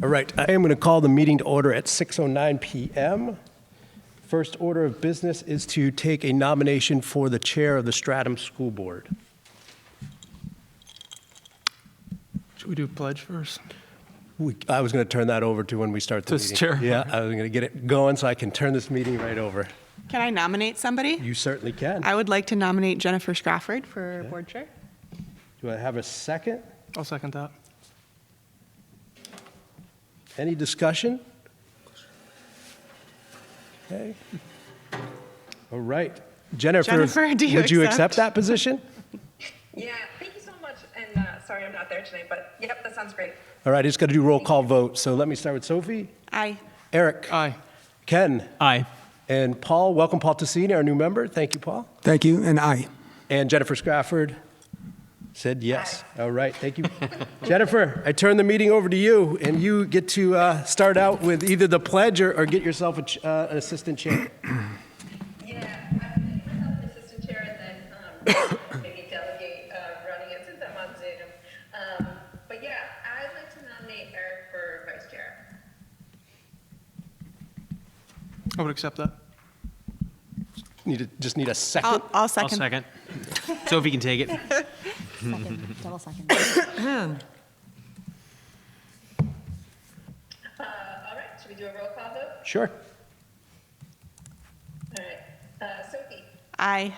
All right, I am going to call the meeting to order at 6:09 p.m. First order of business is to take a nomination for the chair of the Stratham School Board. Should we do pledge first? I was going to turn that over to when we start the To meeting. chair? Yeah, I was going to get it going so I can turn this meeting right over. Can I nominate somebody? You certainly can. I would like to nominate Jennifer Strafford for board chair. Do I have a second? I'll second that. Any discussion? Okay. All right. Jennifer, do you would you accept? accept that position? Yeah, thank you so much. And sorry I'm not there tonight, but yep, that sounds great. All right, it's going to do roll call vote. So let me start with Sophie. Aye. Eric. Aye. Ken. Aye. And Paul. Welcome, Paul Tassini, our new member. Thank you, Paul. Thank you, and aye. And Jennifer Scrafford said yes. All right, thank you. Jennifer, I turn the meeting over to you, and you get to start out with either the pledge or get yourself an assistant chair. Yeah, I'm going to get myself an assistant chair and then maybe delegate running it since I'm on Zoom. But yeah, I'd like to nominate Eric for vice chair. I would accept that. Just need a second. I'll second. I'll second. Sophie can take it. Second, double second. All right, should we do a roll call vote? Sure. All right, Sophie, Aye.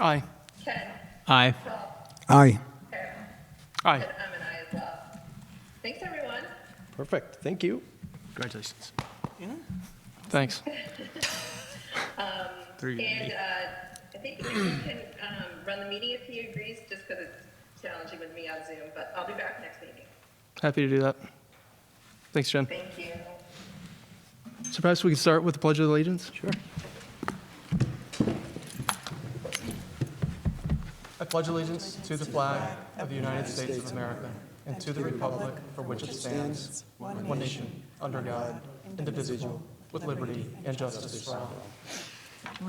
Aye. Ken, Aye. Paul, Aye. Eric, Aye. and I'm an aye as well. Thanks, everyone. Perfect. Thank you. Congratulations. Thanks. And I think Richard can run the meeting if he agrees, just because it's challenging with me on Zoom, but I'll be back next meeting. Happy to do that. Thanks, Jen. Thank you. So perhaps we can start with the Pledge of Allegiance? Sure. I pledge allegiance to the flag of the United States of America and to the republic for which it stands, one nation, under God, indivisible, with liberty and justice for all. I'm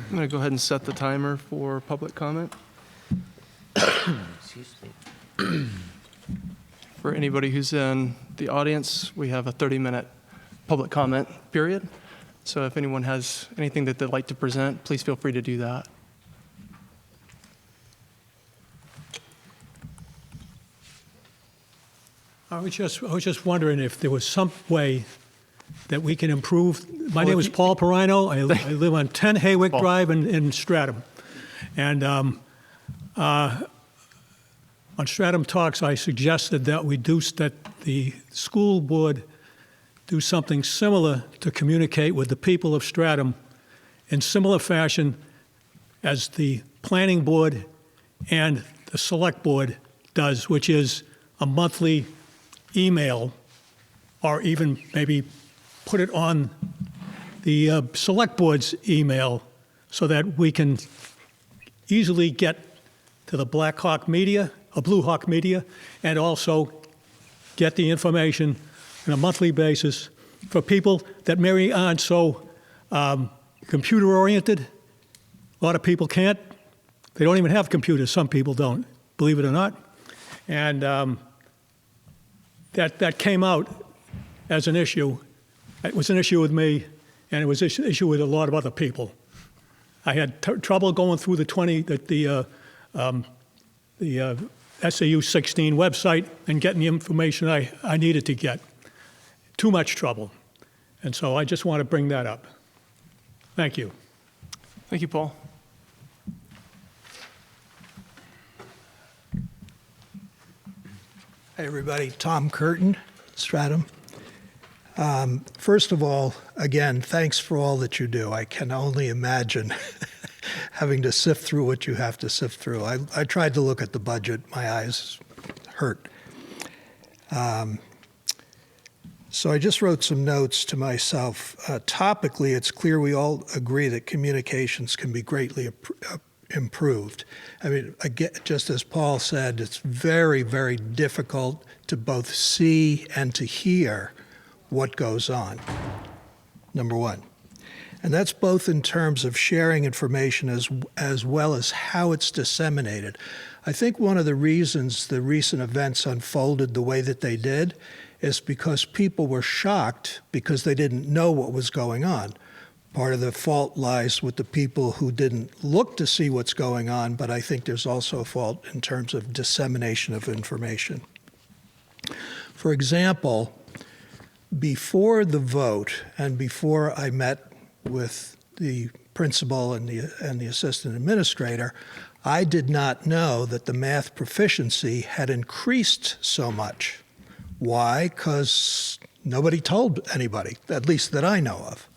going to go ahead and set the timer for public comment. For anybody who's in the audience, we have a 30-minute public comment period. So if anyone has anything that they'd like to present, please feel free to do that. I was just wondering if there was some way that we can improve. My name is Paul Perino. I live on 10 Haywick Paul. Drive in Stratham. And on Stratham Talks, I suggested that that the school board do something similar to communicate with the people of Stratham in similar fashion as the planning board and the select board does, which is a monthly email, or even maybe put it on the select board's email so that we can easily get to the Black Hawk media, or Blue Hawk media, and also get the information on a monthly basis for people that maybe aren't so computer-oriented. A lot of people can't. They don't even have computers. Some people don't, believe it or not. And that came out as an issue. It was an issue with me, and it was an issue with a lot of other people. I had trouble going through the SAU 16 website and getting the information I needed to get. Too much trouble. And so I just want to bring that up. Thank you. Thank you, Paul. Hey, everybody. Tom Curtin, Stratham. First of all, again, thanks for all that you do. I can only imagine having to sift through what you have to sift through. I tried to look at the budget. My eyes hurt. So I just wrote some notes to myself. Topically, it's clear we all agree that communications can be greatly improved. I mean, again, just as Paul said, it's very, very difficult to both see and to hear what goes on, number one. And that's both in terms of sharing information as well as how it's disseminated. I think one of the reasons the recent events unfolded the way that they did is because people were shocked because they didn't know what was going on. Part of the fault lies with the people who didn't look to see what's going on, but I think there's also a fault in terms of dissemination of information. For example, before the vote and before I met with the principal and the assistant administrator, I did not know that the math proficiency had increased so much. Why? Because nobody told anybody, at least that I know of.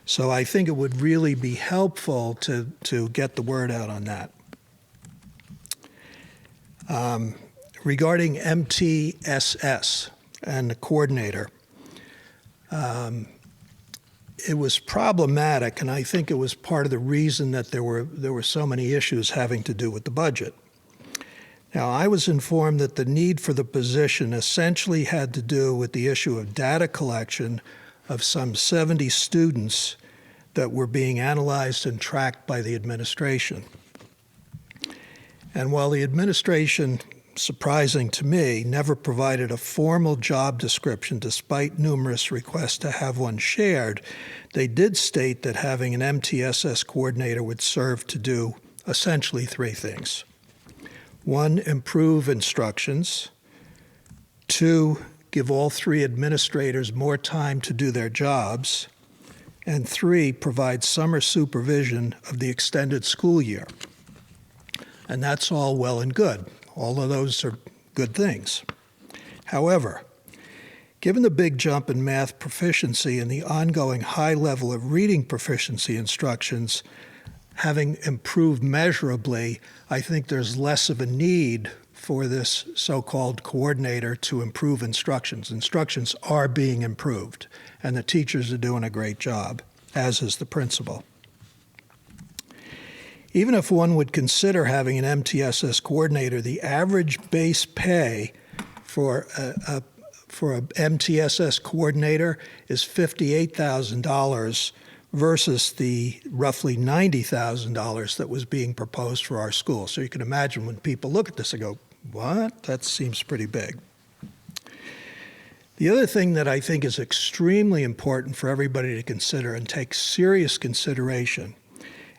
So I think it would really be helpful to get the word out on that. Regarding MTSS and the coordinator, it was problematic, and I think it was part of the reason that there were so many issues having to do with the budget. Now, I was informed that the need for the position essentially had to do with the issue of data collection of some 70 students that were being analyzed and tracked by the administration. And while the administration, surprising to me, never provided a formal job description despite numerous requests to have one shared, they did state that having an MTSS coordinator would serve to do essentially three things. One, improve instructions. Two, give all three administrators more time to do their jobs. And three, provide summer supervision of the extended school year. And that's all well and good. All of those are good things. However, given the big jump in math proficiency and the ongoing high level of reading proficiency instructions having improved measurably, I think there's less of a need for this so-called coordinator to improve instructions. Instructions are being improved, and the teachers are doing a great job, as is the principal. Even if one would consider having an MTSS coordinator, the average base pay for a MTSS coordinator is $58,000 versus the roughly $90,000 that was being proposed for our school. So you can imagine when people look at this and go, what? That seems pretty big. The other thing that I think is extremely important for everybody to consider and take serious consideration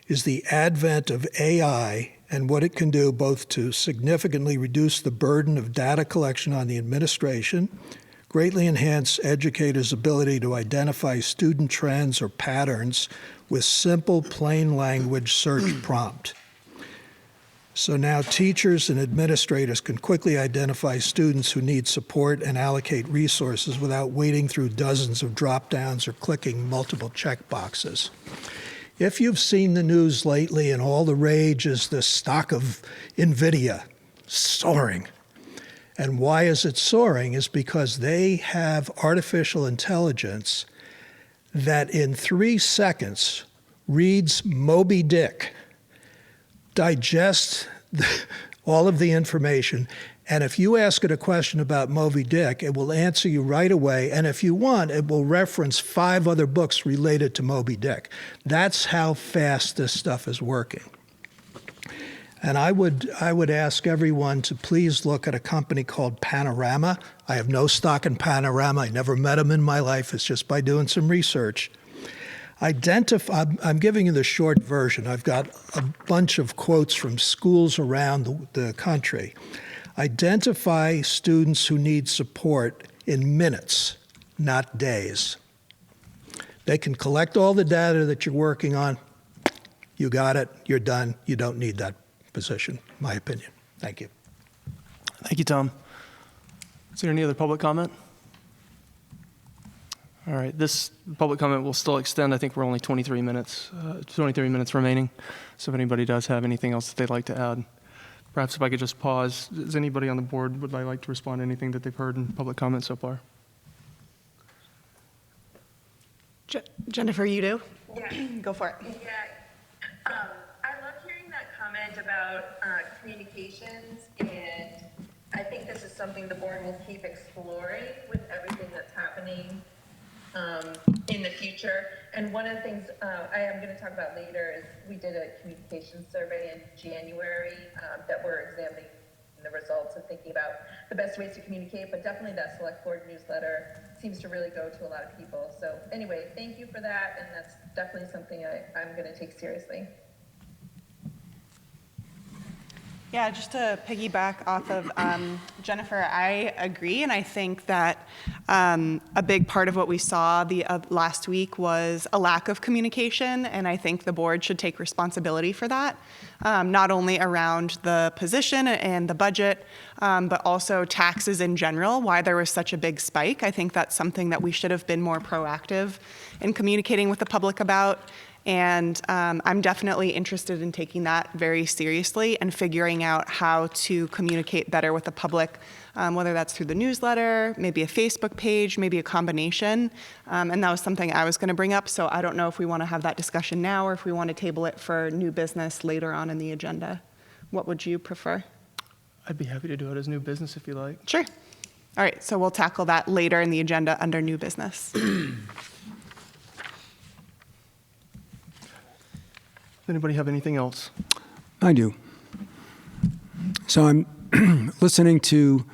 is the advent of AI and what it can do both to significantly reduce the burden of data collection on the administration, greatly enhance educators' ability to identify student trends or patterns with simple, plain language search prompt. So now teachers and administrators can quickly identify students who need support and allocate resources without wading through dozens of drop-downs or clicking multiple checkboxes. If you've seen the news lately and all the rage is the stock of NVIDIA soaring, and why is it soaring is because they have artificial intelligence that in 3 seconds reads Moby Dick, digests all of the information, and if you ask it a question about Moby Dick, it will answer you right away, and if you want, it will reference 5 other books related to Moby Dick. That's how fast this stuff is working. And I would ask everyone to please look at a company called Panorama. I have no stock in Panorama. I never met them in my life. It's just by doing some research. I'm giving you the short version. I've got a bunch of quotes from schools around the country. Identify students who need support in minutes, not days. They can collect all the data that you're working on. You got it. You're done. You don't need that position, my opinion. Thank you. Thank you, Tom. Is there any other public comment? All right, this public comment will still extend. I think we're only 23 minutes remaining. So if anybody does have anything else that they'd like to add, perhaps if I could just pause. Does anybody on the board would like to respond to anything that they've heard in public comment so far? Jennifer, you do? Yeah. Go for it. Yeah. I love hearing that comment about communications, and I think this is something the board will keep exploring with everything that's happening in the future. And one of the things I am going to talk about later is we did a communications survey in January that we're examining the results and thinking about the best ways to communicate, but definitely that select board newsletter seems to really go to a lot of people. So anyway, thank you for that, and that's definitely something I'm going to take seriously. Yeah, just to piggyback off of Jennifer, I agree, and I think that a big part of what we saw last week was a lack of communication, and I think the board should take responsibility for that, not only around the position and the budget, but also taxes in general, why there was such a big spike. I think that's something that we should have been more proactive in communicating with the public about. And I'm definitely interested in taking that very seriously and figuring out how to communicate better with the public, whether that's through the newsletter, maybe a Facebook page, maybe a combination. And that was something I was going to bring up. So I don't know if we want to have that discussion now or if we want to table it for new business later on in the agenda. What would you prefer? I'd be happy to do it as new business if you like. Sure. All right, so we'll tackle that later in the agenda under new business. Does anybody have anything else? I do. So I'm listening to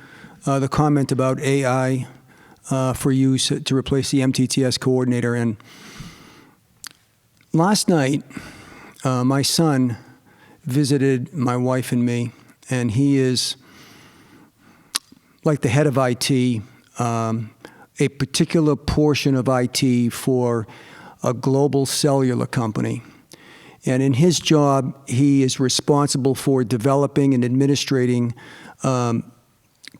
the comment about AI for use to replace the MTTS coordinator. And last night, my son visited my wife and me, and he is like the head of IT, a particular portion of IT for a global cellular company. And in his job, he is responsible for developing and administrating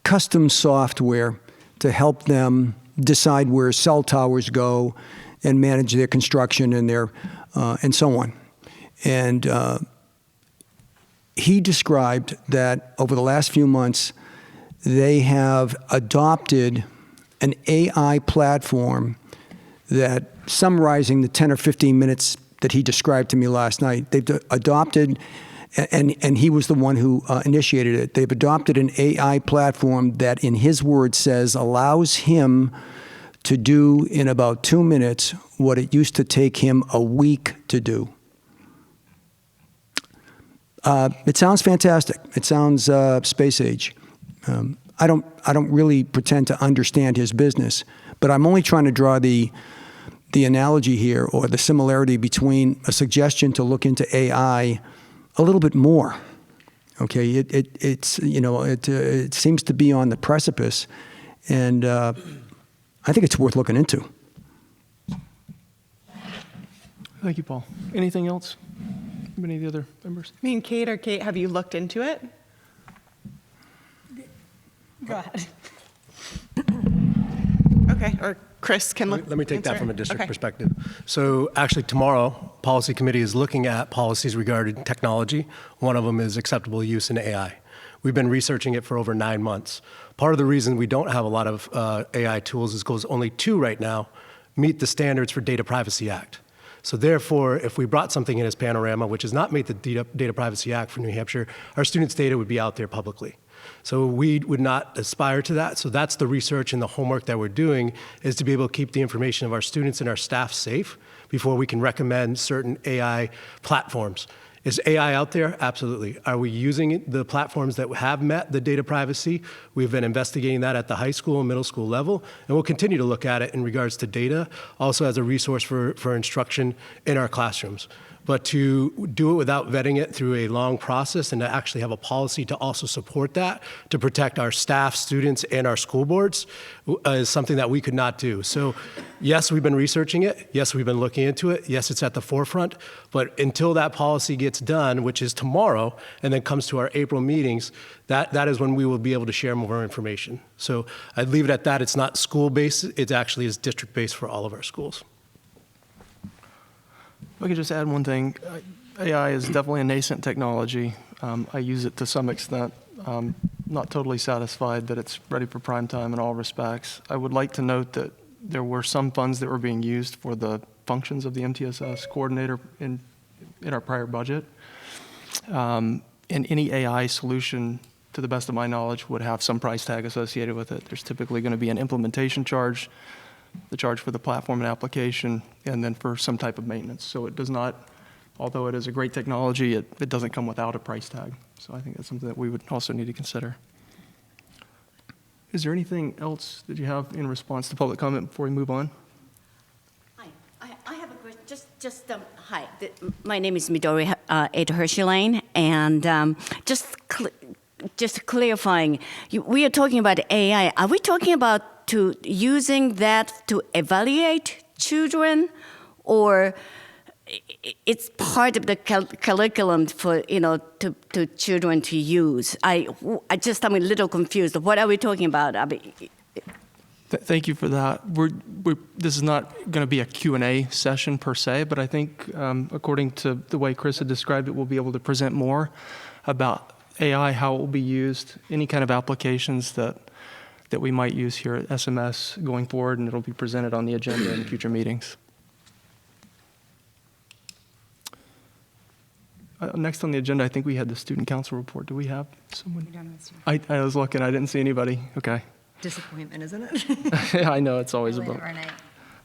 custom software to help them decide where cell towers go and manage their construction and and so on. And he described that over the last few months, they have adopted an AI platform that, summarizing the 10 or 15 minutes that he described to me last night, they've adopted, and he was the one who initiated it, they've adopted an AI platform that, in his words, says allows him to do in about 2 minutes what it used to take him a week to do. It sounds fantastic. It sounds space age. I don't really pretend to understand his business, but I'm only trying to draw the analogy here, or the similarity between a suggestion to look into AI a little bit more. Okay, it seems to be on the precipice, and I think it's worth looking into. Thank you, Paul. Anything else? Any of the other members? I mean, Kate, have you looked into it? Go ahead. Okay, or Chris can look. Let me take that from a district Okay. perspective. So actually tomorrow, Policy Committee is looking at policies regarding technology. One of them is acceptable use in AI. We've been researching it for over 9 months. Part of the reason we don't have a lot of AI tools is because only 2 right now meet the standards for Data Privacy Act. So therefore, if we brought something in as Panorama, which does not meet the Data Privacy Act for New Hampshire, our students' data would be out there publicly. So we would not aspire to that. So that's the research and the homework that we're doing, is to be able to keep the information of our students and our staff safe before we can recommend certain AI platforms. Is AI out there? Absolutely. Are we using the platforms that have met the data privacy? We've been investigating that at the high school and middle school level, and we'll continue to look at it in regards to data, also as a resource for instruction in our classrooms. But to do it without vetting it through a long process and to actually have a policy to also support that, to protect our staff, students, and our school boards, is something that we could not do. So yes, we've been researching it. Yes, we've been looking into it. Yes, it's at the forefront. But until that policy gets done, which is tomorrow, and then comes to our April meetings, that is when we will be able to share more information. So I'd leave it at that. It's not school-based. It actually is district-based for all of our schools. If I could just add one thing. AI is definitely a nascent technology. I use it to some extent. Not totally satisfied that it's ready for prime time in all respects. I would like to note that there were some funds that were being used for the functions of the MTSS coordinator in our prior budget. And any AI solution, to the best of my knowledge, would have some price tag associated with it. There's typically going to be an implementation charge. the charge for the platform and application, and then for some type of maintenance. So it does not, although it is a great technology, it doesn't come without a price tag. So I think that's something that we would also need to consider. Is there anything else that you have in response to public comment before we move on? Hi, I have a question. Hi. My name is Midori 8 Hershey Lane, and just clarifying, we are talking about AI. Are we talking about using that to evaluate children, or it's part of the curriculum for to children to use? I'm a little confused. What are we talking about? Thank you for that. This is not going to be a Q&A session per se, but I think according to the way Chris had described it, we'll be able to present more about AI, how it will be used, any kind of applications that we might use here at SMS going forward, and it'll be presented on the agenda in future meetings. Next on the agenda, I think we had the student council report. Do we have someone? I was looking. I didn't see anybody. Okay. Disappointment, isn't it? Yeah, I know. It's always about.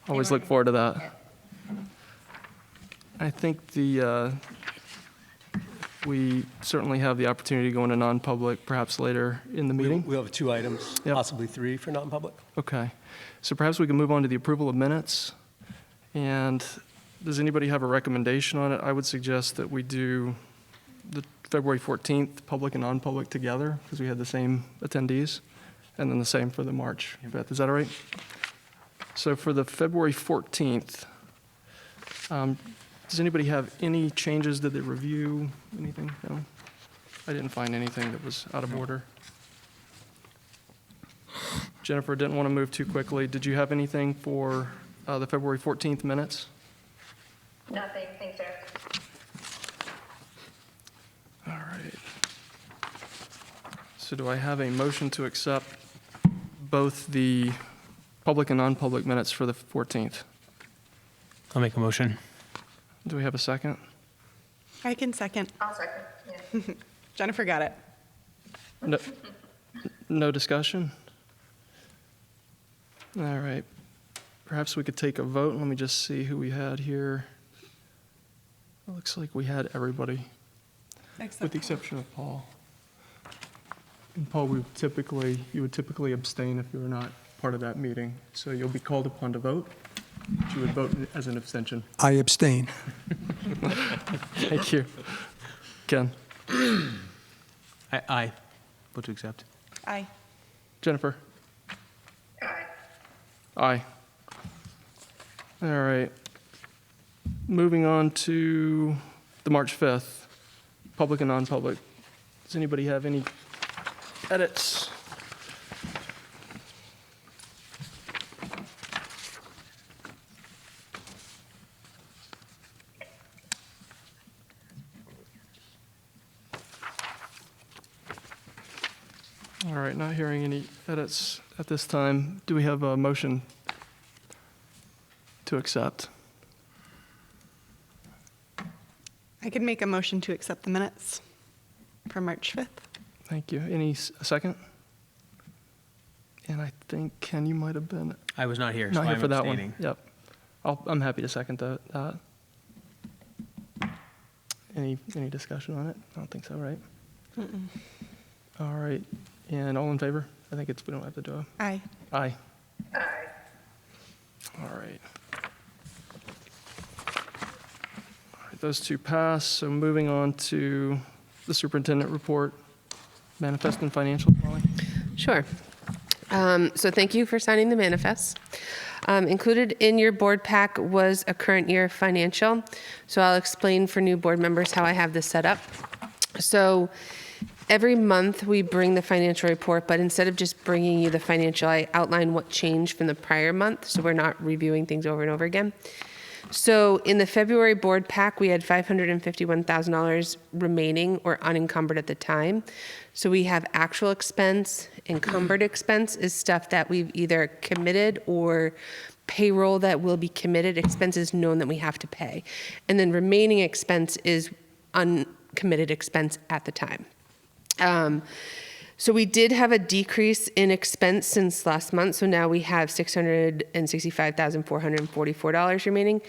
Always look forward to that. Yeah. I think we certainly have the opportunity to go into non-public perhaps later in the meeting. We'll have 2 items, Yep. possibly 3 for non-public. Okay. So perhaps we can move on to the approval of minutes. And does anybody have a recommendation on it? I would suggest that we do the February 14th public and non-public together because we had the same attendees, and then the same for the March 5th. Is that all right? So for the February 14th, does anybody have any changes? Did they review anything? No? I didn't find anything that was out of order. Jennifer, didn't want to move too quickly. Did you have anything for the February 14th minutes? Nothing, thanks, Eric. All right. So do I have a motion to accept both the public and non-public minutes for the 14th? I'll make a motion. Do we have a second? I can second. I'll second, yeah. Jennifer got it. No discussion? All right. Perhaps we could take a vote. Let me just see who we had here. It looks like we had everybody, with the exception of Paul. And Paul, you would typically abstain if you were not part of that meeting. So you'll be called upon to vote. But you would vote as an abstention. I abstain. Thank you. Ken? Aye. Vote to accept. Aye. Jennifer? Aye. Aye. All right. Moving on to the March 5th, public and non-public. Does anybody have any edits? All right, not hearing any edits at this time. Do we have a motion to accept? I could make a motion to accept the minutes for March 5th. Thank you. A second? And I think, Ken, you might have been I was not here, so not here I'm for that abstaining. one. Yep. I'm happy to second that. Any discussion on it? I don't think so, right? All right. And all in favor? I think we don't have to do a. Aye. Aye. Aye. All right. Those 2 pass. So moving on to the superintendent report, manifest and financial. Molly? Sure. So thank you for signing the manifest. Included in your board pack was a current year financial. So I'll explain for new board members how I have this set up. So every month we bring the financial report, but instead of just bringing you the financial, I outline what changed from the prior month. So we're not reviewing things over and over again. So in the February board pack, we had $551,000 remaining or unencumbered at the time. So we have actual expense. Encumbered expense is stuff that we've either committed or payroll that will be committed, expenses known that we have to pay. And then remaining expense is uncommitted expense at the time. So we did have a decrease in expense since last month. So now we have $665,444 remaining.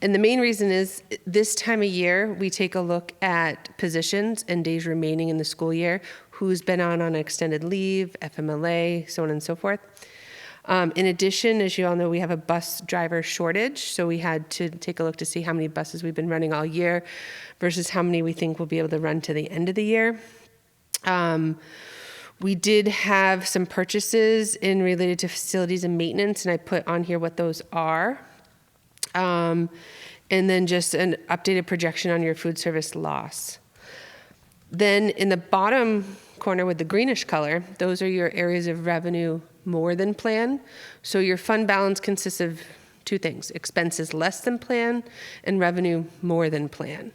And the main reason is this time of year, we take a look at positions and days remaining in the school year, who's been on extended leave, FMLA, so on and so forth. In addition, as you all know, we have a bus driver shortage. So we had to take a look to see how many buses we've been running all year versus how many we think we'll be able to run to the end of the year. We did have some purchases related to facilities and maintenance, and I put on here what those are. And then just an updated projection on your food service loss. Then in the bottom corner with the greenish color, those are your areas of revenue more than plan. So your fund balance consists of two things: expenses less than plan and revenue more than plan.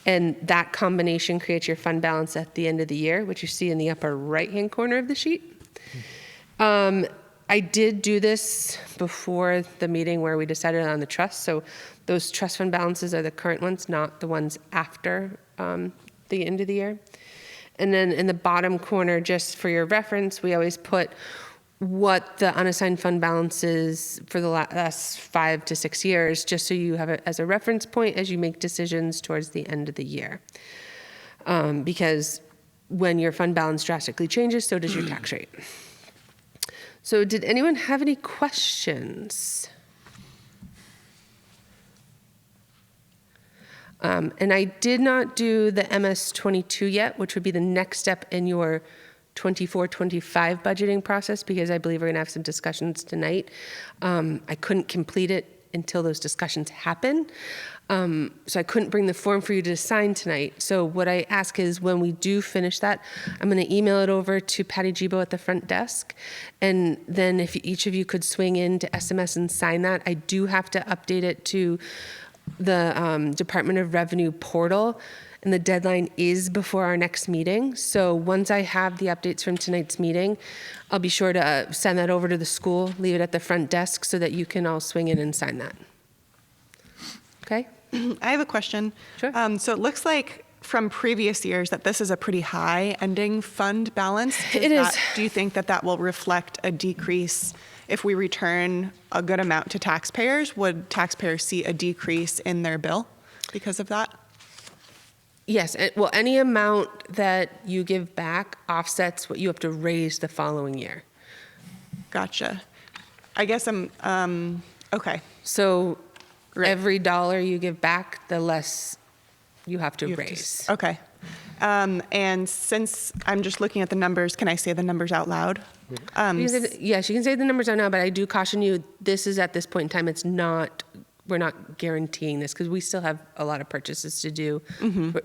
And that combination creates your fund balance at the end of the year, which you see in the upper right-hand corner of the sheet. I did do this before the meeting where we decided on the trust. So those trust fund balances are the current ones, not the ones after the end of the year. And then in the bottom corner, just for your reference, we always put what the unassigned fund balance is for the last 5 to 6 years, just so you have it as a reference point as you make decisions towards the end of the year. Because when your fund balance drastically changes, so does your tax rate. So did anyone have any questions? And I did not do the MS-22 yet, which would be the next step in your 24-25 budgeting process, because I believe we're going to have some discussions tonight. I couldn't complete it until those discussions happen. So I couldn't bring the form for you to sign tonight. So what I ask is, when we do finish that, I'm going to email it over to Patty Gibo at the front desk. And then if each of you could swing in to SMS and sign that, I do have to update it to the Department of Revenue portal. And the deadline is before our next meeting. So once I have the updates from tonight's meeting, I'll be sure to send that over to the school, leave it at the front desk so that you can all swing in and sign that. Okay? I have a question. Sure. So it looks like from previous years that this is a pretty high ending fund balance. It is. Do you think that that will reflect a decrease if we return a good amount to taxpayers? Would taxpayers see a decrease in their bill because of that? Yes, well, any amount that you give back offsets what you have to raise the following year. Gotcha. I guess I'm, okay. So Right. every dollar you give back, the less you have to You have raise. Okay. And since I'm just looking at the numbers, can I say the numbers out loud? Yes, you can say the numbers out now, but I do caution you, this is at this point in time, it's not, we're not guaranteeing this because we still have a lot of purchases to do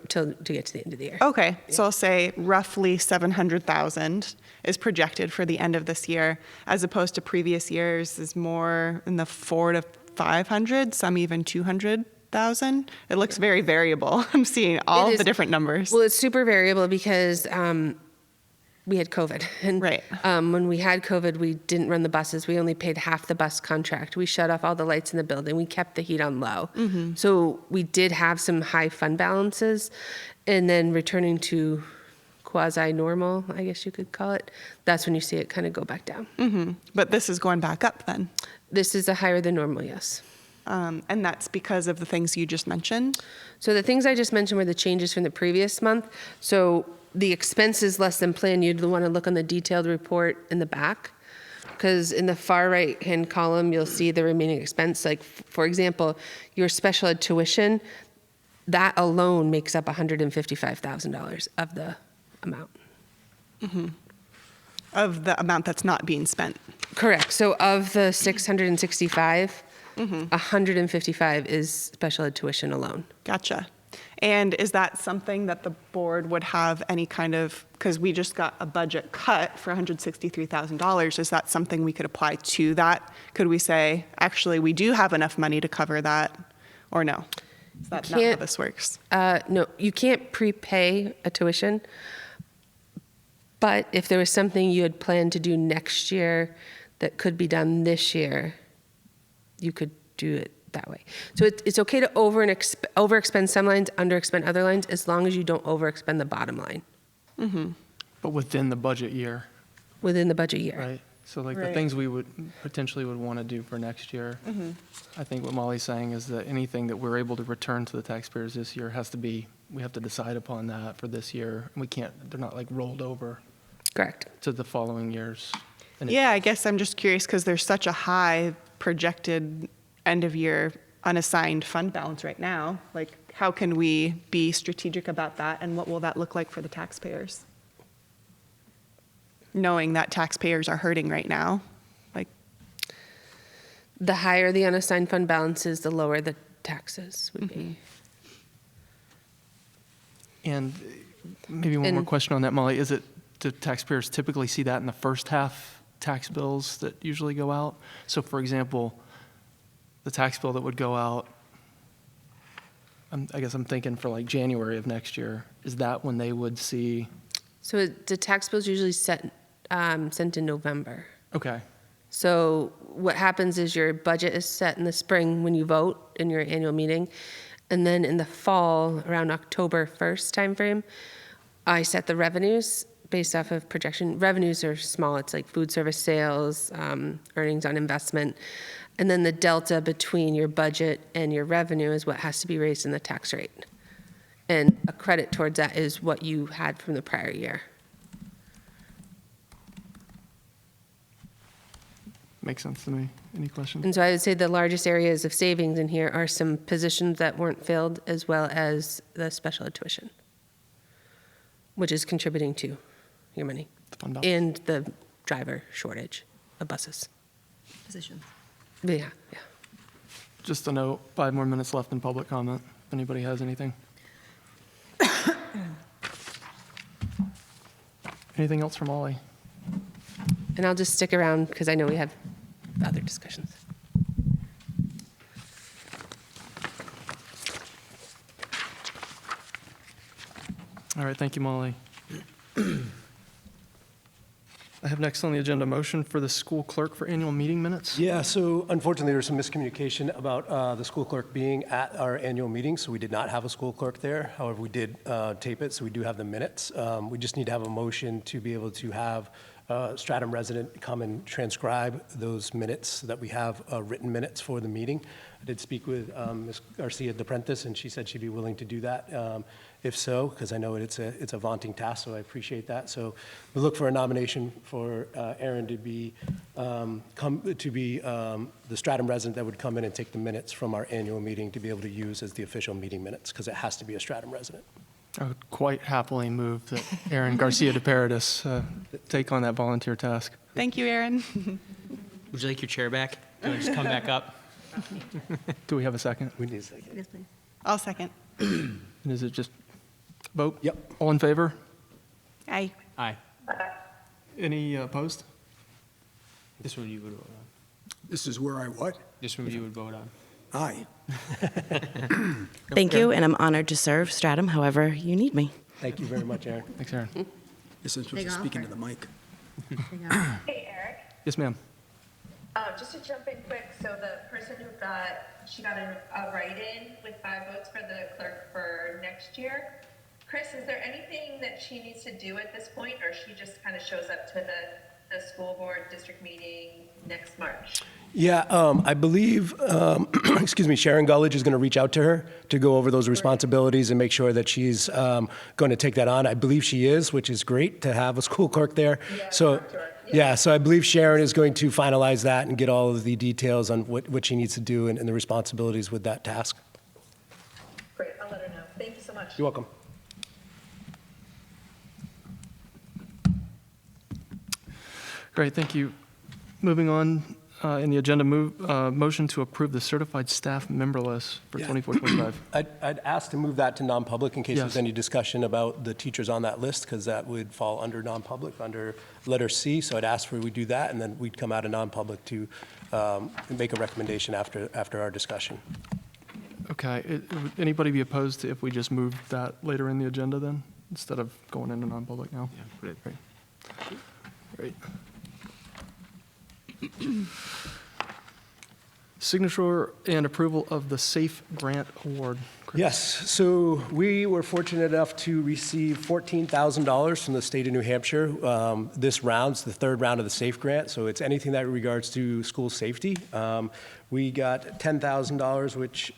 to get to the end of the year. Okay, so I'll say roughly 700,000 is projected for the end of this year, as opposed to previous years is more in the 400 to 500, some even 200,000. It looks very variable. I'm seeing all of the different numbers. Well, it's super variable because we had COVID. And Right. When we had COVID, we didn't run the buses. We only paid half the bus contract. We shut off all the lights in the building. We kept the heat on low. So we did have some high fund balances. And then returning to quasi-normal, I guess you could call it, that's when you see it kind of go back down. But this is going back up then. This is a higher than normal, yes. And that's because of the things you just mentioned? So the things I just mentioned were the changes from the previous month. So the expenses less than planned, you'd want to look on the detailed report in the back, because in the far right-hand column, you'll see the remaining expense. Like, for example, your special ed tuition, that alone makes up $155,000 of the amount. Of the amount that's not being spent? Correct. So of the 665, 155 is special ed tuition alone. Gotcha. And is that something that the board would have any kind of, because we just got a budget cut for $163,000, is that something we could apply to that? Could we say, actually, we do have enough money to cover that, or no? Is that not how this works? No, you can't prepay a tuition. But if there was something you had planned to do next year that could be done this year, you could do it that way. So it's okay to overexpend some lines, underexpend other lines, as long as you don't overexpend the bottom line. But within the budget year, within the budget year. right? So like the Right. things we would potentially would want to do for next year, I think what Molly's saying is that anything that we're able to return to the taxpayers this year has to be, we have to decide upon that for this year. And we can't, they're not like rolled over Correct. to the following years. And it- Yeah, I guess I'm just curious because there's such a high projected end of year unassigned fund balance right now. Like, how can we be strategic about that and what will that look like for the taxpayers? Knowing that taxpayers are hurting right now, like, The higher the unassigned fund balance is, the lower the taxes would be. And maybe one more And- question on that, Molly. Is it, do taxpayers typically see that in the first half tax bills that usually go out? So for example, the tax bill that would go out, I guess I'm thinking for like January of next year, is that when they would see, So the tax bill's usually sent in November. okay, So what happens is your budget is set in the spring when you vote in your annual meeting. And then in the fall, around October 1st timeframe, I set the revenues based off of projection. Revenues are small. It's like food service sales, earnings on investment. And then the delta between your budget and your revenue is what has to be raised in the tax rate. And a credit towards that is what you had from the prior year. makes sense to me. Any questions? And so I would say the largest areas of savings in here are some positions that weren't filled, as well as the special ed tuition, which is contributing to your money, The fund balance. and the driver shortage of buses. Positions. But yeah, yeah. Just a note, 5 more minutes left in public comment, if anybody has anything. Anything else from Molly? And I'll just stick around because I know we have other discussions. All right, thank you, Molly. I have next on the agenda motion for the school clerk for annual meeting minutes. Yeah, so unfortunately, there was some miscommunication about the school clerk being at our annual meeting, so we did not have a school clerk there. However, we did tape it, so we do have the minutes. We just need to have a motion to be able to have a Stratham resident come and transcribe those minutes so that we have written minutes for the meeting. I did speak with Ms. Garcia de Prentice, and she said she'd be willing to do that if so, because I know it's a vaunting task, so I appreciate that. So we look for a nomination for Aaron to be the Stratham resident that would come in and take the minutes from our annual meeting to be able to use as the official meeting minutes, because it has to be a Stratham resident. I would quite happily move that Aaron Garcia de Paredes take on that volunteer task. thank you, Aaron. Would you like your chair back? Do you want to just come back up? Do we have a second? We need a second. Yes, please. I'll second. And is it just vote? Yep. All in favor? Aye. Aye. Any opposed? This one you would vote on. This is where I what? This one you would vote on. Aye. Thank you, and I'm honored to serve Stratham however you need me. Thank you very much, Aaron. Thanks, Aaron. This is Big speaking to offer. the mic. Hey, Eric. Yes, ma'am. Just to jump in quick, so the person who she got a write-in with 5 votes for the clerk for next year. Chris, is there anything that she needs to do at this point, or she just kind of shows up to the school board district meeting next March? Yeah, I believe, excuse me, Sharon Gullidge is going to reach out to her to go over those responsibilities and make sure that she's going to take that on. I believe she is, which is great to have a school clerk there. Yeah, So, talked to her. yeah, so I believe Sharon is going to finalize that and get all of the details on what she needs to do and the responsibilities with that task. Great, I'll let her know. Thank you so much. You're welcome. Great, thank you. Moving on in the agenda, motion to approve the certified staff member list for Yeah. 24-25. I'd ask to move that to non-public in case Yes. there's any discussion about the teachers on that list, because that would fall under non-public, under letter C. So I'd ask for we do that, and then we'd come out of non-public to make a recommendation after our discussion. Okay, would anybody be opposed to if we just moved that later in the agenda then, instead of going into non-public now? Yeah, put it. Great. Signature and approval of the SAFE Grant Award. Yes, so we were fortunate enough to receive $14,000 from the state of New Hampshire. This round's the third round of the SAFE grant, so it's anything that regards to school safety. We got $10,000, which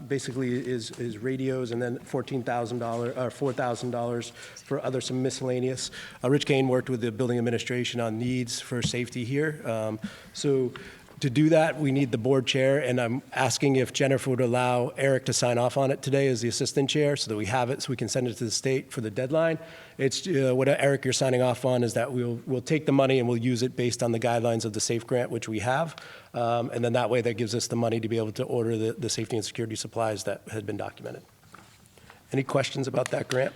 basically is radios, and then $14,000 or $4,000 for some miscellaneous. Rich Kane worked with the building administration on needs for safety here. So to do that, we need the board chair, and I'm asking if Jennifer would allow Eric to sign off on it today as the assistant chair so that we have it so we can send it to the state for the deadline. It's what Eric, you're signing off on is that we'll take the money and we'll use it based on the guidelines of the SAFE grant, which we have. And then that way that gives us the money to be able to order the safety and security supplies that had been documented. Any questions about that grant?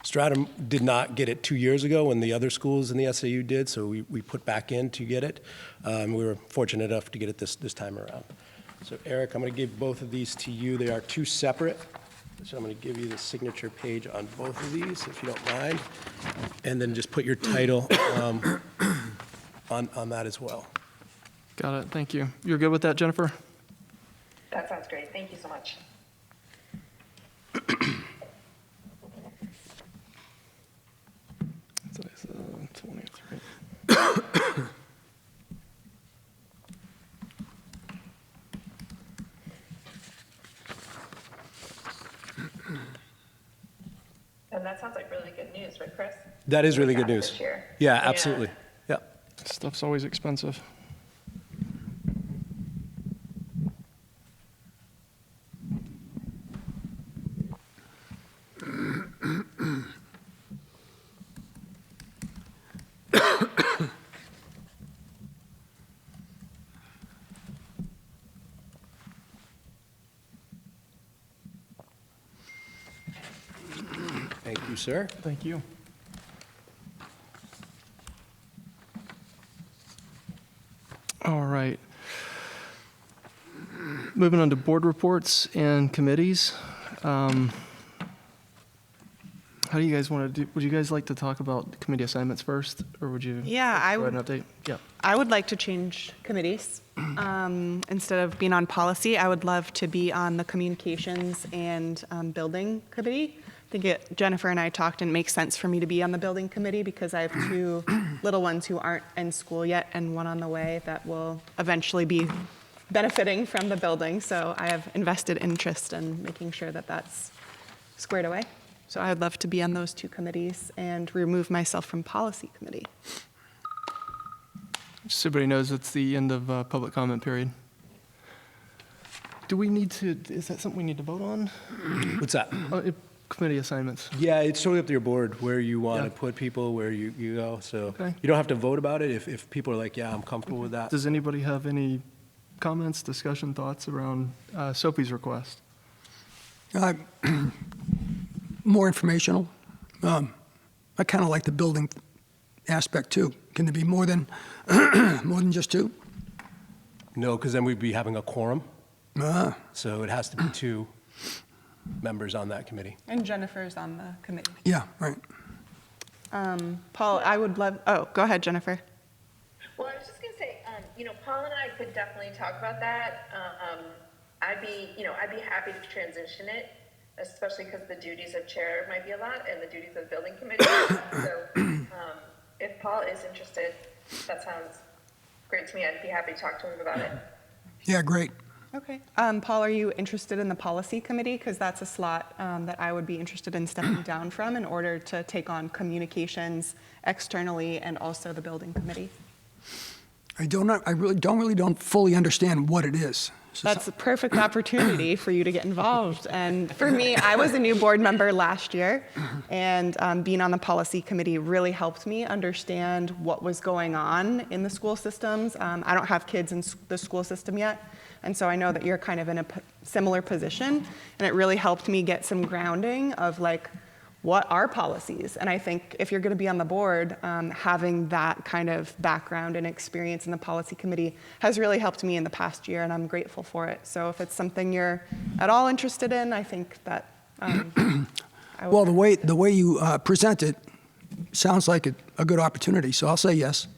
Stratham did not get it 2 years ago when the other schools in the SAU did, so we put back in to get it. We were fortunate enough to get it this time around. So Eric, I'm going to give both of these to you. They are two separate. So I'm going to give you the signature page on both of these, if you don't mind. And then just put your title on that as well. Got it. Thank you. You're good with that, Jennifer? That sounds great. Thank you so much. Today's 23. And that sounds like really good news, right, Chris? That is really good news. This year. Yeah, absolutely. Yeah. Stuff's always expensive. Thank you, sir. Thank you. All right. Moving on to board reports and committees. How do you guys want to do? Would you guys like to talk about committee assignments first, or would you? Yeah, I provide would. an update. Yeah. I would like to change committees. Instead of being on policy, I would love to be on the communications and building committee. I think Jennifer and I talked, and it makes sense for me to be on the building committee because I have two little ones who aren't in school yet and one on the way that will eventually be benefiting from the building. So I have invested interest in making sure that that's squared away. So I would love to be on those two committees and remove myself from policy committee. Just so everybody knows, it's the end of public comment period. Do we need to, is that something we need to vote on? What's that? Committee assignments. Yeah, it's totally up to your board where you want Yeah. to put people, where you go. So Okay. you don't have to vote about it if people are like, yeah, I'm comfortable with that. Does anybody have any comments, discussion, thoughts around Sophie's request? More informational. I kind of like the building aspect too. Can there be more than more than just two? No, because then we'd be having a quorum. Ah, So it has to be two members on that committee. And Jennifer's on the committee. yeah, right. Paul, I would love, oh, go ahead, Jennifer. Well, I was just gonna say, Paul and I could definitely talk about that. I'd be happy to transition it, especially because the duties of chair might be a lot and the duties of the building committee. So, if Paul is interested, that sounds great to me. I'd be happy to talk to him about it. Yeah, great. Okay. Paul, are you interested in the policy committee? Because that's a slot that I would be interested in stepping down from in order to take on communications externally and also the building committee. I really don't fully understand what it is. So That's a perfect opportunity for you to get involved. And for me, I was a new board member last year, and being on the policy committee really helped me understand what was going on in the school systems. I don't have kids in the school system yet, and so I know that you're kind of in a similar position, and it really helped me get some grounding of like, what are policies? And I think if you're going to be on the board, having that kind of background and experience in the policy committee has really helped me in the past year, and I'm grateful for it. So if it's something you're at all interested in, I think that I would. Well, the way you present it sounds like a good opportunity, so I'll say yes.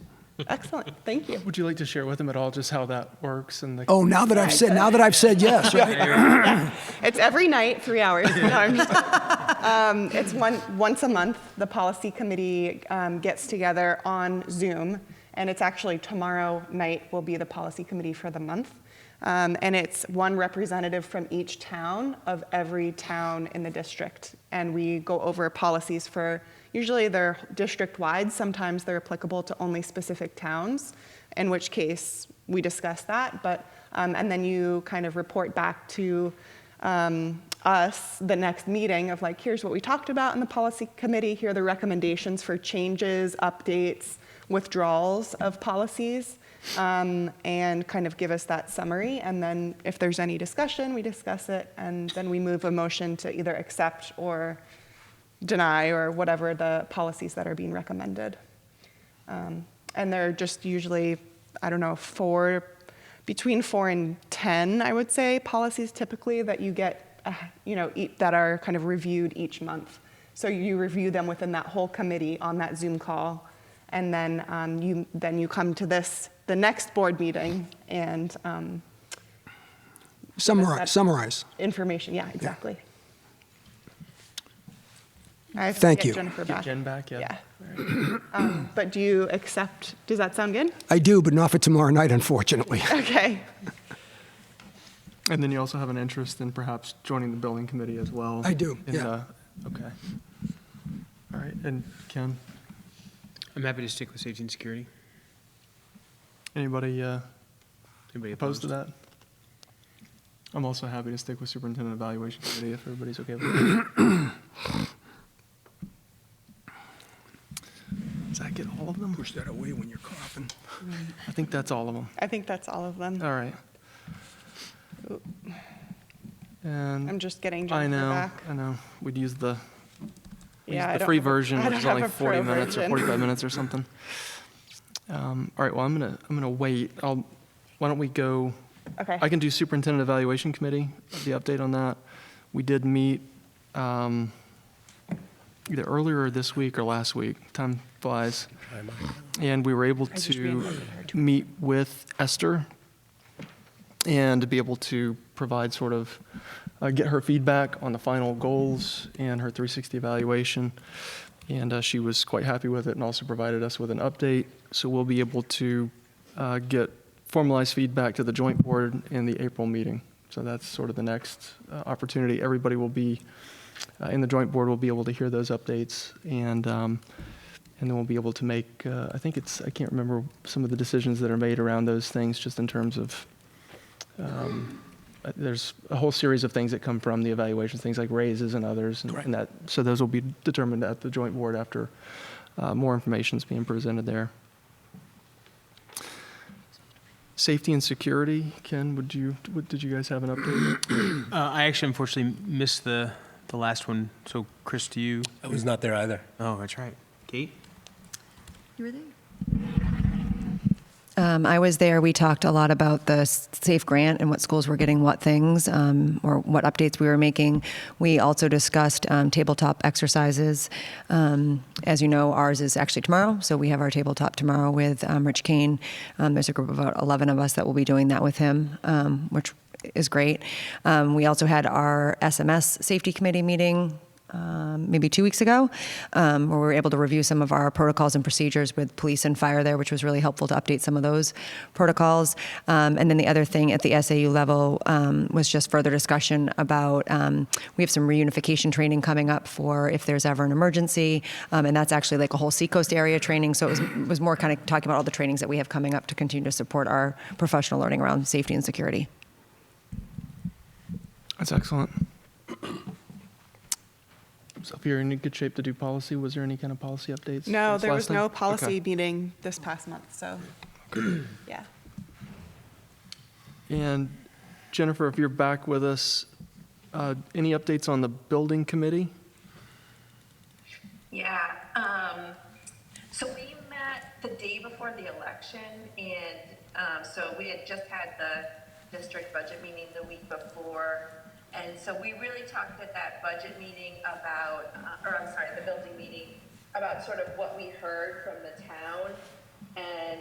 Excellent. Thank you. Would you like to share with them at all just how that works and the? Oh, now that I've said yes, right? It's every night, 3 hours. No, I'm just, it's once a month. The policy committee gets together on Zoom, and it's actually tomorrow night will be the policy committee for the month. And it's one representative from each town of every town in the district. And we go over policies for, usually they're district-wide, sometimes they're applicable to only specific towns, in which case we discuss that. But, and then you kind of report back to us the next meeting of like, here's what we talked about in the policy committee, here are the recommendations for changes, updates, withdrawals of policies. And kind of give us that summary, and then if there's any discussion, we discuss it, and then we move a motion to either accept or deny or whatever the policies that are being recommended. And they're just usually, I don't know, between 4 and 10, I would say, policies typically that you get, that are kind of reviewed each month. So you review them within that whole committee on that Zoom call, and then you come to the next board meeting and Summarize. information. Yeah, exactly. I have to Thank get you. Jennifer Get back. Jen back, yeah. Yeah. But do you accept? Does that sound good? I do, but not for tomorrow night, unfortunately. Okay. And then you also have an interest in perhaps joining the building committee as well? I do, in yeah. Okay. All right, and Ken, I'm happy to stick with safety and security. anybody Anybody opposed to that? I'm also happy to stick with superintendent evaluation committee if everybody's okay with it. Does that get all of them? Push that away when you're coughing. I think that's all of them. I think that's all of them. All right. And I'm just getting I Jennifer know, back. I know. We'd use the Yeah, I the don't free have a- version, I which don't is have only a 40 pro minutes or version. 45 minutes or something. All right. Well, I'm gonna wait. Why don't we go? Okay. I can do superintendent evaluation committee. The update on that. We did meet either earlier this week or last week. Time flies. And we were able to meet with Esther and to be able to provide sort of, get her feedback on the final goals and her 360 evaluation. And she was quite happy with it and also provided us with an update. So we'll be able to get formalized feedback to the joint board in the April meeting. So that's sort of the next opportunity. Everybody will be, in the joint board will be able to hear those updates, and then we'll be able to make, I can't remember some of the decisions that are made around those things, just in terms of, there's a whole series of things that come from the evaluations, things like raises and others, and that, so those will be determined at the joint board after more information is being presented there. Safety and security, Ken, did you guys have an update? I actually unfortunately missed the last one. So Chris, do you? I was not there either. Oh, that's right. Kate? You were there? I was there. We talked a lot about the SAFE grant and what schools were getting what things, or what updates we were making. We also discussed tabletop exercises. As you know, ours is actually tomorrow, so we have our tabletop tomorrow with Rich Kane. There's a group of about 11 of us that will be doing that with him, which is great. We also had our SMS safety committee meeting maybe 2 weeks ago, where we were able to review some of our protocols and procedures with police and fire there, which was really helpful to update some of those protocols. And then the other thing at the SAU level was just further discussion about, we have some reunification training coming up for if there's ever an emergency, and that's actually like a whole Seacoast area training, so it was more kind of talking about all the trainings that we have coming up to continue to support our professional learning around safety and security. That's excellent. So if you're in good shape to do policy, was there any kind of policy updates? No, since there last was time? no policy Okay. meeting this past month, so, yeah. And Jennifer, if you're back with us, any updates on the building committee? Yeah, so we met the day before the election, and so we had just had the district budget meeting the week before, and so we really talked at that budget meeting about, the building meeting, about sort of what we heard from the town, and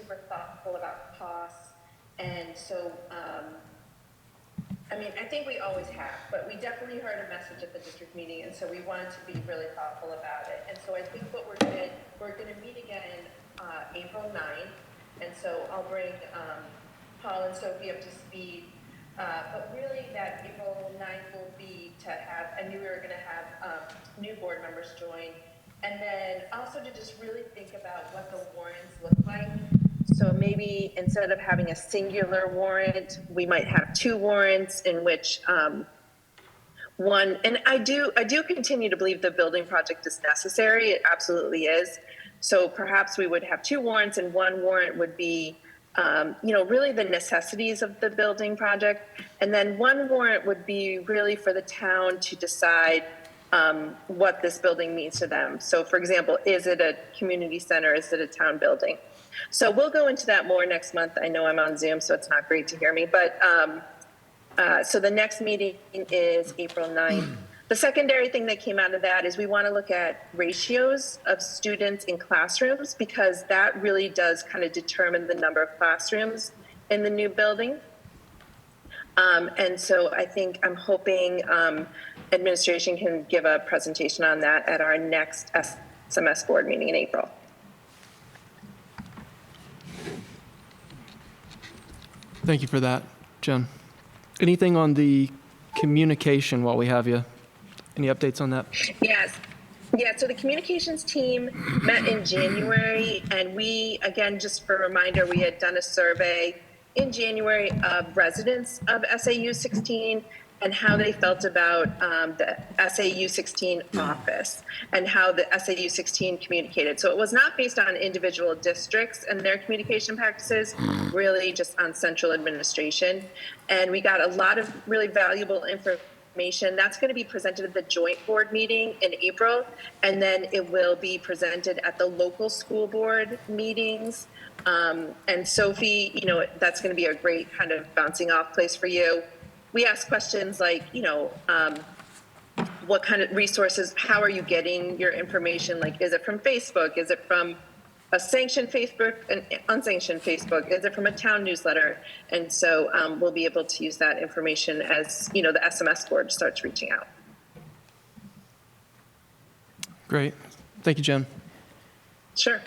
super thoughtful about costs. And so, I mean, I think we always have, but we definitely heard a message at the district meeting, and so we wanted to be really thoughtful about it. And so I think what we're gonna meet again April 9th, and so I'll bring Paul and Sophie up to speed. But really, that April 9th will be to have, I knew we were gonna have new board members join, and then also to just really think about what the warrants look like. So maybe instead of having a singular warrant, we might have two warrants in which one, and I do continue to believe the building project is necessary. It absolutely is. So perhaps we would have two warrants, and one warrant would be, really the necessities of the building project. And then one warrant would be really for the town to decide what this building means to them. So for example, is it a community center? Is it a town building? So we'll go into that more next month. I know I'm on Zoom, so it's not great to hear me, but so the next meeting is April 9th. The secondary thing that came out of that is we want to look at ratios of students in classrooms, because that really does kind of determine the number of classrooms in the new building. And so I'm hoping administration can give a presentation on that at our next SMS board meeting in April. Thank you for that, Jen. Anything on the communication while we have you? Any updates on that? Yes. Yeah, so the communications team met in January, and we, again, just for a reminder, we had done a survey in January of residents of SAU 16 and how they felt about the SAU 16 office and how the SAU 16 communicated. So it was not based on individual districts and their communication practices, really just on central administration. And we got a lot of really valuable information. That's going to be presented at the joint board meeting in April, and then it will be presented at the local school board meetings. And Sophie, that's going to be a great kind of bouncing off place for you. We ask questions like, what kind of resources, how are you getting your information? Like, is it from Facebook? Is it from a sanctioned Facebook, an unsanctioned Facebook? Is it from a town newsletter? And so we'll be able to use that information as, the SMS board starts reaching out. Great. Thank you, Jen. Sure.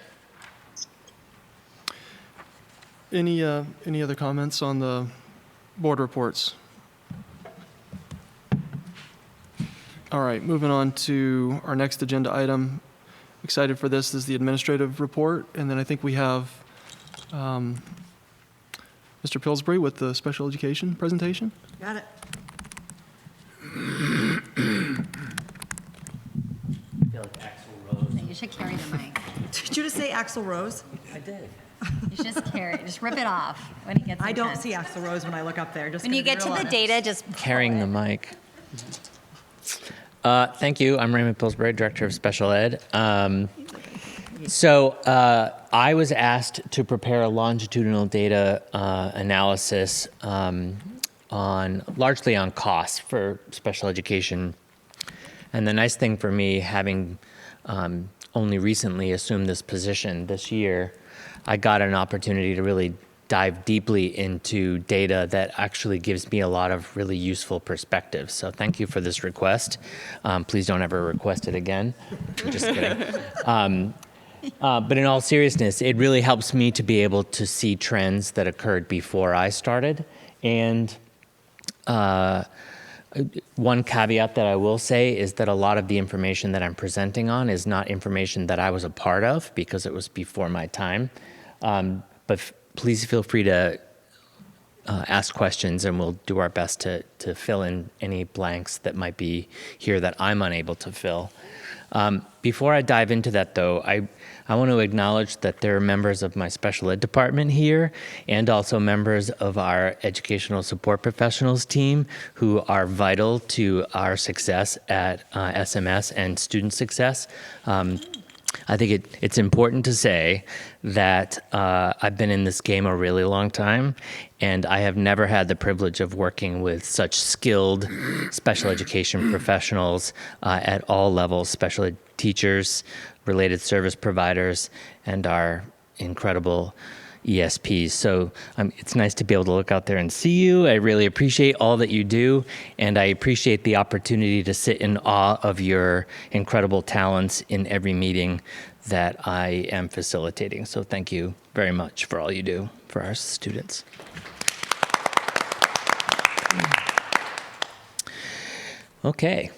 Any other comments on the board reports? All right, moving on to our next agenda item. Excited for this. This is the administrative report, and then I think we have Mr. Pillsbury with the special education presentation. Got it. You should carry the mic. Did you just say Axl Rose? I did. You should just carry it. Just rip it off when he gets. I don't intense. see Axl Rose when I look up there. Just when you get to the data, just carrying the mic. Thank you. I'm Raymond Pillsbury, Director of Special Ed. So I was asked to prepare a longitudinal data analysis largely on costs for special education. And the nice thing for me, having only recently assumed this position this year, I got an opportunity to really dive deeply into data that actually gives me a lot of really useful perspectives. So thank you for this request. Please don't ever request it again. Just kidding. But in all seriousness, it really helps me to be able to see trends that occurred before I started. And one caveat that I will say is that a lot of the information that I'm presenting on is not information that I was a part of because it was before my time. But please feel free to ask questions, and we'll do our best to fill in any blanks that might be here that I'm unable to fill. Before I dive into that, though, I want to acknowledge that there are members of my special ed department here and also members of our educational support professionals team who are vital to our success at SMS and student success. I think it's important to say that I've been in this game a really long time, and I have never had the privilege of working with such skilled special education professionals at all levels, special ed teachers, related service providers, and our incredible ESPs. So it's nice to be able to look out there and see you. I really appreciate all that you do, and I appreciate the opportunity to sit in awe of your incredible talents in every meeting that I am facilitating. So thank you very much for all you do for our students. Okay.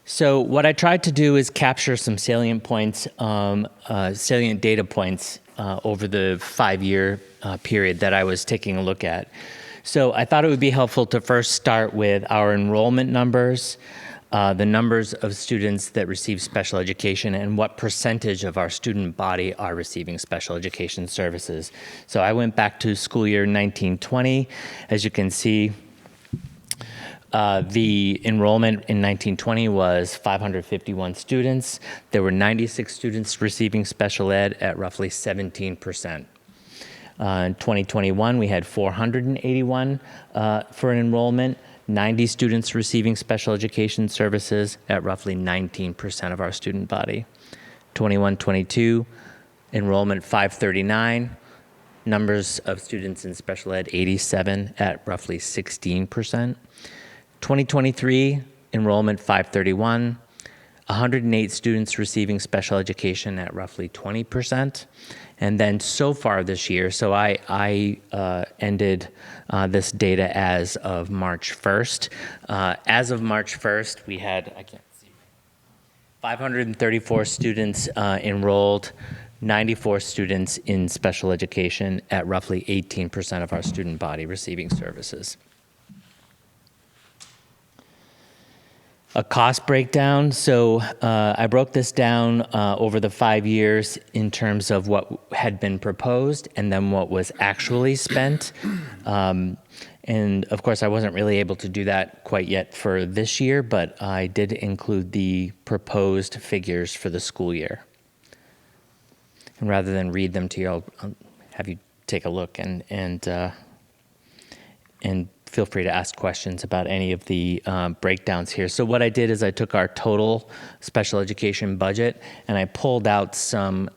So what I tried to do is capture some salient points, salient data points over the 5-year period that I was taking a look at. So I thought it would be helpful to first start with our enrollment numbers, the numbers of students that receive special education, and what percentage of our student body are receiving special education services. So I went back to school year 1920. As you can see, the enrollment in 1920 was 551 students. There were 96 students receiving special ed at roughly 17%. In 2021, we had 481 for an enrollment, 90 students receiving special education services at roughly 19% of our student body. 21-22, enrollment 539, numbers of students in special ed 87 at roughly 16%. 2023, enrollment 531, 108 students receiving special education at roughly 20%. And then so far this year, so I ended this data as of March 1st. As of March 1st, we had, 534 students enrolled, 94 students in special education at roughly 18% of our student body receiving services. A cost breakdown. So I broke this down over the 5 years in terms of what had been proposed and then what was actually spent. And of course, I wasn't really able to do that quite yet for this year, but I did include the proposed figures for the school year. And rather than read them to you, I'll have you take a look and feel free to ask questions about any of the breakdowns here. So what I did is I took our total special education budget and I pulled out some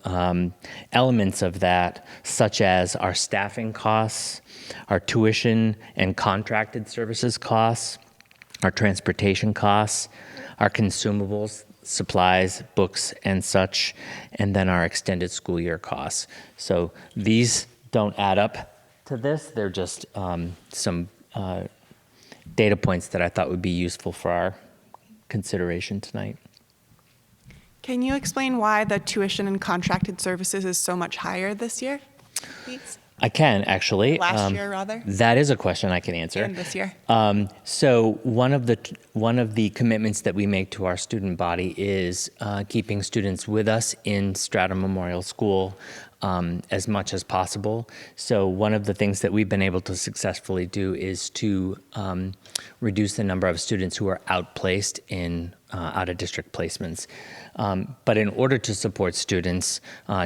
elements of that, such as our staffing costs, our tuition and contracted services costs, our transportation costs, our consumables, supplies, books, and such, and then our extended school year costs. So these don't add up to this. They're just some data points that I thought would be useful for our consideration tonight. Can you explain why the tuition and contracted services is so much higher this year, please? I can, actually. Last year, rather? That is a question I can answer. And this year? So one of the commitments that we make to our student body is keeping students with us in Stratham Memorial School as much as possible. So one of the things that we've been able to successfully do is to reduce the number of students who are outplaced in out-of-district placements. But in order to support students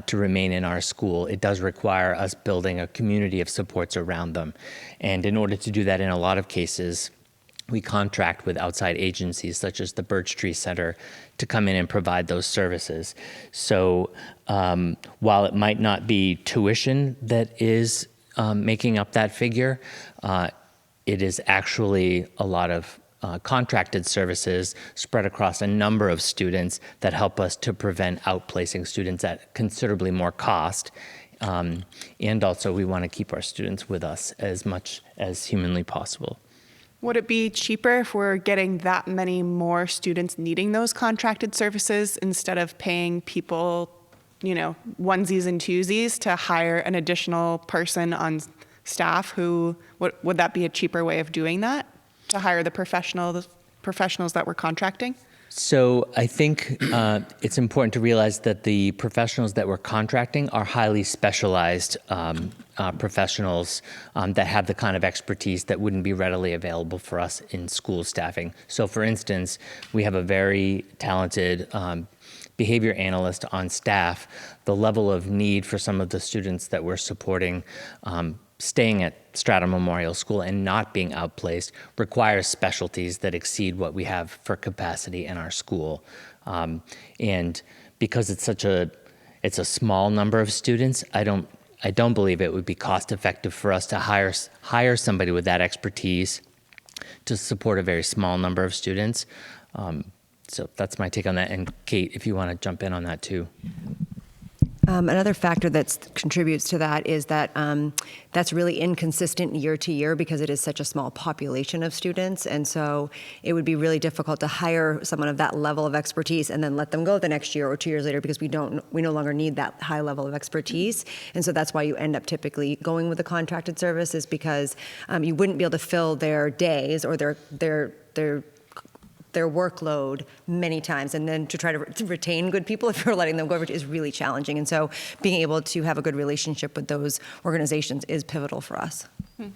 to remain in our school, it does require us building a community of supports around them. And in order to do that, in a lot of cases, we contract with outside agencies such as the Birch Tree Center to come in and provide those services. So while it might not be tuition that is making up that figure, it is actually a lot of contracted services spread across a number of students that help us to prevent outplacing students at considerably more cost. And also we want to keep our students with us as much as humanly possible. Would it be cheaper if we're getting that many more students needing those contracted services instead of paying people, onesies and twosies to hire an additional person on staff who, would that be a cheaper way of doing that? To hire the professionals that we're contracting? So I think it's important to realize that the professionals that we're contracting are highly specialized professionals that have the kind of expertise that wouldn't be readily available for us in school staffing. So for instance, we have a very talented behavior analyst on staff. The level of need for some of the students that we're supporting staying at Stratham Memorial School and not being outplaced requires specialties that exceed what we have for capacity in our school. And because it's a small number of students, I don't I don't believe it would be cost effective for us to hire somebody with that expertise to support a very small number of students. So that's my take on that. And Kate, if you want to jump in on that too. Another factor that contributes to that is that that's really inconsistent year to year because it is such a small population of students. And so it would be really difficult to hire someone of that level of expertise and then let them go the next year or 2 years later because we no longer need that high level of expertise. And so that's why you end up typically going with a contracted service, is because you wouldn't be able to fill their days or their workload many times, and then to try to retain good people if you're letting them go is really challenging. And so being able to have a good relationship with those organizations is pivotal for us. Yeah,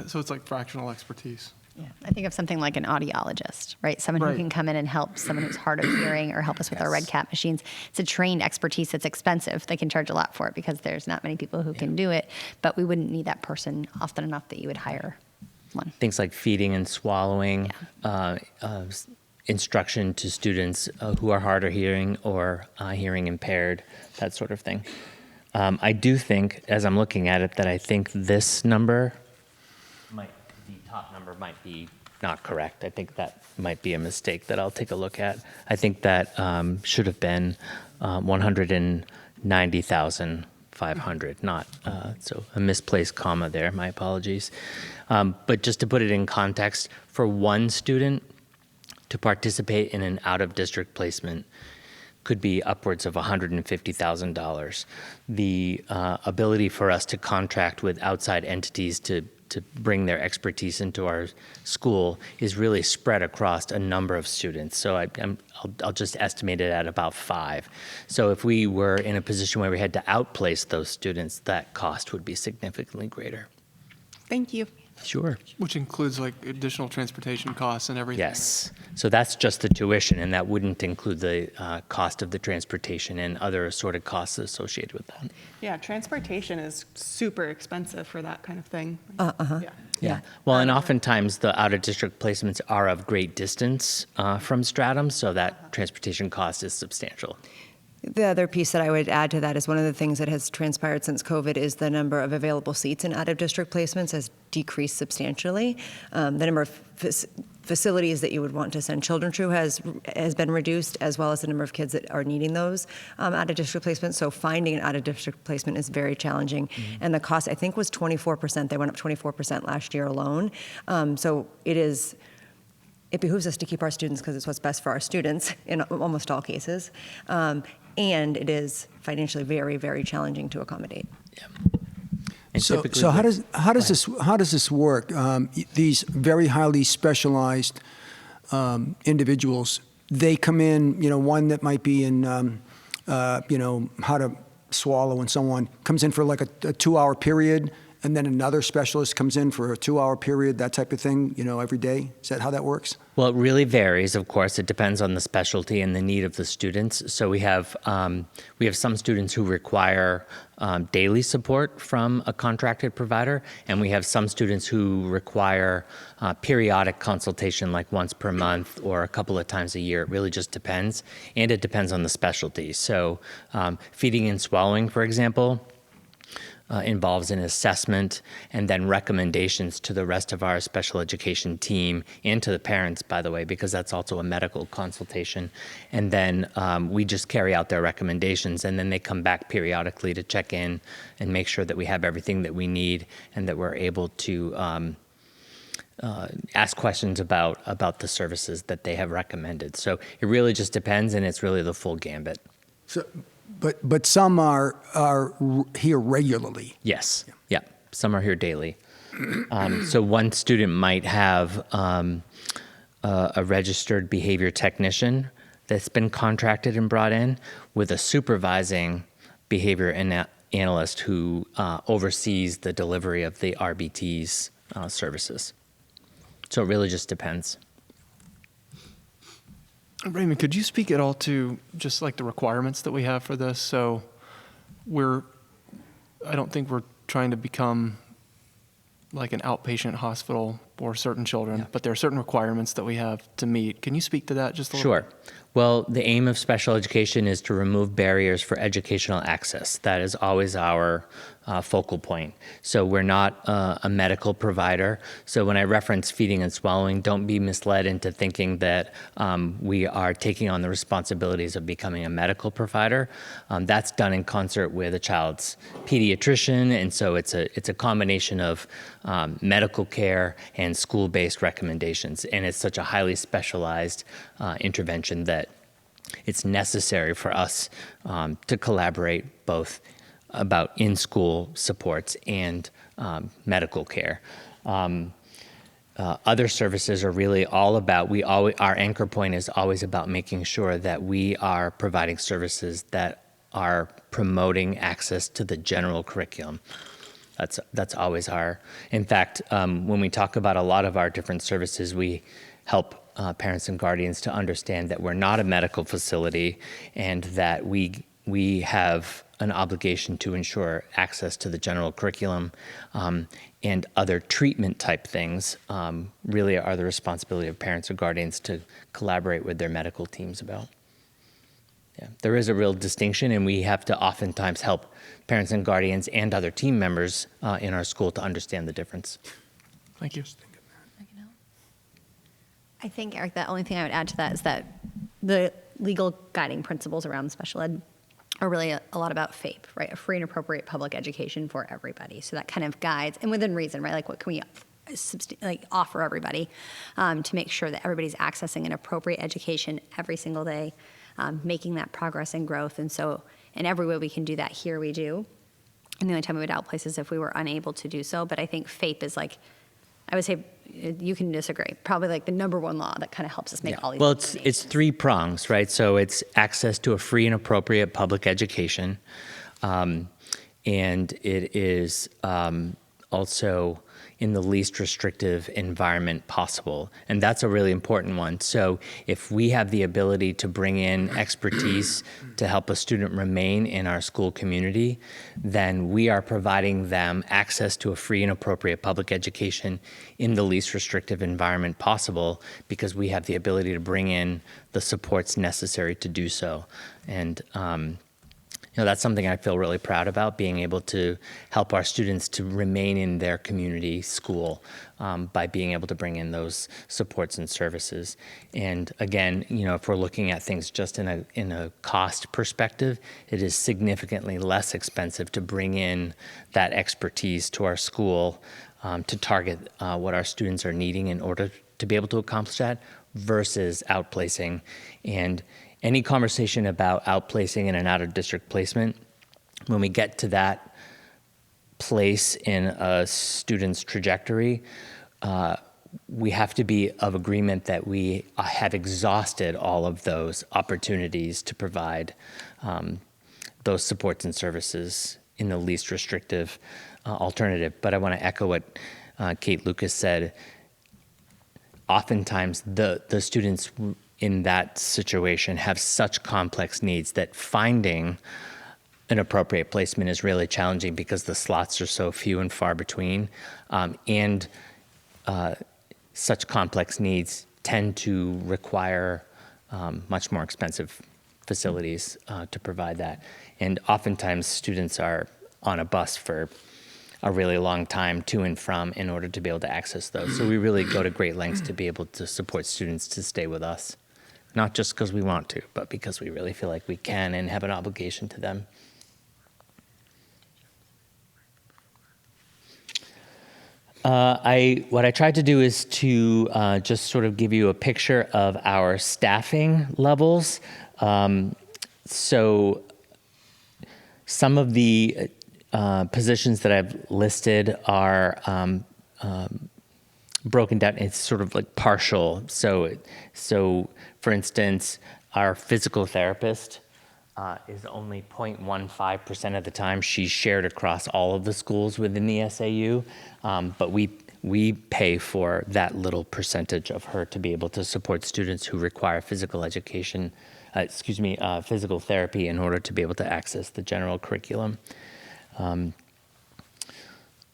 so it's like fractional expertise. Yeah. I think of something like an audiologist, right? Someone Right. who can come in and help someone who's hard of hearing or help us with our red cap machines. It's a trained expertise that's expensive. They can charge a lot for it because there's not many people who can do it, but we wouldn't need that person often enough that you would hire one. Things like feeding and swallowing, instruction to students who are hard of hearing or hearing impaired, that sort of thing. I do think, as I'm looking at it, that I think this number, the top number might be not correct. I think that might be a mistake that I'll take a look at. I think that should have been 190,500, not, so a misplaced comma there, my apologies. But just to put it in context, for one student to participate in an out-of-district placement could be upwards of $150,000. The ability for us to contract with outside entities to bring their expertise into our school is really spread across a number of students. So I'll just estimate it at about 5. So if we were in a position where we had to outplace those students, that cost would be significantly greater. Thank you. Sure. Which includes like additional transportation costs and everything. Yes. So that's just the tuition, and that wouldn't include the cost of the transportation and other assorted costs associated with that. Yeah, transportation is super expensive for that kind of thing. Yeah. Yeah. Well, and oftentimes the out-of-district placements are of great distance from Stratham, so that transportation cost is substantial. The other piece that I would add to that is one of the things that has transpired since COVID is the number of available seats in out-of-district placements has decreased substantially. The number of facilities that you would want to send children to has been reduced, as well as the number of kids that are needing those out-of-district placements. So finding an out-of-district placement is very challenging. And the cost, I think, was 24%. They went up 24% last year alone. So it behooves us to keep our students because it's what's best for our students in almost all cases. And it is financially very, very challenging to accommodate. Yeah. So how does this work? These very highly specialized individuals, they come in. One that might be in how to swallow and so on comes in for like a 2-hour period, and then another specialist comes in for a 2-hour period, that type of thing, every day? Is that how that works? Well, it really varies, of course. It depends on the specialty and the need of the students. So we have some students who require daily support from a contracted provider, and we have some students who require periodic consultation, like once per month or a couple of times a year. It really just depends, and it depends on the specialty. So feeding and swallowing, for example, involves an assessment and then recommendations to the rest of our special education team and to the parents, by the way, because that's also a medical consultation. And then we just carry out their recommendations, and then they come back periodically to check in and make sure that we have everything that we need and that we're able to ask questions about the services that they have recommended. So it really just depends, and it's really the full gambit. So, but some are here regularly. Yes. Yeah. Some are here daily. So one student might have a registered behavior technician that's been contracted and brought in with a supervising behavior analyst who oversees the delivery of the RBT's services. So it really just depends. Raymond, could you speak at all to just like the requirements that we have for this? So I don't think we're trying to become like an outpatient hospital or certain children, but there are certain requirements that we have to meet. Can you speak to that just a little Sure. Well, the aim of special education is to remove barriers for educational access. That is always our focal point. So we're not a medical provider. So when I reference feeding and swallowing, don't be misled into thinking that we are taking on the responsibilities of becoming a medical provider. That's done in concert with a child's pediatrician, and so it's a combination of medical care and school-based recommendations. And it's such a highly specialized intervention that it's necessary for us to collaborate both about in-school supports and medical care. Other services are really all about, our anchor point is always about making sure that we are providing services that are promoting access to the general curriculum. That's always in fact, when we talk about a lot of our different services, we help parents and guardians to understand that we're not a medical facility and that we have an obligation to ensure access to the general curriculum, and other treatment type things really are the responsibility of parents or guardians to collaborate with their medical teams about. Yeah, there is a real distinction, and we have to oftentimes help parents and guardians and other team members in our school to understand the difference. Thank you. I think, Eric, the only thing I would add to that is that the legal guiding principles around special ed are really a lot about FAPE, right? A free and appropriate public education for everybody. So that kind of guides, and within reason, right? Like what can we offer everybody to make sure that everybody's accessing an appropriate education every single day, making that progress and growth. And so in every way we can do that, here we do. And the only time we would outplace is if we were unable to do so. But I think FAPE is like, I would say, you can disagree, probably like the number one law that kind of helps us make all these. Well, it's three prongs, right? So it's access to a free and appropriate public education, and it is also in the least restrictive environment possible. And that's a really important one. So if we have the ability to bring in expertise to help a student remain in our school community, then we are providing them access to a free and appropriate public education in the least restrictive environment possible, because we have the ability to bring in the supports necessary to do so. And that's something I feel really proud about, being able to help our students to remain in their community school by being able to bring in those supports and services. And again, if we're looking at things just in a cost perspective, it is significantly less expensive to bring in that expertise to our school to target what our students are needing in order to be able to accomplish that versus outplacing. And any conversation about outplacing and an out-of-district placement, when we get to that place in a student's trajectory, we have to be of agreement that we have exhausted all of those opportunities to provide those supports and services in the least restrictive alternative. But I want to echo what Kate Lucas said. Oftentimes, the students in that situation have such complex needs that finding an appropriate placement is really challenging because the slots are so few and far between, and such complex needs tend to require much more expensive facilities to provide that. And oftentimes students are on a bus for a really long time to and from in order to be able to access those. So we really go to great lengths to be able to support students to stay with us. Not just because we want to, but because we really feel like we can and have an obligation to them. What I tried to do is to just sort of give you a picture of our staffing levels. So some of the positions that I've listed are broken down. It's sort of like partial. So for instance, our physical therapist is only 0.15% of the time she's shared across all of the schools within the SAU, but we pay for that little percentage of her to be able to support students who require physical education, physical therapy in order to be able to access the general curriculum.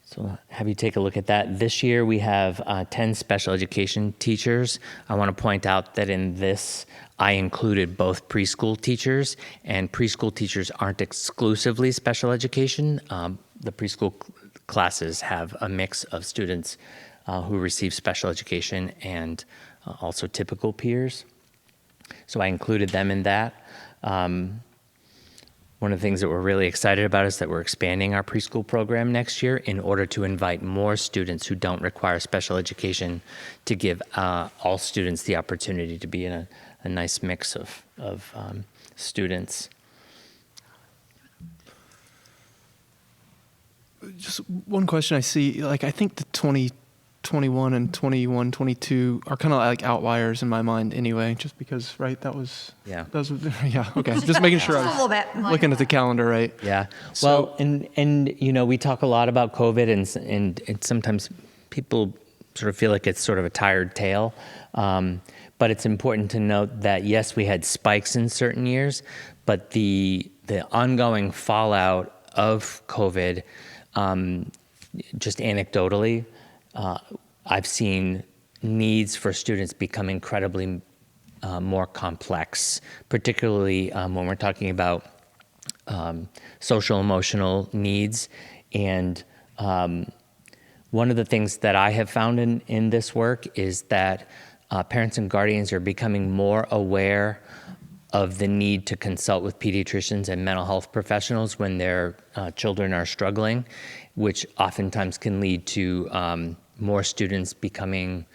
So have you take a look at that. This year we have 10 special education teachers. I want to point out that in this, I included both preschool teachers, and preschool teachers aren't exclusively special education. The preschool classes have a mix of students who receive special education and also typical peers. So I included them in that. One of the things that we're really excited about is that we're expanding our preschool program next year in order to invite more students who don't require special education, to give all students the opportunity to be in a nice mix of students. Just one question I see, like, I think the 2021 and 21, 22 are kind of like outliers in my mind anyway, just because, right, that was, Yeah. Yeah, okay, just making sure Just a little bit. looking at the calendar, right? Yeah. So- Well, and you know, we talk a lot about COVID, and sometimes people sort of feel like it's sort of a tired tale. But it's important to note that yes, we had spikes in certain years, but the ongoing fallout of COVID, just anecdotally, I've seen needs for students become incredibly more complex, particularly when we're talking about social emotional needs. And one of the things that I have found in this work is that parents and guardians are becoming more aware of the need to consult with pediatricians and mental health professionals when their children are struggling, which oftentimes can lead to more students becoming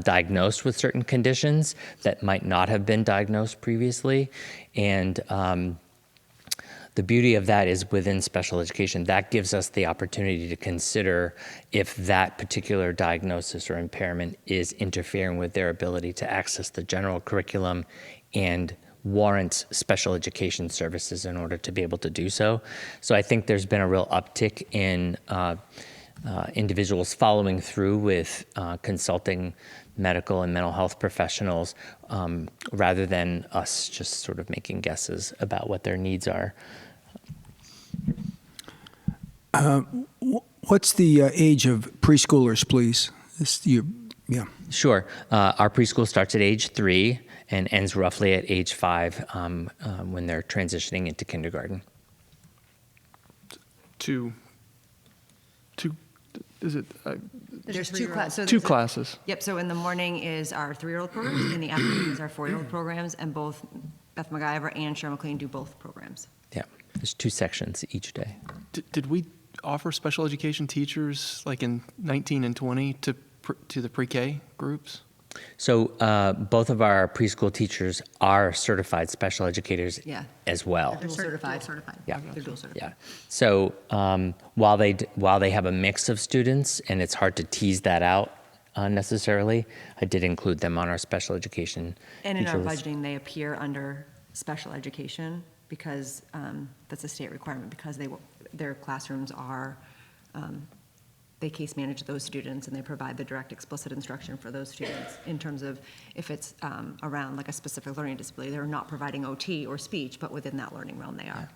diagnosed with certain conditions that might not have been diagnosed previously. And the beauty of that is within special education, that gives us the opportunity to consider if that particular diagnosis or impairment is interfering with their ability to access the general curriculum and warrants special education services in order to be able to do so. So I think there's been a real uptick in individuals following through with consulting medical and mental health professionals rather than us just sort of making guesses about what their needs are. What's the age of preschoolers, please? Yeah. Sure. Our preschool starts at age 3 and ends roughly at age 5 when they're transitioning into kindergarten. Is it There's two classes. two classes? Yep, so in the morning is our 3-year-old programs, in the afternoon is our 4-year-old programs, and both Beth McIver and Cheryl McLean do both programs. Yeah, there's 2 sections each day. Did we offer special education teachers like in 19 and 20 to the pre-K groups? So both of our preschool teachers are certified special educators as well. Dual certified. Yeah. They're dual certified. Yeah. So while they have a mix of students, and it's hard to tease that out necessarily, I did include them on our special education. And in our teacher list. budgeting, they appear under special education because that's a state requirement, because their classrooms are, they case manage those students and they provide the direct explicit instruction for those students in terms of if it's around like a specific learning disability, they're not providing OT or speech, but within that learning realm they are.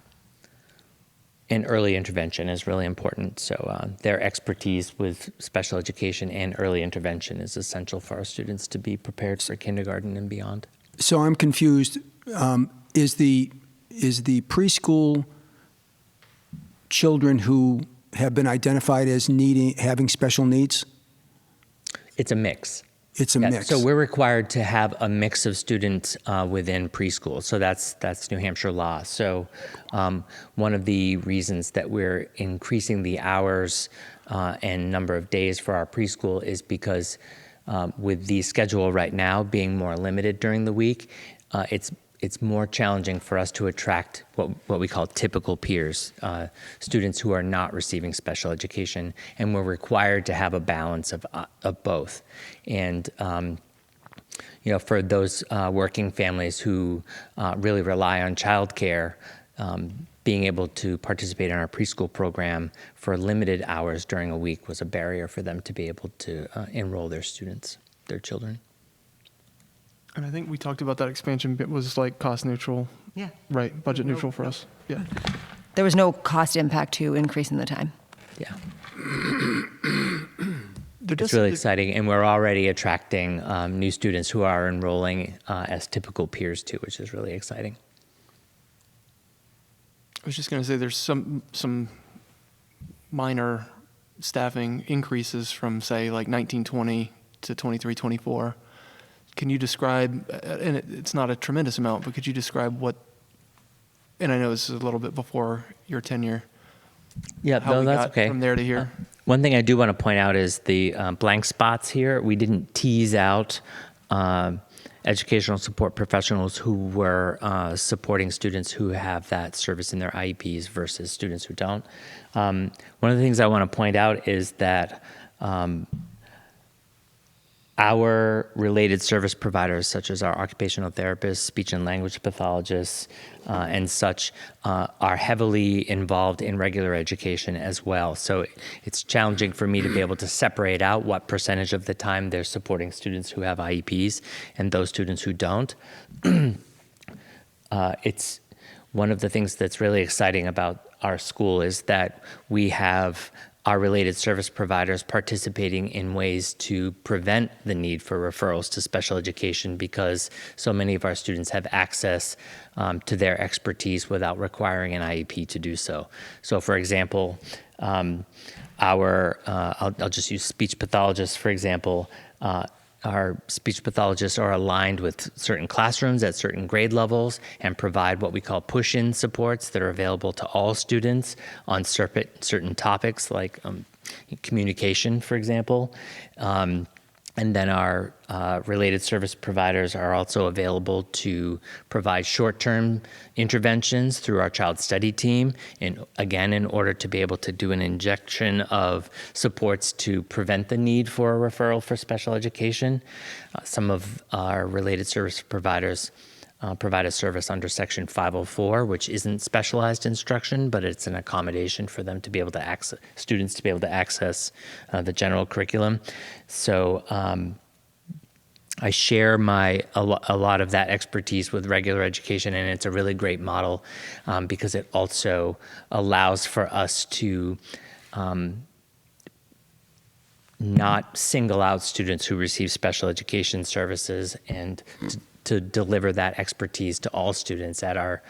And early intervention is really important. So their expertise with special education and early intervention is essential for our students to be prepared for kindergarten and beyond. So I'm confused. Is the preschool children who have been identified as having special needs? It's a mix. It's a mix. So we're required to have a mix of students within preschool. So that's New Hampshire law. So one of the reasons that we're increasing the hours and number of days for our preschool is because with the schedule right now being more limited during the week, it's more challenging for us to attract what we call typical peers, students who are not receiving special education, and we're required to have a balance of both. And for those working families who really rely on childcare, being able to participate in our preschool program for limited hours during a week was a barrier for them to be able to enroll their children. And I think we talked about that expansion bit was like cost neutral. Yeah. Right, budget neutral for us. Yeah. There was no cost impact to increasing the time. Yeah. It's really exciting, and we're already attracting new students who are enrolling as typical peers too, which is really exciting. I was just going to say there's some minor staffing increases from, say, like 1920 to 23-24. Can you describe, and it's not a tremendous amount, but could you describe what, and I know this is a little bit before your tenure, Yeah, how no, we that's got okay. from there to here? One thing I do want to point out is the blank spots here. We didn't tease out educational support professionals who were supporting students who have that service in their IEPs versus students who don't. One of the things I want to point out is that our related service providers, such as our occupational therapists, speech and language pathologists, and such, are heavily involved in regular education as well. So it's challenging for me to be able to separate out what percentage of the time they're supporting students who have IEPs and those students who don't. It's one of the things that's really exciting about our school is that we have our related service providers participating in ways to prevent the need for referrals to special education, because so many of our students have access to their expertise without requiring an IEP to do so. So for example, I'll just use speech pathologists, for example. Our speech pathologists are aligned with certain classrooms at certain grade levels and provide what we call push-in supports that are available to all students on certain topics like communication, for example. And then our related service providers are also available to provide short-term interventions through our child study team, and again, in order to be able to do an injection of supports to prevent the need for a referral for special education. Some of our related service providers provide a service under Section 504, which isn't specialized instruction, but it's an accommodation for them to be able to access, students to be able to access the general curriculum. So I share a lot of that expertise with regular education, and it's a really great model because it also allows for us to not single out students who receive special education services and to deliver that expertise to all students at our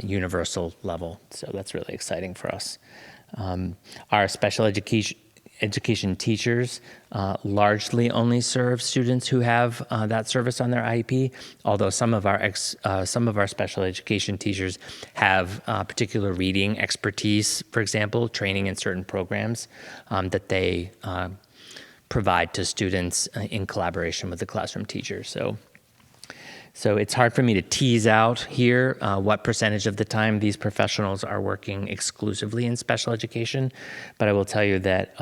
universal level. So that's really exciting for us. Our special education teachers largely only serve students who have that service on their IEP, although some of our special education teachers have particular reading expertise, for example, training in certain programs that they provide to students in collaboration with the classroom teacher. So it's hard for me to tease out here what percentage of the time these professionals are working exclusively in special education, but I will tell you that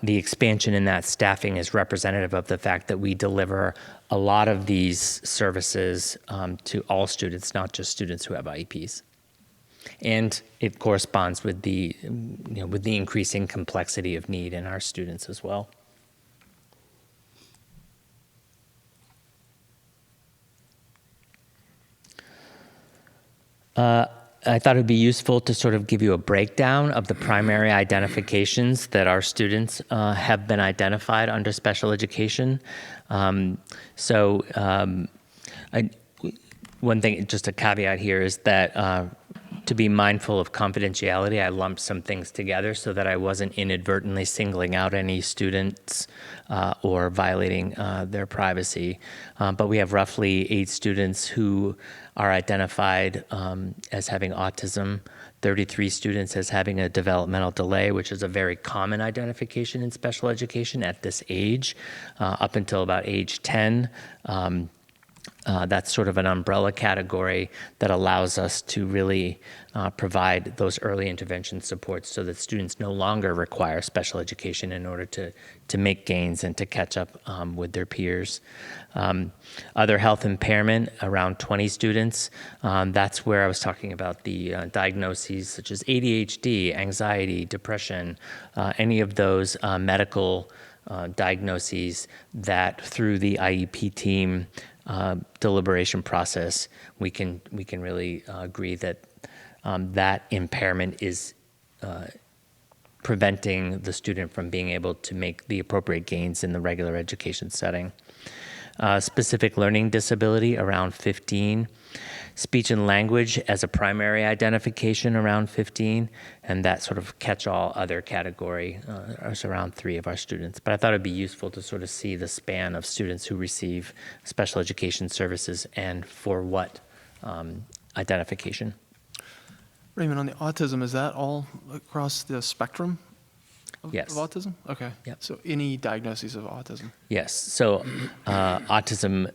the expansion in that staffing is representative of the fact that we deliver a lot of these services to all students, not just students who have IEPs. And it corresponds with the increasing complexity of need in our students as well. I thought it would be useful to sort of give you a breakdown of the primary identifications that our students have been identified under special education. One thing, just a caveat here, is that to be mindful of confidentiality, I lumped some things together so that I wasn't inadvertently singling out any students or violating their privacy. But we have roughly 8 students who are identified as having autism, 33 students as having a developmental delay, which is a very common identification in special education at this age, up until about age 10. That's sort of an umbrella category that allows us to really provide those early intervention supports so that students no longer require special education in order to make gains and to catch up with their peers. Other health impairment, around 20 students. That's where I was talking about the diagnoses such as ADHD, anxiety, depression, any of those medical diagnoses that through the IEP team deliberation process, we can really agree that that impairment is preventing the student from being able to make the appropriate gains in the regular education setting. Specific learning disability, around 15. Speech and language as a primary identification, around 15. And that sort of catch-all other category is around 3 of our students. But I thought it'd be useful to sort of see the span of students who receive special education services and for what identification. Raymond, on the autism, is that all across the spectrum of Yes. autism? Okay. Yep. So any diagnoses of autism? Yes. So autism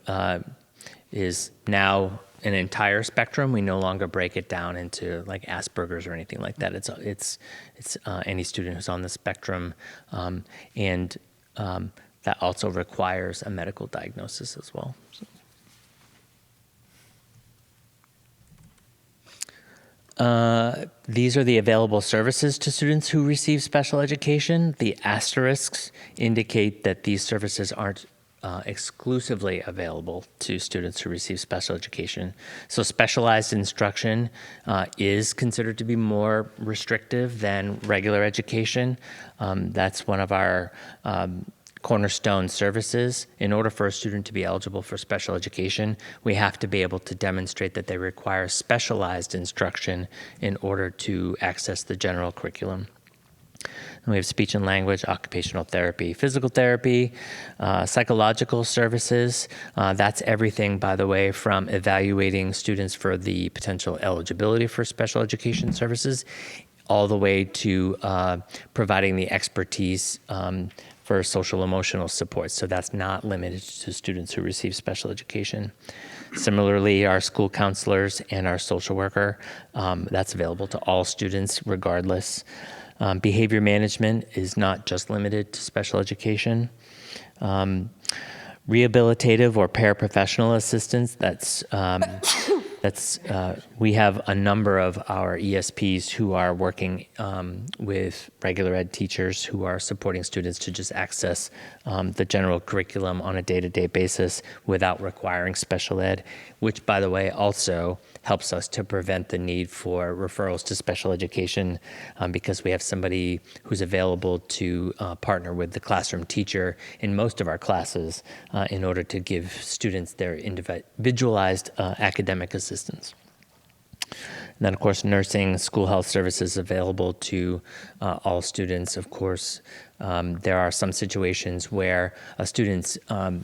is now an entire spectrum. We no longer break it down into like Asperger's or anything like that. It's any student who's on the spectrum, and that also requires a medical diagnosis as well. So. These are the available services to students who receive special education. The asterisks indicate that these services aren't exclusively available to students who receive special education. So specialized instruction is considered to be more restrictive than regular education. That's one of our cornerstone services. In order for a student to be eligible for special education, we have to be able to demonstrate that they require specialized instruction in order to access the general curriculum. And we have speech and language, occupational therapy, physical therapy, psychological services. That's everything, by the way, from evaluating students for the potential eligibility for special education services, all the way to providing the expertise for social emotional support. So that's not limited to students who receive special education. Similarly, our school counselors and our social worker, that's available to all students regardless. Behavior management is not just limited to special education. Rehabilitative or paraprofessional assistance, we have a number of our ESPs who are working with regular ed teachers who are supporting students to just access the general curriculum on a day-to-day basis without requiring special ed, which, by the way, also helps us to prevent the need for referrals to special education because we have somebody who's available to partner with the classroom teacher in most of our classes in order to give students their individualized academic assistance. And then, of course, nursing, school health services available to all students. Of course, there are some situations where a student's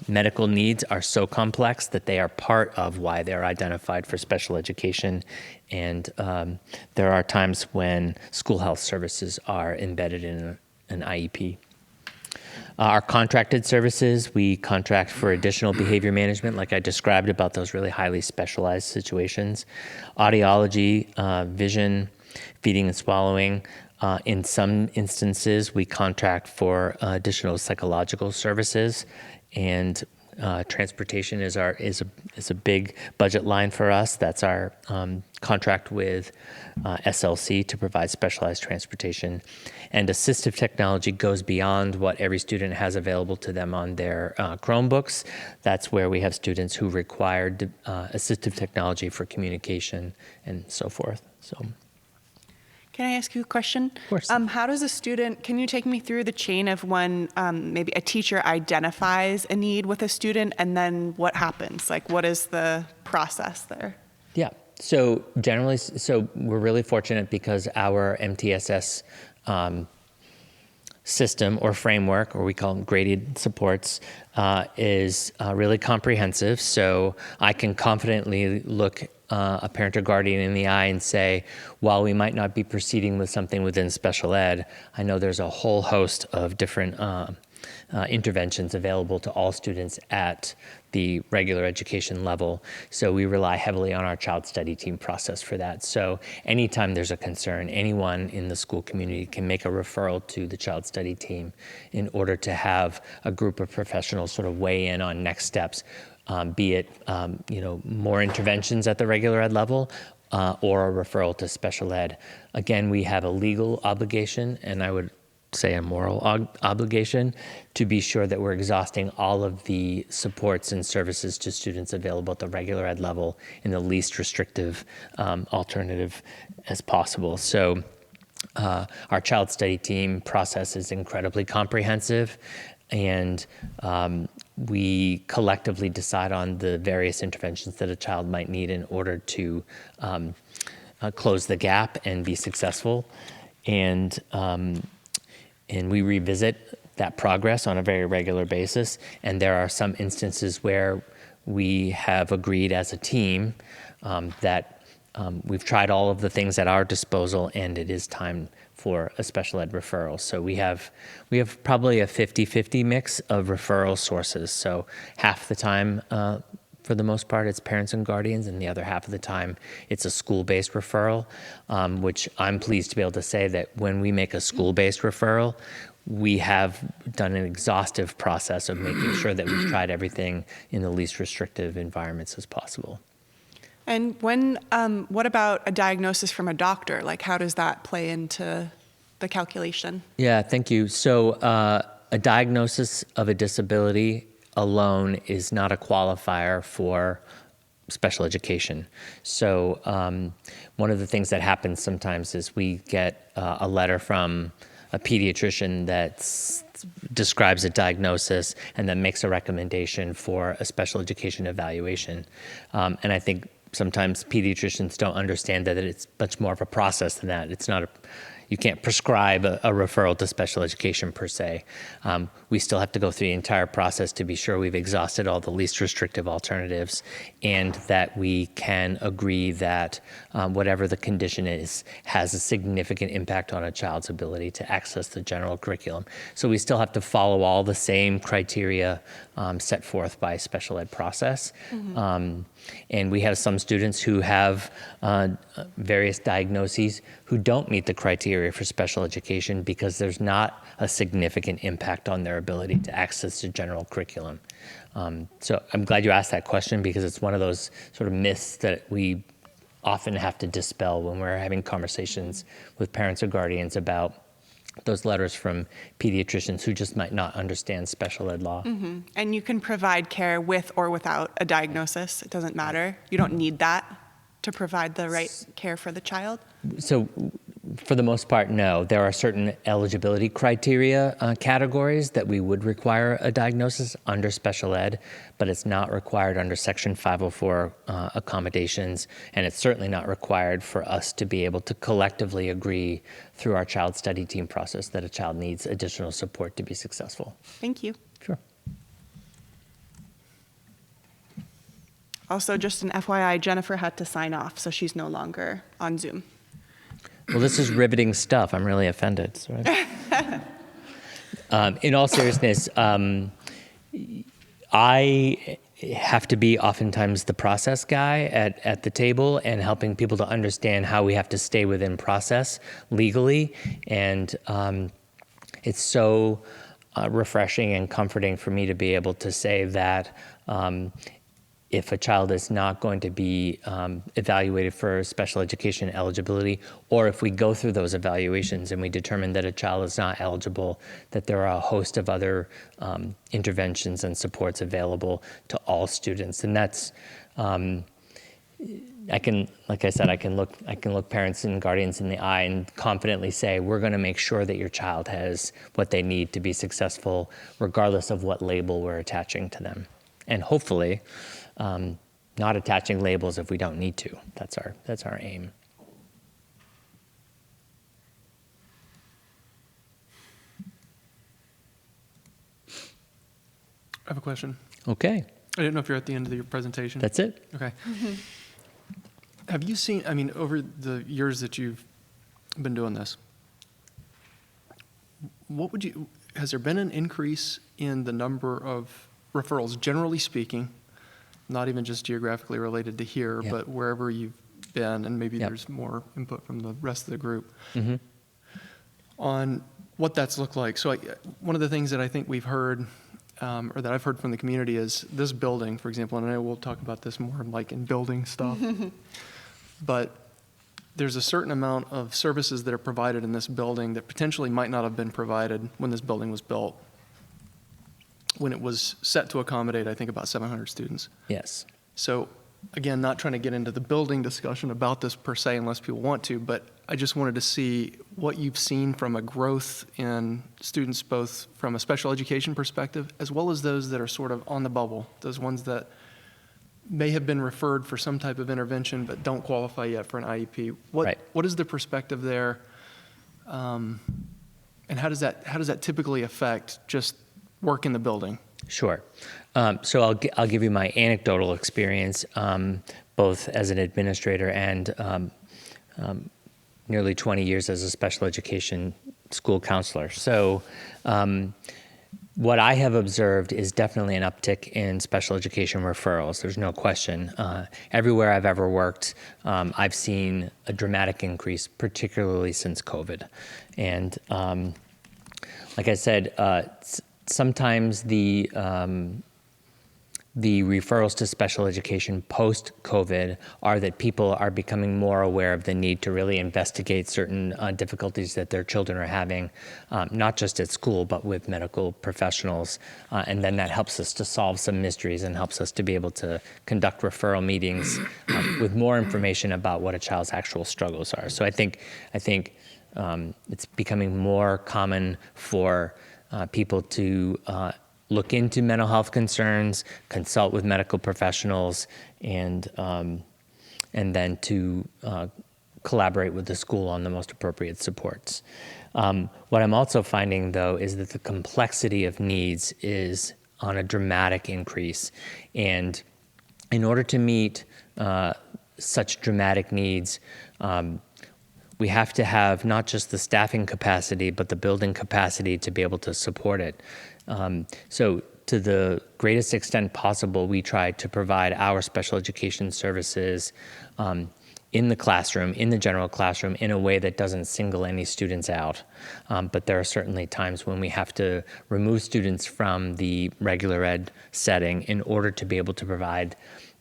medical needs are so complex that they are part of why they're identified for special education. And there are times when school health services are embedded in an IEP. Our contracted services, we contract for additional behavior management, like I described about those really highly specialized situations. Audiology, vision, feeding and swallowing. In some instances, we contract for additional psychological services, and transportation is a big budget line for us. That's our contract with SLC to provide specialized transportation. And assistive technology goes beyond what every student has available to them on their Chromebooks. That's where we have students who require assistive technology for communication and so forth. So. Can I ask you a question? Of course. How does a student, can you take me through the chain of when maybe a teacher identifies a need with a student and then what happens? Like, what is the process there? Yeah. So generally, we're really fortunate because our MTSS system or framework, or we call them graded supports, is really comprehensive. So I can confidently look a parent or guardian in the eye and say, while we might not be proceeding with something within special ed, I know there's a whole host of different interventions available to all students at the regular education level. So we rely heavily on our child study team process for that. So anytime there's a concern, anyone in the school community can make a referral to the child study team in order to have a group of professionals sort of weigh in on next steps, be it more interventions at the regular ed level or a referral to special ed. Again, we have a legal obligation, and I would say a moral obligation, to be sure that we're exhausting all of the supports and services to students available at the regular ed level in the least restrictive alternative as possible. So Our child study team process is incredibly comprehensive, and we collectively decide on the various interventions that a child might need in order to close the gap and be successful. And we revisit that progress on a very regular basis. And there are some instances where we have agreed as a team that we've tried all of the things at our disposal, and it is time for a special ed referral. So we have probably a 50-50 mix of referral sources. So half the time, for the most part, it's parents and guardians, and the other half of the time, it's a school-based referral, which I'm pleased to be able to say that when we make a school-based referral, we have done an exhaustive process of making sure that we've tried everything in the least restrictive environments as possible. And what about a diagnosis from a doctor? Like, how does that play into the calculation? Yeah, thank you. So a diagnosis of a disability alone is not a qualifier for special education. So one of the things that happens sometimes is we get a letter from a pediatrician that describes a diagnosis and then makes a recommendation for a special education evaluation. And I think sometimes pediatricians don't understand that it's much more of a process than that. It's not you can't prescribe a referral to special education per se. We still have to go through the entire process to be sure we've exhausted all the least restrictive alternatives, and that we can agree that whatever the condition is has a significant impact on a child's ability to access the general curriculum. So we still have to follow all the same criteria set forth by special ed process. Mm-hmm. And we have some students who have various diagnoses who don't meet the criteria for special education because there's not a significant impact on their ability to access the general curriculum. So I'm glad you asked that question, because it's one of those sort of myths that we often have to dispel when we're having conversations with parents or guardians about those letters from pediatricians who just might not understand special ed law. Mm-hmm. And you can provide care with or without a diagnosis. It doesn't matter. You don't need that to provide the right care for the child. So for the most part, no. There are certain eligibility criteria categories that we would require a diagnosis under special ed, but it's not required under Section 504 accommodations, and it's certainly not required for us to be able to collectively agree through our child study team process that a child needs additional support to be successful. Thank you. Sure. Also, just an FYI, Jennifer had to sign off, so she's no longer on Zoom. Well, this is riveting stuff. I'm really offended. In all seriousness, I have to be oftentimes the process guy at the table and helping people to understand how we have to stay within process legally. And it's so refreshing and comforting for me to be able to say that if a child is not going to be evaluated for special education eligibility, or if we go through those evaluations and we determine that a child is not eligible, that there are a host of other interventions and supports available to all students. And that's, like I said, I can look parents and guardians in the eye and confidently say, we're going to make sure that your child has what they need to be successful, regardless of what label we're attaching to them. And hopefully, not attaching labels if we don't need to. That's our aim. I have a question. Okay. I didn't know if you're at the end of your presentation. That's it. Okay. Mm-hmm. Have you seen, over the years that you've been doing this, has there been an increase in the number of referrals, generally speaking, not even just geographically related to here, but wherever you've been, and maybe there's more input from the rest of the group, on what that's looked like? So one of the things that I think we've heard, or that I've heard from the community, is this building, for example, and I know we'll talk about this more like in building stuff, but there's a certain amount of services that are provided in this building that potentially might not have been provided when this building was built, when it was set to accommodate, I think, about 700 students. Yes. So again, not trying to get into the building discussion about this per se unless people want to, but I just wanted to see what you've seen from a growth in students, both from a special education perspective, as well as those that are sort of on the bubble, those ones that may have been referred for some type of intervention but don't qualify yet for an IEP. What is the perspective there, and how does that typically affect just work in the building? Sure. So I'll give you my anecdotal experience, both as an administrator and nearly 20 years as a special education school counselor. So what I have observed is definitely an uptick in special education referrals. There's no question. Everywhere I've ever worked, I've seen a dramatic increase, particularly since COVID. And like I said, sometimes the referrals to special education post-COVID are that people are becoming more aware of the need to really investigate certain difficulties that their children are having, not just at school, but with medical professionals. And then that helps us to solve some mysteries and helps us to be able to conduct referral meetings with more information about what a child's actual struggles are. So I think it's becoming more common for people to look into mental health concerns, consult with medical professionals, and then to collaborate with the school on the most appropriate supports. What I'm also finding, though, is that the complexity of needs is on a dramatic increase. And in order to meet such dramatic needs, we have to have not just the staffing capacity, but the building capacity to be able to support it. So to the greatest extent possible, we try to provide our special education services in the classroom, in the general classroom, in a way that doesn't single any students out. But there are certainly times when we have to remove students from the regular ed setting in order to be able to provide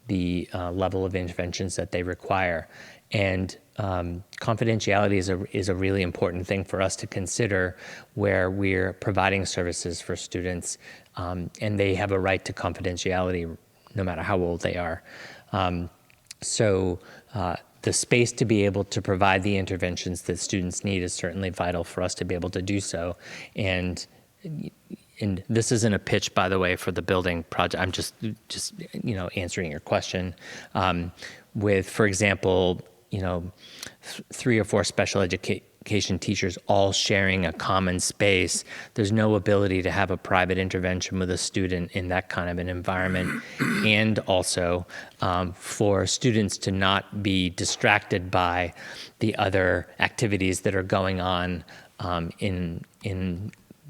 the level of interventions that they require. And confidentiality is a really important thing for us to consider where we're providing services for students, and they have a right to confidentiality no matter how old they are. So the space to be able to provide the interventions that students need is certainly vital for us to be able to do so. And this isn't a pitch, by the way, for the building project. I'm just answering your question. With, for example, 3 or 4 special education teachers all sharing a common space, there's no ability to have a private intervention with a student in that kind of an environment. And also for students to not be distracted by the other activities that are going on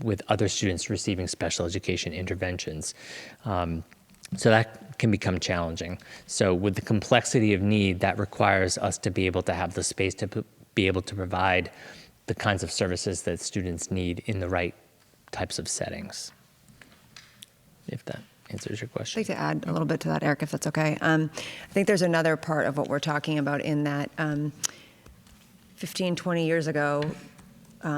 with other students receiving special education interventions. So that can become challenging. So with the complexity of need, that requires us to be able to have the space to be able to provide the kinds of services that students need in the right types of settings. If that answers your question. I'd like to add a little bit to that, Eric, if that's okay. I think there's another part of what we're talking about in that 15, 20 years ago,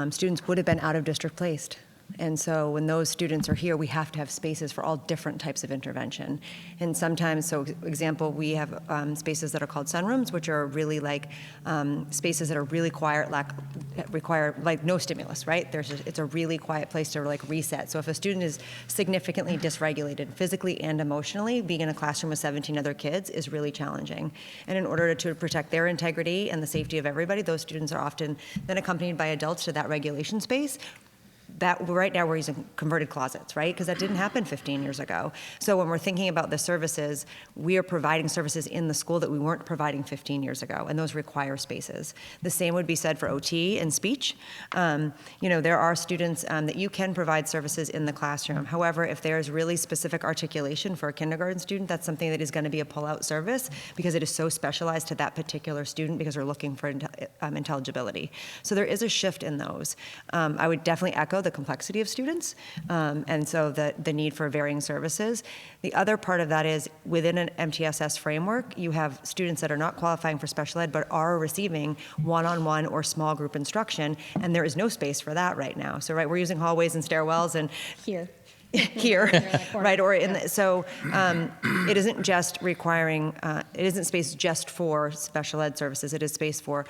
students would have been out of district placed. And so when those students are here, we have to have spaces for all different types of intervention. And sometimes, so example, we have spaces that are called sunrooms, which are really like spaces that are really quiet, require like no stimulus, right? It's a really quiet place to like reset. So if a student is significantly dysregulated physically and emotionally, being in a classroom with 17 other kids is really challenging. And in order to protect their integrity and the safety of everybody, those students are often then accompanied by adults to that regulation space. That right now we're using converted closets, right? Because that didn't happen 15 years ago. So when we're thinking about the services, we are providing services in the school that we weren't providing 15 years ago, and those require spaces. The same would be said for OT and speech. There are students that you can provide services in the classroom. However, if there's really specific articulation for a kindergarten student, that's something that is going to be a pull-out service because it is so specialized to that particular student because we're looking for intelligibility. So there is a shift in those. I would definitely echo the complexity of students, and so the need for varying services. The other part of that is within an MTSS framework, you have students that are not qualifying for special ed but are receiving one-on-one or small group instruction, and there is no space for that right now. So we're using hallways and stairwells and here. here, right? Or it isn't just requiring, it isn't space just for special ed services. It is space for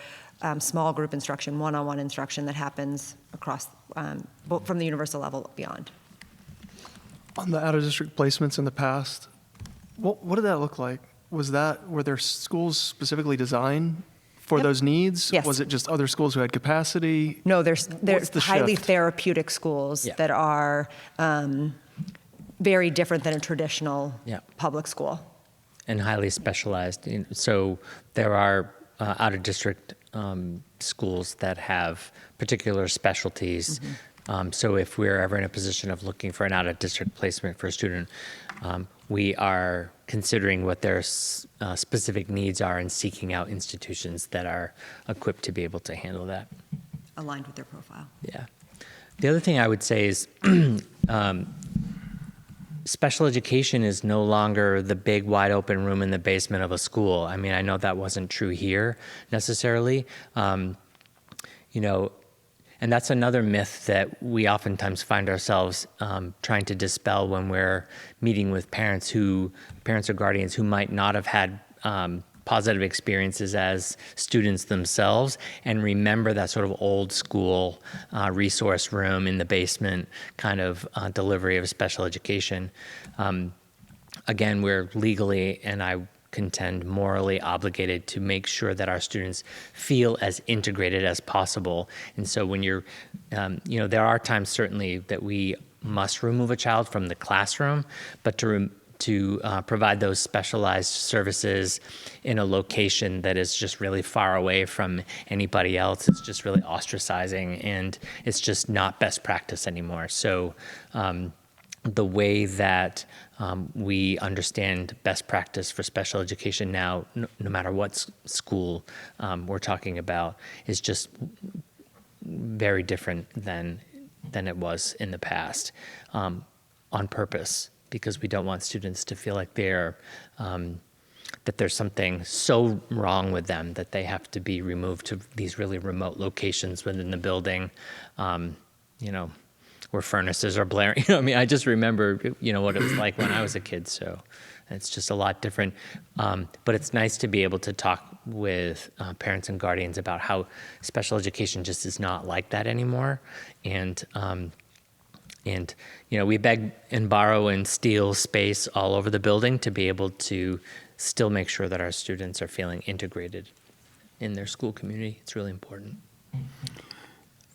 small group instruction, one-on-one instruction that happens across, from the universal level beyond. On the out-of-district placements in the past, what did that look like? Were there schools specifically designed for those needs? Yes. Was it just other schools who had capacity? No, there's What's the highly shift? therapeutic schools that are very different than a traditional public school. And highly specialized. So there are out-of-district schools that have particular specialties. So if we're ever in a position of looking for an out-of-district placement for a student, we are considering what their specific needs are and seeking out institutions that are equipped to be able to handle that. Aligned with their profile. Yeah. The other thing I would say is special education is no longer the big wide open room in the basement of a school. I mean, I know that wasn't true here necessarily. And that's another myth that we oftentimes find ourselves trying to dispel when we're meeting with parents or guardians who might not have had positive experiences as students themselves, and remember that sort of old school resource room in the basement kind of delivery of special education. Again, we're legally, and I contend morally obligated to make sure that our students feel as integrated as possible. And so when you're, there are times certainly that we must remove a child from the classroom, but to provide those specialized services in a location that is just really far away from anybody else, it's just really ostracizing, and it's just not best practice anymore. So the way that we understand best practice for special education now, no matter what school we're talking about, is just very different than it was in the past, on purpose, because we don't want students to feel like that there's something so wrong with them that they have to be removed to these really remote locations within the building, where furnaces are blaring. I just remember, what it was like when I was a kid. So it's just a lot different. But it's nice to be able to talk with parents and guardians about how special education just is not like that anymore. And we beg and borrow and steal space all over the building to be able to still make sure that our students are feeling integrated in their school community. It's really important.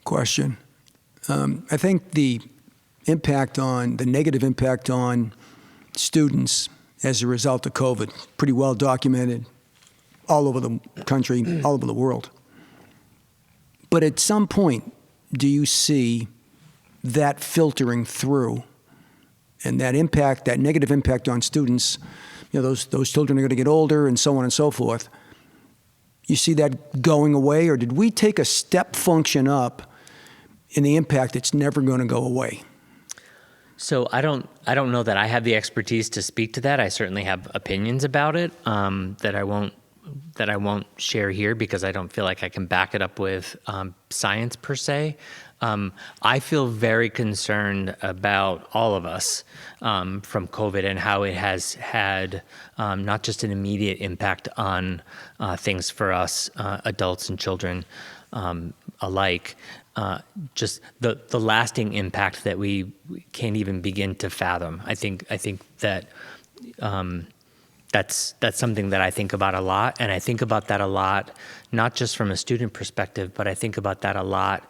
Question. I think the negative impact on students as a result of COVID, pretty well documented all over the country, all over the world. But at some point, do you see that filtering through, and that impact, that negative impact on students, those children are going to get older and so on and so forth. You see that going away, or did we take a step function up in the impact that's never going to go away? So I don't know that I have the expertise to speak to that. I certainly have opinions about it that I won't share here because I don't feel like I can back it up with science per se. I feel very concerned about all of us from COVID and how it has had not just an immediate impact on things for us, adults and children alike, just the lasting impact that we can't even begin to fathom. I think that that's something that I think about a lot, and I think about that a lot, not just from a student perspective, but I think about that a lot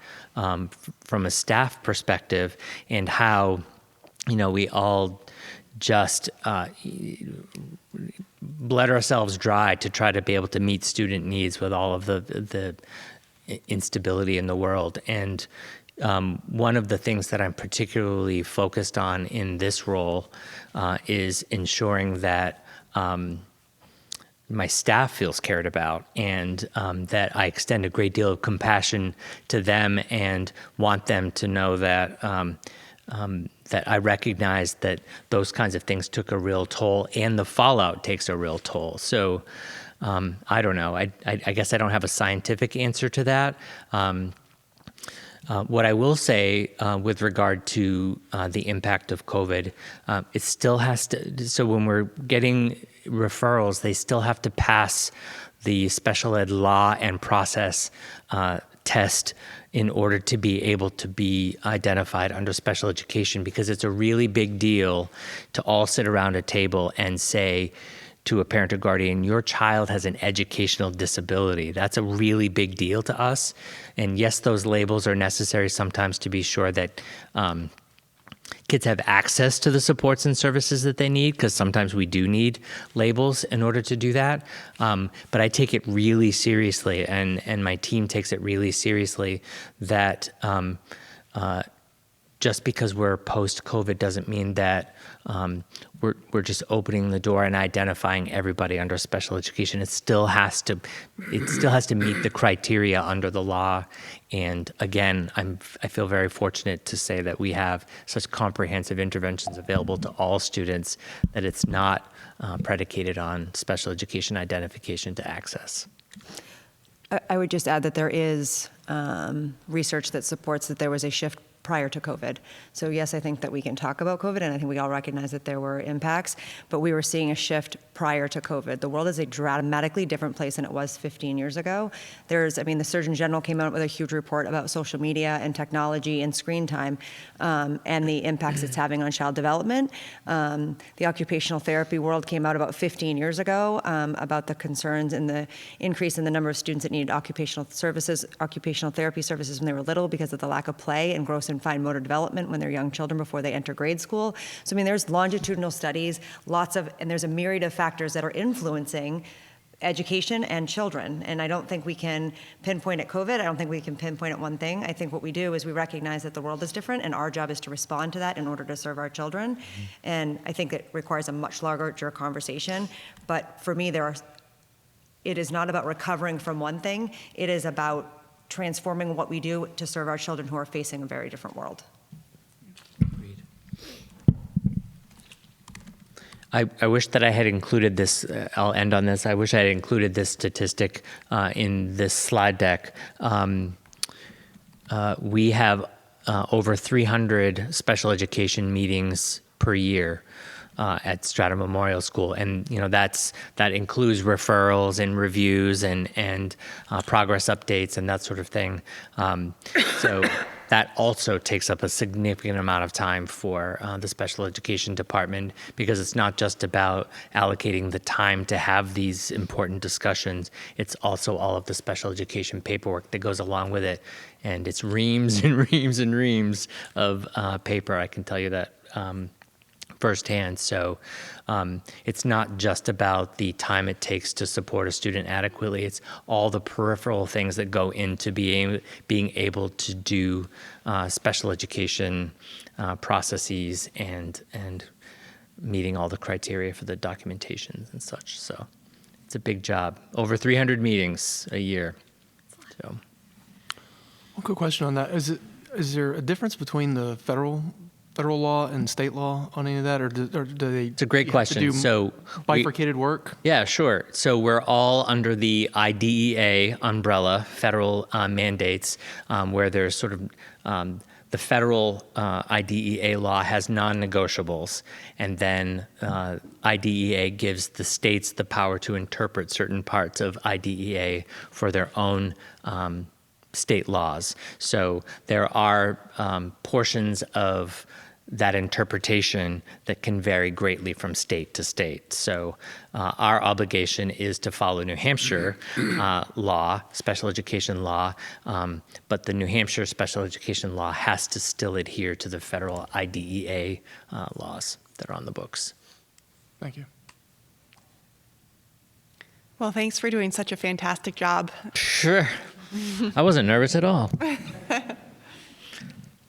from a staff perspective, and how we all just bled ourselves dry to try to be able to meet student needs with all of the instability in the world. And one of the things that I'm particularly focused on in this role is ensuring that my staff feels cared about, and that I extend a great deal of compassion to them and want them to know that that I recognize that those kinds of things took a real toll, and the fallout takes a real toll. So I don't know. I guess I don't have a scientific answer to that. What I will say with regard to the impact of COVID, it still has to, so when we're getting referrals, they still have to pass the special ed law and process test in order to be able to be identified under special education, because it's a really big deal to all sit around a table and say to a parent or guardian, your child has an educational disability. That's a really big deal to us. And yes, those labels are necessary sometimes to be sure that kids have access to the supports and services that they need, because sometimes we do need labels in order to do that. But I take it really seriously, and my team takes it really seriously, that just because we're post-COVID doesn't mean that we're just opening the door and identifying everybody under special education. It still has to meet the criteria under the law. And again, I feel very fortunate to say that we have such comprehensive interventions available to all students that it's not predicated on special education identification to access. I would just add that there is research that supports that there was a shift prior to COVID. So yes, I think that we can talk about COVID, and I think we all recognize that there were impacts, but we were seeing a shift prior to COVID. The world is a dramatically different place than it was 15 years ago. The Surgeon General came out with a huge report about social media and technology and screen time and the impacts it's having on child development. The occupational therapy world came out about 15 years ago about the concerns and the increase in the number of students that needed occupational therapy services when they were little because of the lack of play and gross and fine motor development when they're young children before they enter grade school. So there's longitudinal studies, and there's a myriad of factors that are influencing education and children. And I don't think we can pinpoint at COVID. I don't think we can pinpoint at one thing. I think what we do is we recognize that the world is different, and our job is to respond to that in order to serve our children. Mm-hmm. And I think it requires a much larger conversation. But for me, it is not about recovering from one thing. It is about transforming what we do to serve our children who are facing a very different world. Agreed. I wish that I had included this, I'll end on this, I wish I had included this statistic in this slide deck. We have over 300 special education meetings per year at Stratham Memorial School, and that includes referrals and reviews and progress updates and that sort of thing. So that also takes up a significant amount of time for the special education department, because it's not just about allocating the time to have these important discussions, it's also all of the special education paperwork that goes along with it. And it's reams and reams and reams of paper, I can tell you that firsthand. So it's not just about the time it takes to support a student adequately, it's all the peripheral things that go into being able to do special education processes and meeting all the criteria for the documentation and such. So it's a big job. Over 300 meetings a year. So. One quick question on that. Is there a difference between the federal law and state law on any of that, or do they? It's a great question. So bifurcated work? Yeah, sure. So we're all under the IDEA umbrella, federal mandates, where there's sort of the federal IDEA law has non-negotiables, and then IDEA gives the states the power to interpret certain parts of IDEA for their own state laws. So there are portions of that interpretation that can vary greatly from state to state. So our obligation is to follow New Hampshire law, special education law, but the New Hampshire special education law has to still adhere to the federal IDEA laws that are on the books. Thank you. Well, thanks for doing such a fantastic job. Sure. I wasn't nervous at all.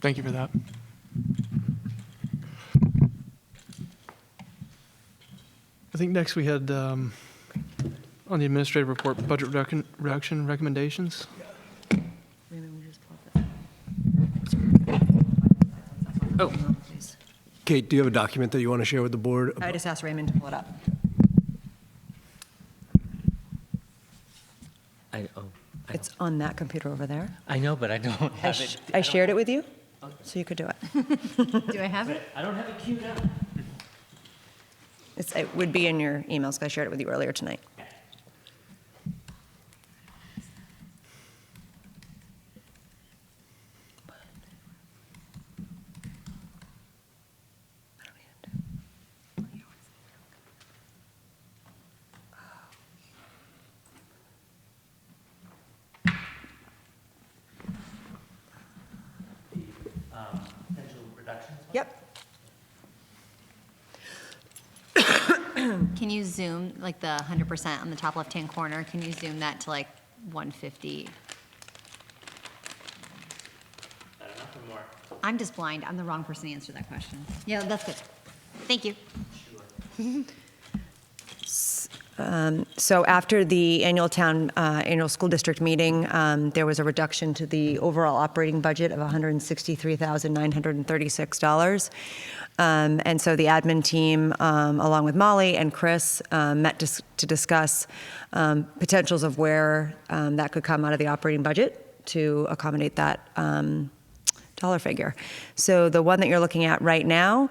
Thank you for that. I think next we had, on the administrative report, budget reduction recommendations. Oh. Kate, do you have a document that you want to share with the board? I just asked Raymond to pull it up. It's on that computer over there. I know, but I don't have it. I shared it with you, so you could do it. Do I have it? I don't have it queued up. It would be in your emails, because I shared it with you earlier tonight. Potential reductions? Yep. Can you zoom, like the 100% on the top left-hand corner, can you zoom that to like 150? I don't know for more. I'm just blind. I'm the wrong person to answer that question. Yeah, that's good. Thank you. So after the annual school district meeting, there was a reduction to the overall operating budget of $163,936. And so the admin team, along with Molly and Chris, met to discuss potentials of where that could come out of the operating budget to accommodate that dollar figure. So the one that you're looking at right now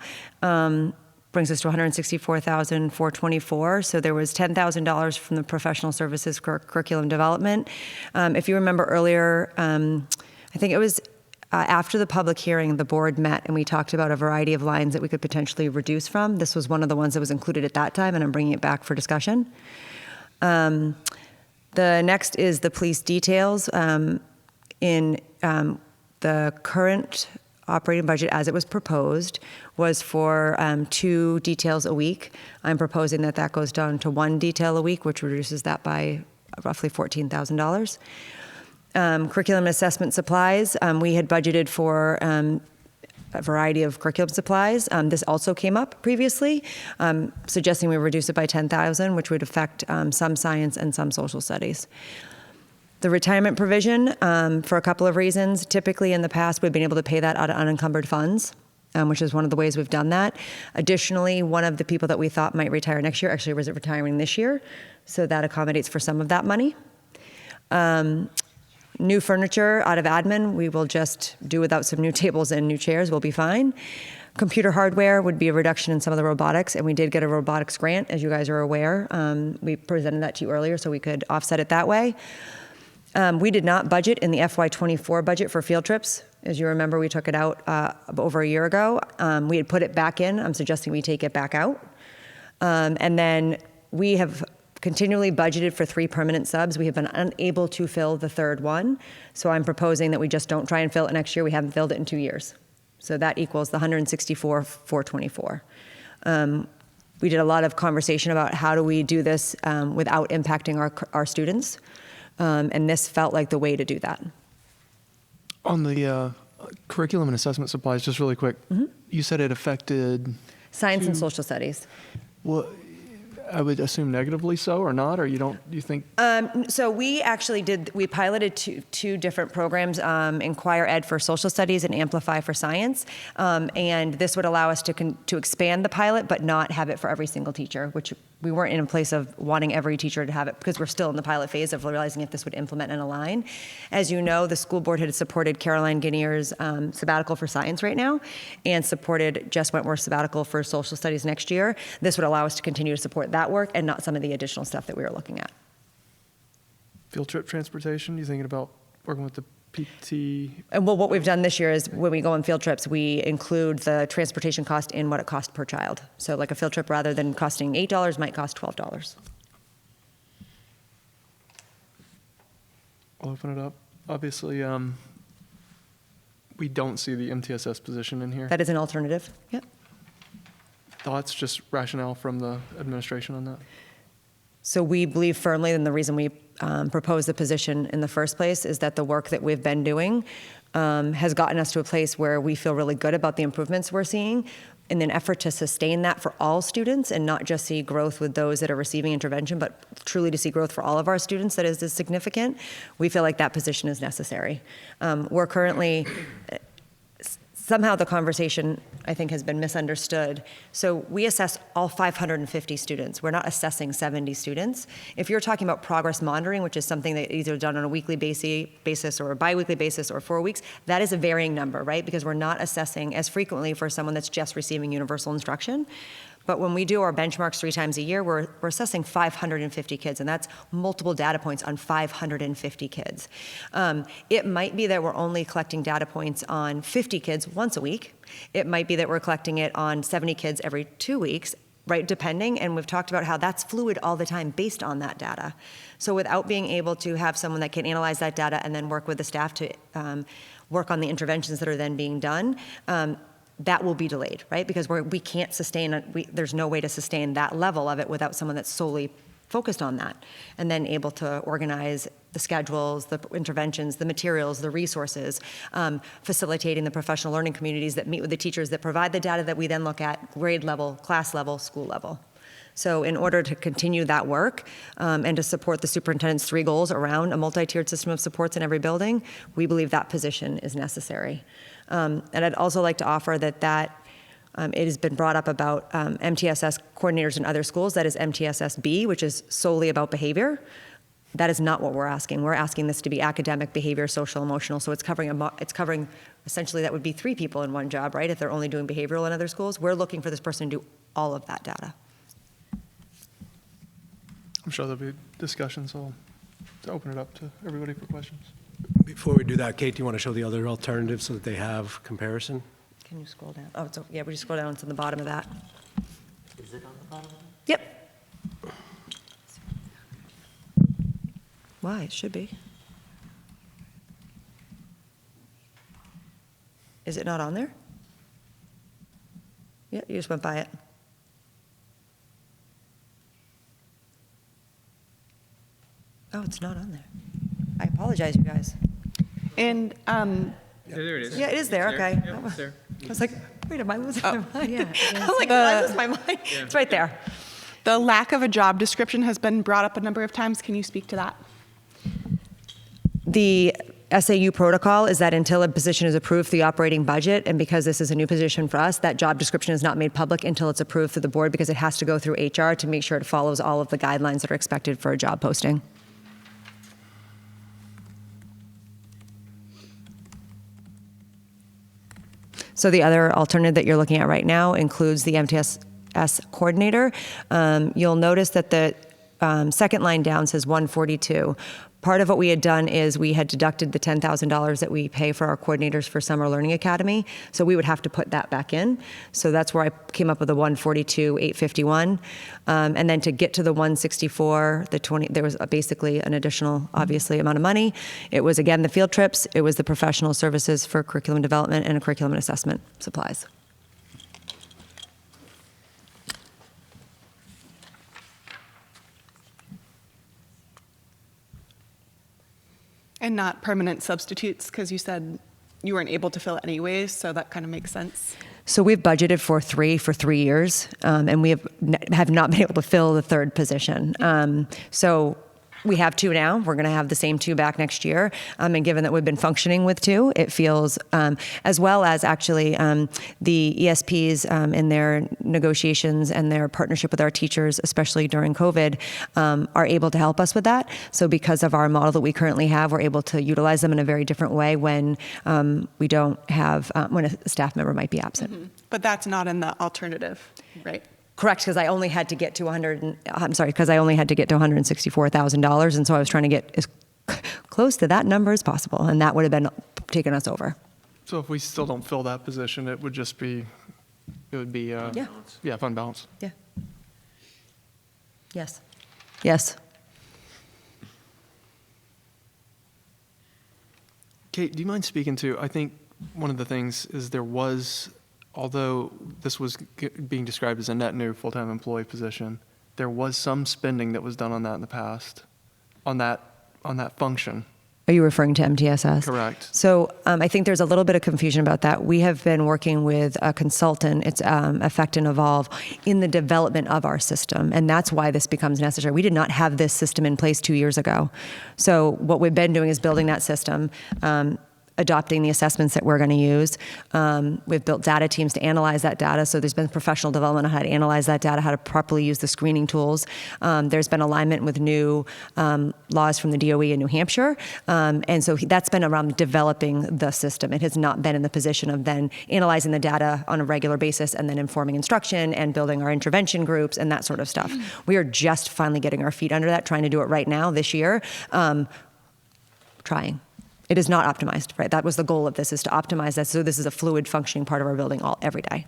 brings us to $164,424. So there was $10,000 from the professional services curriculum development. If you remember earlier, I think it was after the public hearing, the board met and we talked about a variety of lines that we could potentially reduce from. This was one of the ones that was included at that time, and I'm bringing it back for discussion. The next is the police details. In the current operating budget as it was proposed was for 2 details a week. I'm proposing that that goes down to 1 detail a week, which reduces that by roughly $14,000. Curriculum and assessment supplies, we had budgeted for a variety of curriculum supplies. This also came up previously, suggesting we reduce it by $10,000, which would affect some science and some social studies. The retirement provision, for a couple of reasons. Typically in the past, we've been able to pay that out of unencumbered funds, which is one of the ways we've done that. Additionally, one of the people that we thought might retire next year actually was retiring this year, so that accommodates for some of that money. New furniture out of admin, we will just do without some new tables and new chairs, we'll be fine. Computer hardware would be a reduction in some of the robotics, and we did get a robotics grant, as you guys are aware. We presented that to you earlier, so we could offset it that way. We did not budget in the FY24 budget for field trips. As you remember, we took it out over a year ago. We had put it back in. I'm suggesting we take it back out. And then we have continually budgeted for 3 permanent subs. We have been unable to fill the 3rd one. So I'm proposing that we just don't try and fill it next year. We haven't filled it in 2 years. So that equals the $164,424. We did a lot of conversation about how do we do this without impacting our students. And this felt like the way to do that. On the curriculum and assessment supplies, just really quick, you said it affected science and social studies. Well, I would assume negatively so, or not, or you think? So we actually we piloted two different programs, Inquire Ed for social studies and Amplify for science. And this would allow us to expand the pilot, but not have it for every single teacher, which we weren't in a place of wanting every teacher to have it because we're still in the pilot phase of realizing if this would implement and align. As you know, the school board had supported Caroline Guinier's sabbatical for science right now and supported Jess Wentworth's sabbatical for social studies next year. This would allow us to continue to support that work and not some of the additional stuff that we were looking at. Field trip transportation, you thinking about working with the PT? And well, what we've done this year is when we go on field trips, we include the transportation cost in what it costs per child. So like a field trip, rather than costing $8, might cost $12. I'll open it up. Obviously, we don't see the MTSS position in here. That is an alternative, yep. Thoughts, just rationale from the administration on that? So we believe firmly, and the reason we proposed the position in the first place is that the work that we've been doing has gotten us to a place where we feel really good about the improvements we're seeing in an effort to sustain that for all students and not just see growth with those that are receiving intervention, but truly to see growth for all of our students that is significant. We feel like that position is necessary. We're currently somehow the conversation, I think, has been misunderstood. So we assess all 550 students. We're not assessing 70 students. If you're talking about progress monitoring, which is something that is either done on a weekly basis or a biweekly basis or 4 weeks, that is a varying number, right? Because we're not assessing as frequently for someone that's just receiving universal instruction. But when we do our benchmarks 3 times a year, we're assessing 550 kids, and that's multiple data points on 550 kids. It might be that we're only collecting data points on 50 kids once a week. It might be that we're collecting it on 70 kids every 2 weeks, right, depending, and we've talked about how that's fluid all the time based on that data. So without being able to have someone that can analyze that data and then work with the staff to work on the interventions that are then being done, that will be delayed, right? Because we can't sustain, there's no way to sustain that level of it without someone that's solely focused on that, and then able to organize the schedules, the interventions, the materials, the resources, facilitating the professional learning communities that meet with the teachers that provide the data that we then look at grade level, class level, school level. So in order to continue that work and to support the superintendent's 3 goals around a multi-tiered system of supports in every building, we believe that position is necessary. And I'd also like to offer that it has been brought up about MTSS coordinators in other schools. That is MTSS-B, which is solely about behavior. That is not what we're asking. We're asking this to be academic, behavior, social, emotional. So it's covering essentially that would be 3 people in one job, right? If they're only doing behavioral in other schools, we're looking for this person to do all of that data. I'm sure there'll be discussions, so to open it up to everybody for questions. Before we do that, Kate, do you want to show the other alternatives so that they have comparison? Can you scroll down? Oh, yeah, we just scroll down to the bottom of that. Is it on the bottom? Yep. Why? It should be. Is it not on there? Yeah, you just went by it. Oh, it's not on there. I apologize, you guys. And There it is. Yeah, it is there, It's okay. Yep, it's there. I was like, wait, am I losing my mind? yeah, I'm like, did I lose my mind? It's right there. the lack of a job description has been brought up a number of times. Can you speak to that? The SAU protocol is that until a position is approved through the operating budget, and because this is a new position for us, that job description is not made public until it's approved through the board, because it has to go through HR to make sure it follows all of the guidelines that are expected for a job posting. So the other alternative that you're looking at right now includes the MTSS coordinator. You'll notice that the second line down says 142. Part of what we had done is we had deducted the $10,000 that we pay for our coordinators for Summer Learning Academy, so we would have to put that back in. So that's where I came up with the 142,851. And then to get to the 164, there was basically an additional, obviously, amount of money. It was, again, the field trips, it was the professional services for curriculum development and curriculum and assessment supplies. And not permanent substitutes, because you said you weren't able to fill it anyways, so that kind of makes sense. So we've budgeted for 3 years, and we have not been able to fill the 3rd position. So we have 2 now. We're going to have the same 2 back next year. And given that we've been functioning with 2, it feels, as well as actually the ESPs in their negotiations and their partnership with our teachers, especially during COVID, are able to help us with that. So because of our model that we currently have, we're able to utilize them in a very different way when we don't have, when a staff member might be absent. Mm-hmm. But that's not in the alternative, right? Correct, because I only had to get to $164,000, and so I was trying to get as close to that number as possible, and that would have been taking us over. So if we still don't fill that position, it would just be, fund balance. Yeah. Yes. Yes. Kate, do you mind speaking to, I think one of the things is there was, although this was being described as a net new full-time employee position, there was some spending that was done on that in the past, on that function. Are you referring to MTSS? Correct. So I think there's a little bit of confusion about that. We have been working with a consultant, it's Affect and Evolve, in the development of our system, and that's why this becomes necessary. We did not have this system in place 2 years ago. So what we've been doing is building that system. adopting the assessments that we're going to use. We've built data teams to analyze that data, so there's been professional development on how to analyze that data, how to properly use the screening tools. There's been alignment with new laws from the DOE in New Hampshire, and so that's been around developing the system. It has not been in the position of then analyzing the data on a regular basis and then informing instruction and building our intervention groups and that sort of stuff. We are just finally getting our feet under that, trying to do it right now this year. Trying. It is not optimized, right? That was the goal of this, is to optimize that, so this is a fluid functioning part of our building every day.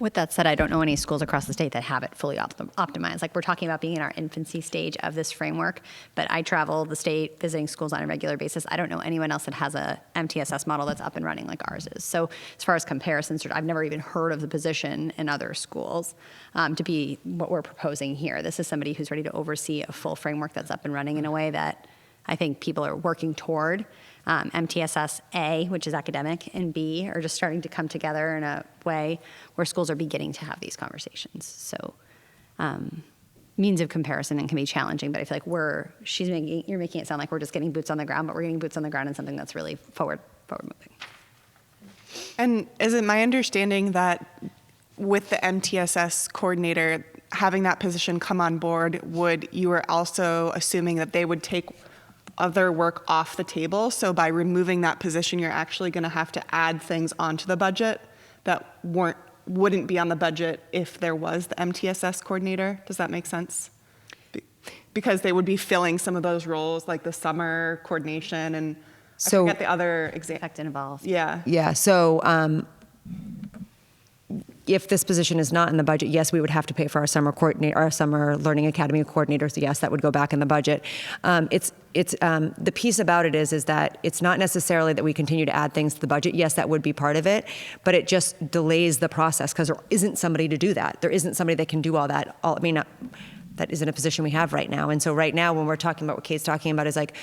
With that said, I don't know any schools across the state that have it fully optimized. Like, we're talking about being in our infancy stage of this framework, but I travel the state visiting schools on a regular basis. I don't know anyone else that has a MTSS model that's up and running like ours is. So as far as comparisons, I've never even heard of the position in other schools to be what we're proposing here. This is somebody who's ready to oversee a full framework that's up and running in a way that I think people are working toward. MTSS A, which is academic, and B are just starting to come together in a way where schools are beginning to have these conversations. So means of comparison and can be challenging, but I feel like you're making it sound like we're just getting boots on the ground, but we're getting boots on the ground in something that's really forward moving. And is it my understanding that with the MTSS coordinator, having that position come on board, you were also assuming that they would take other work off the table? So by removing that position, you're actually going to have to add things onto the budget that wouldn't be on the budget if there was the MTSS coordinator. Does that make sense? Because they would be filling some of those roles, like the summer coordination and I forget the other example involved. Yeah. Yeah. So if this position is not in the budget, yes, we would have to pay for our summer coordinator, our summer learning academy coordinator. So yes, that would go back in the budget. The piece about it is that it's not necessarily that we continue to add things to the budget. Yes, that would be part of it, but it just delays the process because there isn't somebody to do that. There isn't somebody that can do all that. That isn't a position we have right now. And so right now, when we're talking about what Kate's talking about, is like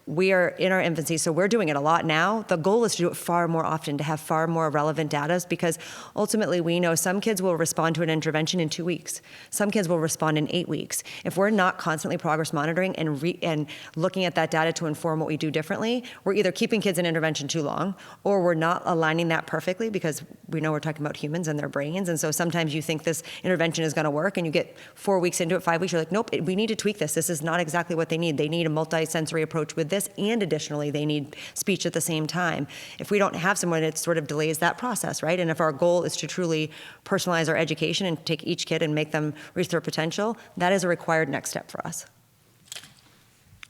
we are in our infancy, so we're doing it a lot now. The goal is to do it far more often, to have far more relevant data, because ultimately we know some kids will respond to an intervention in 2 weeks. Some kids will respond in 8 weeks. If we're not constantly progress monitoring and looking at that data to inform what we do differently, we're either keeping kids in intervention too long, or we're not aligning that perfectly, because we know we're talking about humans and their brains. And so sometimes you think this intervention is going to work, and you get 4 weeks into it, 5 weeks, you're like, nope, we need to tweak this. This is not exactly what they need. They need a multi-sensory approach with this, and additionally, they need speech at the same time. If we don't have someone, it sort of delays that process, right? And if our goal is to truly personalize our education and take each kid and make them reach their potential, that is a required next step for us.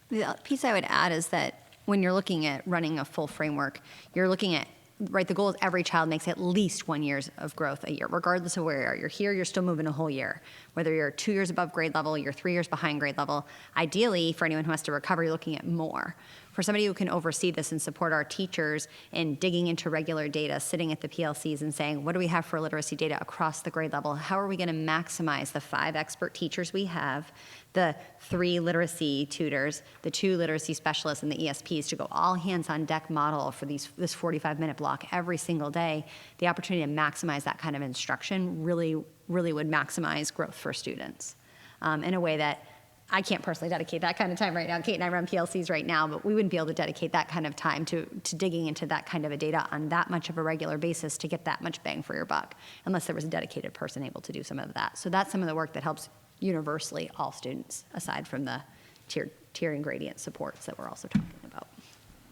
The piece I would add is that when you're looking at running a full framework, you're looking at, right, the goal is every child makes at least 1 year of growth a year, regardless of where you are. You're here, you're still moving a whole year. Whether you're 2 years above grade level, you're 3 years behind grade level. Ideally, for anyone who has to recover, you're looking at more. For somebody who can oversee this and support our teachers in digging into regular data, sitting at the PLCs and saying, what do we have for literacy data across the grade level? How are we going to maximize the 5 expert teachers we have, the 3 literacy tutors, the 2 literacy specialists, and the ESPs to go all hands on deck model for this 45-minute block every single day? The opportunity to maximize that kind of instruction really would maximize growth for students in a way that I can't personally dedicate that kind of time right now. Kate and I run PLCs right now, but we wouldn't be able to dedicate that kind of time to digging into that kind of a data on that much of a regular basis to get that much bang for your buck, unless there was a dedicated person able to do some of that. So that's some of the work that helps universally all students, aside from the tier and gradient supports that we're also talking about.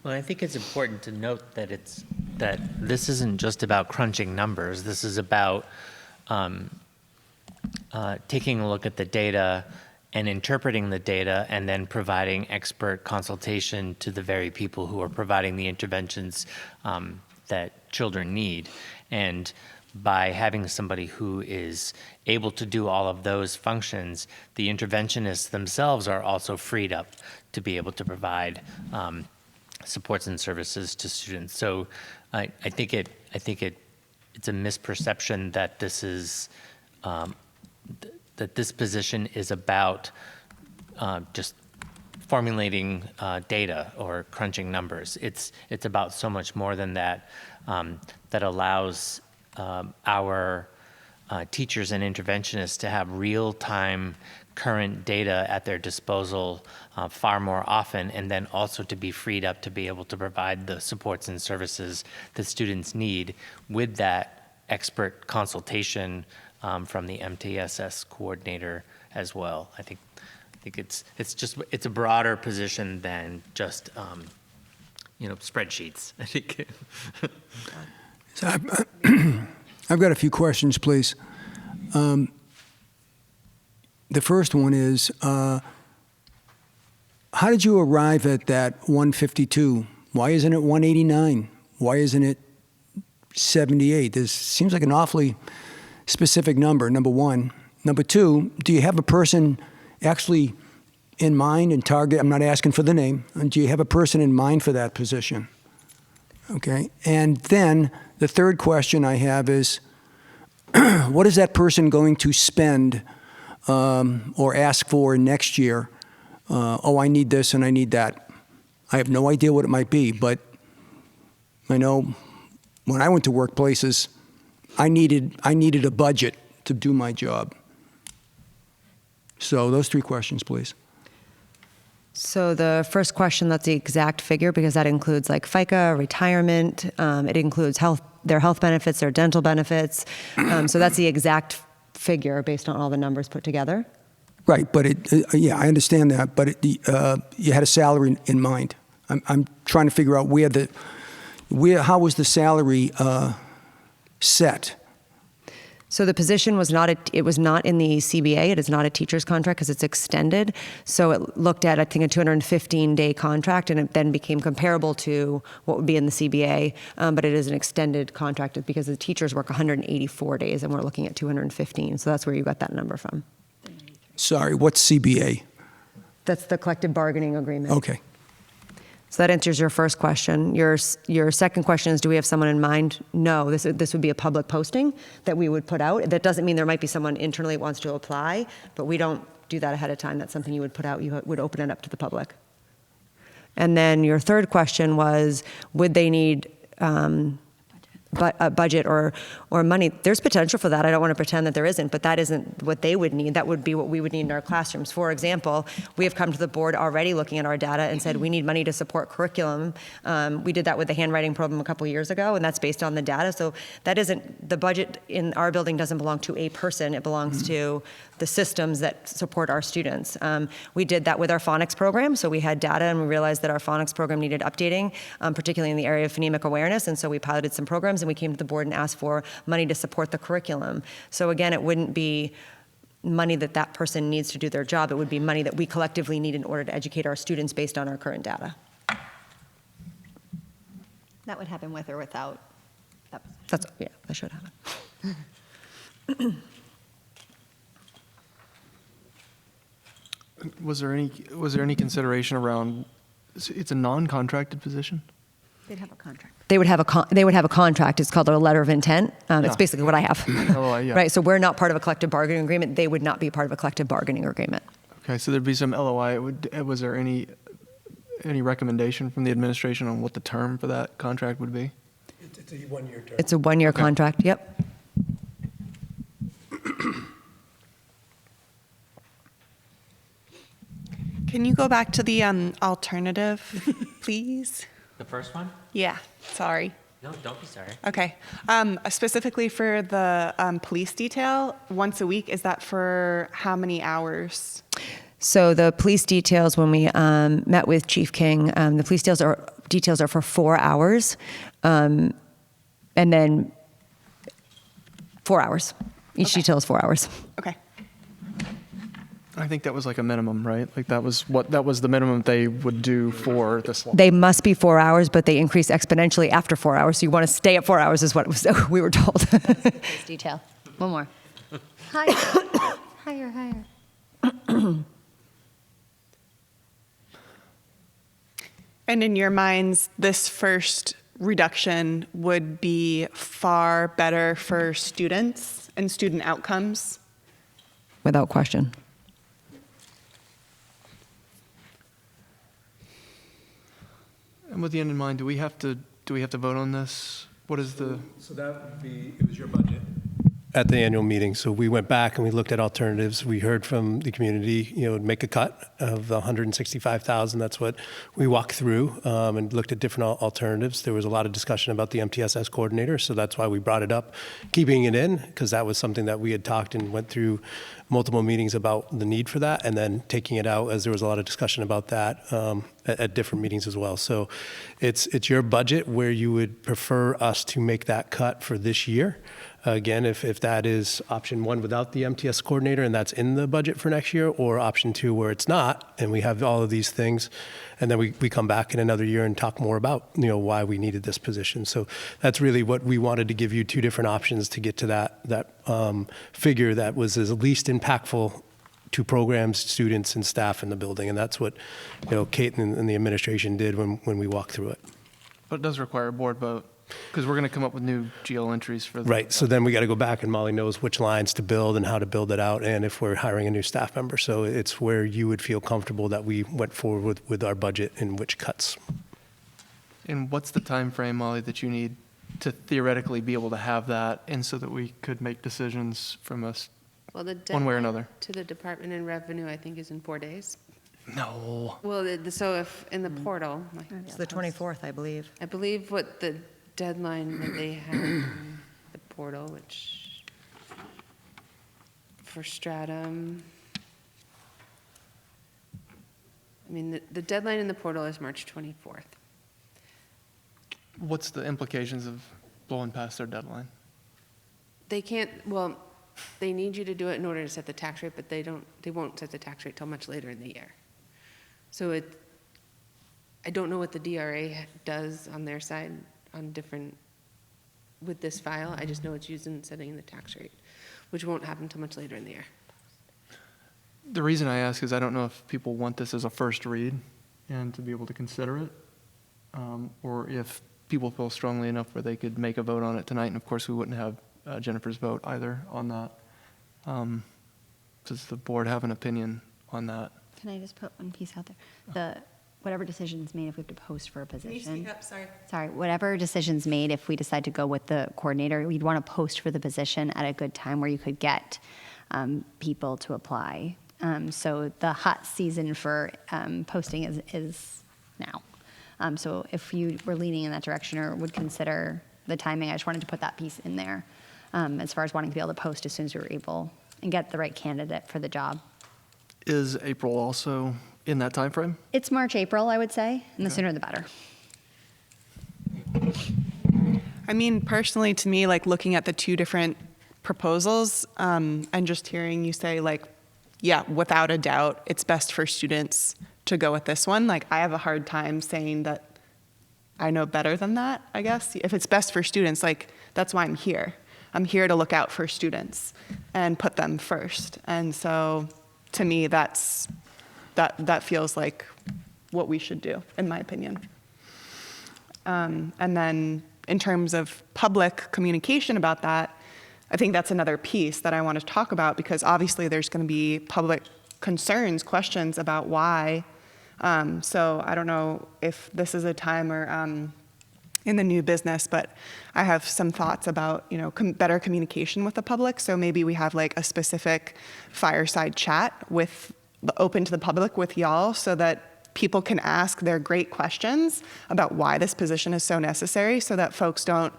Well, I think it's important to note that this isn't just about crunching numbers. This is about taking a look at the data and interpreting the data, and then providing expert consultation to the very people who are providing the interventions that children need. And by having somebody who is able to do all of those functions, the interventionists themselves are also freed up to be able to provide supports and services to students. So I think it's a misperception that this is that this position is about just formulating data or crunching numbers. It's about so much more than that. That allows our teachers and interventionists to have real-time current data at their disposal far more often, and then also to be freed up to be able to provide the supports and services that students need with that expert consultation from the MTSS coordinator as well. I think it's a broader position than just spreadsheets. I think. So I've got a few questions, please. The first one is, how did you arrive at that 152? Why isn't it 189? Why isn't it 78? This seems like an awfully specific number, number one. Number two, do you have a person actually in mind and target? I'm not asking for the name. Do you have a person in mind for that position? Okay. And then the third question I have is, what is that person going to spend or ask for next year? I need this and I need that. I have no idea what it might be, but I know when I went to workplaces, I needed a budget to do my job. So those three questions, please. So the first question, that's the exact figure because that includes like FICA, retirement. It includes their health benefits, their dental benefits. So that's the exact figure based on all the numbers put together. Right, but yeah, I understand that. But you had a salary in mind. I'm trying to figure out how was the salary set? So the position was not it was not in the CBA. It is not a teacher's contract because it's extended. So it looked at, I think, a 215-day contract, and it then became comparable to what would be in the CBA. But it is an extended contract because the teachers work 184 days, and we're looking at 215. So that's where you got that number from. Sorry, what's CBA? That's the collective bargaining agreement. Okay. So that answers your first question. Your second question is, do we have someone in mind? No, this would be a public posting that we would put out. That doesn't mean there might be someone internally that wants to apply, but we don't do that ahead of time. That's something you would put out. You would open it up to the public. And then your third question was, would they need a budget or money? There's potential for that. I don't want to pretend that there isn't, but that isn't what they would need. That would be what we would need in our classrooms. For example, we have come to the board already looking at our data and said we need money to support curriculum. We did that with the handwriting program a couple years ago, and that's based on the data. So that isn't, the budget in our building doesn't belong to a person. It belongs to the systems that support our students. We did that with our phonics program. So we had data and we realized that our phonics program needed updating, particularly in the area of phonemic awareness. And so we piloted some programs and we came to the board and asked for money to support the curriculum. So again, it wouldn't be money that that person needs to do their job. It would be money that we collectively need in order to educate our students based on our current data. That would happen with or without. That should happen. Was there any consideration around, it's a non-contracted position? They'd have a contract. They would have a contract. It's called a letter of intent. It's basically what I have. LOI, yeah. Right. So we're not part of a collective bargaining agreement. They would not be part of a collective bargaining agreement. Okay, so there'd be some LOI. Was there any recommendation from the administration on what the term for that contract would be? It's a one-year term. It's a one-year contract. Yep. Can you go back to the alternative, please? The first one? Yeah, sorry. No, don't be sorry. Okay. Specifically for the police detail, once a week, is that for how many hours? So the police details, when we met with Chief King, the police details are for 4 hours, and then 4 hours. Each detail is 4 hours. Okay. I think that was like a minimum, right? Like that was the minimum they would do for this long. They must be 4 hours, but they increase exponentially after 4 hours. So you want to stay at 4 hours is what we were told. Police detail. One more. Higher. Higher. And in your minds, this first reduction would be far better for students and student outcomes? Without question. And with the end in mind, do we have to vote on this? What is the? So that would be, it was your budget. at the annual meeting. So we went back and we looked at alternatives. We heard from the community, make a cut of the 165,000. That's what we walked through and looked at different alternatives. There was a lot of discussion about the MTSS coordinator, so that's why we brought it up, keeping it in, because that was something that we had talked and went through multiple meetings about the need for that, and then taking it out, as there was a lot of discussion about that at different meetings as well. So it's your budget where you would prefer us to make that cut for this year. Again, if that is option one without the MTS coordinator and that's in the budget for next year, or option two where it's not, and we have all of these things, and then we come back in another year and talk more about why we needed this position. So that's really what we wanted to give you, two different options to get to that figure that was as least impactful to programs, students, and staff in the building. And that's what Kate and the administration did when we walked through it. But it does require a board vote, because we're going to come up with new GL entries for the... Right, so then we got to go back, and Molly knows which lines to build and how to build it out, and if we're hiring a new staff member. So it's where you would feel comfortable that we went forward with our budget and which cuts. And what's the time frame, Molly, that you need to theoretically be able to have that, and so that we could make decisions from us Well, the one way or deadline another? to the Department in Revenue, I think, is in 4 days. No. Well, so if in the portal, It's the 24th, I believe. I believe what the deadline that they have in the portal, which for Stratham, I mean, the deadline in the portal is March 24th. What's the implications of blowing past their deadline? They can't, well, they need you to do it in order to set the tax rate, but they won't set the tax rate till much later in the year. So I don't know what the DRA does on their side on different, with this file. I just know it's used in setting the tax rate, which won't happen till much later in the year. The reason I ask is I don't know if people want this as a first read and to be able to consider it, or if people feel strongly enough where they could make a vote on it tonight. And of course, we wouldn't have Jennifer's vote either on that. Does the board have an opinion on that? Can I just put one piece out there? Whatever decision's made if we have to post for a Can you position. speak up? Sorry. Sorry, whatever decision's made if we decide to go with the coordinator, we'd want to post for the position at a good time where you could get people to apply. So the hot season for posting is now. So if you were leaning in that direction or would consider the timing, I just wanted to put that piece in there as far as wanting to be able to post as soon as we were able and get the right candidate for the job. Is April also in that time frame? It's March, April, I would say, and the sooner the better. I mean, personally, to me, like looking at the two different proposals and just hearing you say, like, yeah, without a doubt, it's best for students to go with this one. Like, I have a hard time saying that I know better than that, I guess. If it's best for students, like, that's why I'm here. I'm here to look out for students and put them first. And so, to me, that feels like what we should do, in my opinion. And then in terms of public communication about that, I think that's another piece that I want to talk about, because obviously there's going to be public concerns, questions about why. So I don't know if this is a time or in the new business, but I have some thoughts about, better communication with the public. So maybe we have like a specific fireside chat open to the public with y'all, so that people can ask their great questions about why this position is so necessary, so that folks don't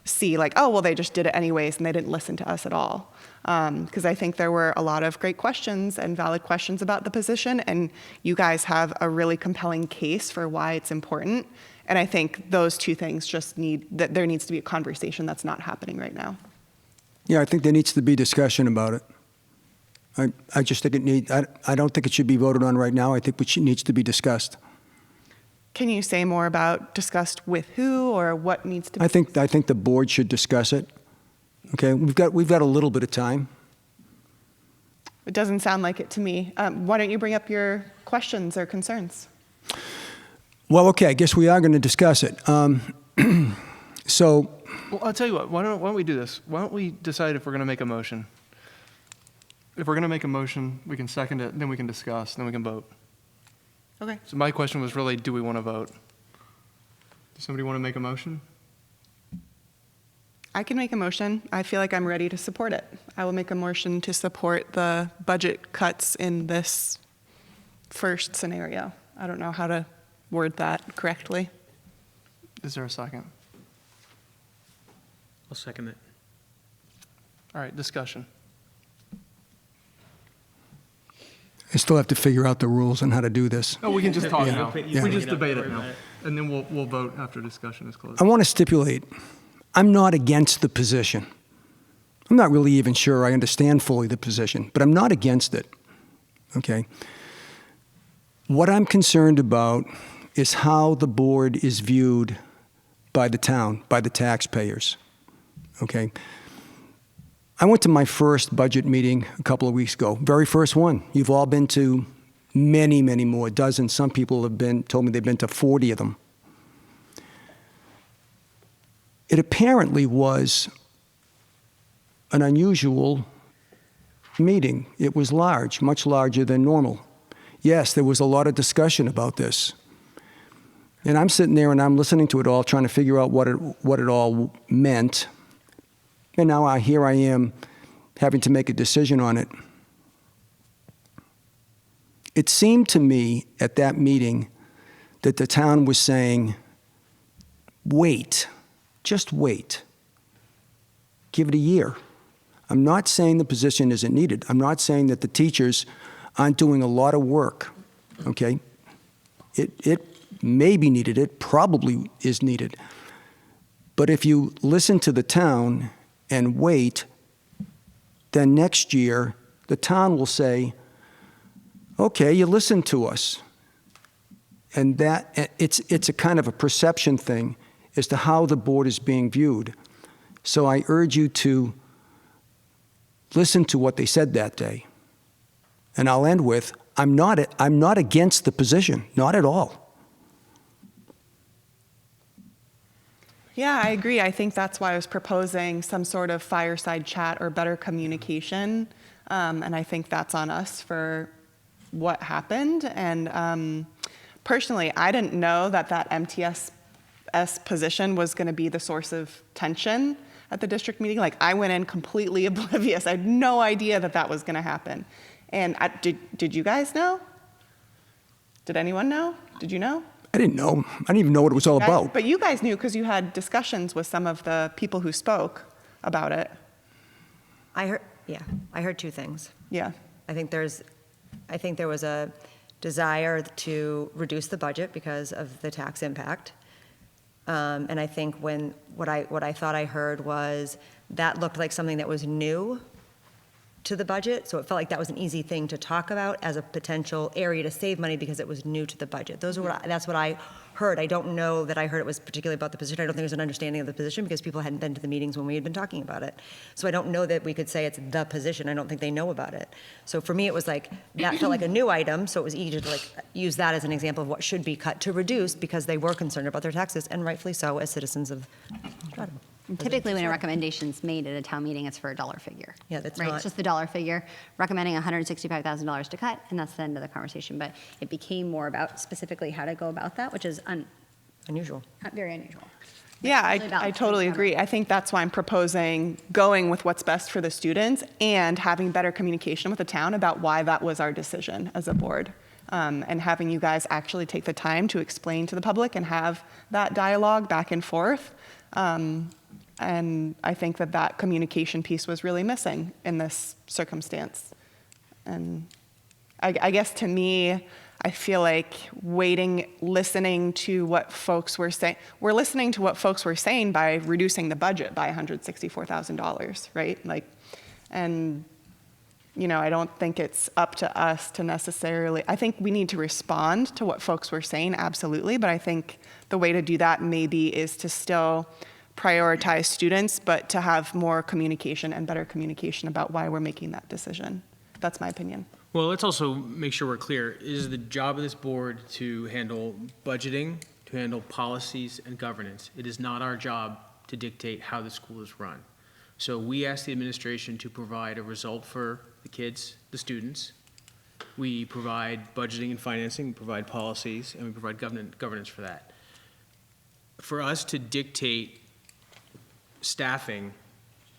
see like, oh, well, they just did it anyways and they didn't listen to us at all. Because I think there were a lot of great questions and valid questions about the position, and you guys have a really compelling case for why it's important. And I think those two things there needs to be a conversation that's not happening right now. Yeah, I think there needs to be discussion about it. I just think I don't think it should be voted on right now. I think it needs to be discussed. Can you say more about discussed with who or what needs to be? I think the board should discuss it. Okay, we've got a little bit of time. It doesn't sound like it to me. Why don't you bring up your questions or concerns? Well, okay, I guess we are going to discuss it. So, Well, I'll tell you what, why don't we do this? Why don't we decide if we're going to make a motion? If we're going to make a motion, we can second it, then we can discuss, then we can vote. Okay. So my question was really, do we want to vote? Does somebody want to make a motion? I can make a motion. I feel like I'm ready to support it. I will make a motion to support the budget cuts in this first scenario. I don't know how to word that correctly. Is there a second? I'll second it. All right, discussion. I still have to figure out the rules on how to do this. No, we can just talk Yeah. now. Yeah. We just Yeah. debate it now, and then we'll vote after discussion is closed. I want to stipulate, I'm not against the position. I'm not really even sure I understand fully the position, but I'm not against it, okay? What I'm concerned about is how the board is viewed by the town, by the taxpayers, okay? I went to my first budget meeting a couple of weeks ago, very first one. You've all been to many, many more, dozens. Some people have told me they've been to 40 of them. It apparently was an unusual meeting. It was large, much larger than normal. Yes, there was a lot of discussion about this. And I'm sitting there and I'm listening to it all, trying to figure out what it all meant. And now here I am having to make a decision on it. It seemed to me at that meeting that the town was saying, wait, just wait. Give it a year. I'm not saying the position isn't needed. I'm not saying that the teachers aren't doing a lot of work, okay? It may be needed. It probably is needed. But if you listen to the town and wait, then next year the town will say, okay, you listened to us. And that it's a kind of a perception thing as to how the board is being viewed. So I urge you to listen to what they said that day. And I'll end with, I'm not against the position, not at all. Yeah, I agree. I think that's why I was proposing some sort of fireside chat or better communication. And I think that's on us for what happened. And personally, I didn't know that MTSS position was going to be the source of tension at the district meeting. Like, I went in completely oblivious. I had no idea that was going to happen. And did you guys know? Did anyone know? Did you know? I didn't know. I didn't even know what it was all about. But you guys knew because you had discussions with some of the people who spoke about it. I heard two things. Yeah. I think there was a desire to reduce the budget because of the tax impact. And I think what I thought I heard was that looked like something that was new to the budget, so it felt like that was an easy thing to talk about as a potential area to save money because it was new to the budget. That's what I heard. I don't know that I heard it was particularly about the position. I don't think there's an understanding of the position because people hadn't been to the meetings when we had been talking about it. So I don't know that we could say it's the position. I don't think they know about it. So for me, it was like, that felt like a new item, so it was easy to use that as an example of what should be cut to reduce because they were concerned about their taxes, and rightfully so as citizens of Stratham. Typically, when a recommendation's made at a town meeting, it's for a dollar figure. Yeah, that's right. not. It's just the dollar figure, recommending $165,000 to cut, and that's the end of the conversation. But it became more about specifically how to go about that, which is unusual, very unusual. Yeah, It's really about I totally thinking about agree. I think that's why I'm proposing going with what's best for the students and having better communication with the town about why that was our decision as a board. And having you guys actually take the time to explain to the public and have that dialogue back and forth. And I think that communication piece was really missing in this circumstance. And I guess to me, I feel like listening to what folks were saying. We're listening to what folks were saying by reducing the budget by $164,000, right? And I don't think it's up to us to necessarily, I think we need to respond to what folks were saying, absolutely, but I think the way to do that maybe is to still prioritize students, but to have more communication and better communication about why we're making that decision. That's my opinion. Well, let's also make sure we're clear. It is the job of this board to handle budgeting, to handle policies and governance. It is not our job to dictate how the school is run. So we ask the administration to provide a result for the kids, the students. We provide budgeting and financing, we provide policies, and we provide governance for that. For us to dictate staffing,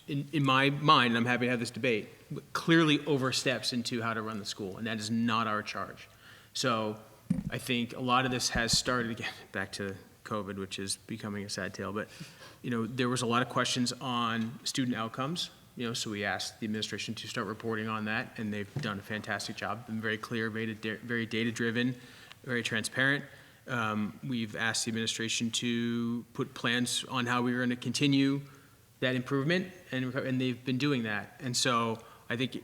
in my mind, and I'm happy to have this debate, clearly oversteps into how to run the school, and that is not our charge. So I think a lot of this has started, again, back to COVID, which is becoming a sad tale, but, there was a lot of questions on student outcomes, so we asked the administration to start reporting on that, and they've done a fantastic job, been very clear, very data-driven, very transparent. We've asked the administration to put plans on how we're going to continue that improvement, and they've been doing that. And so I think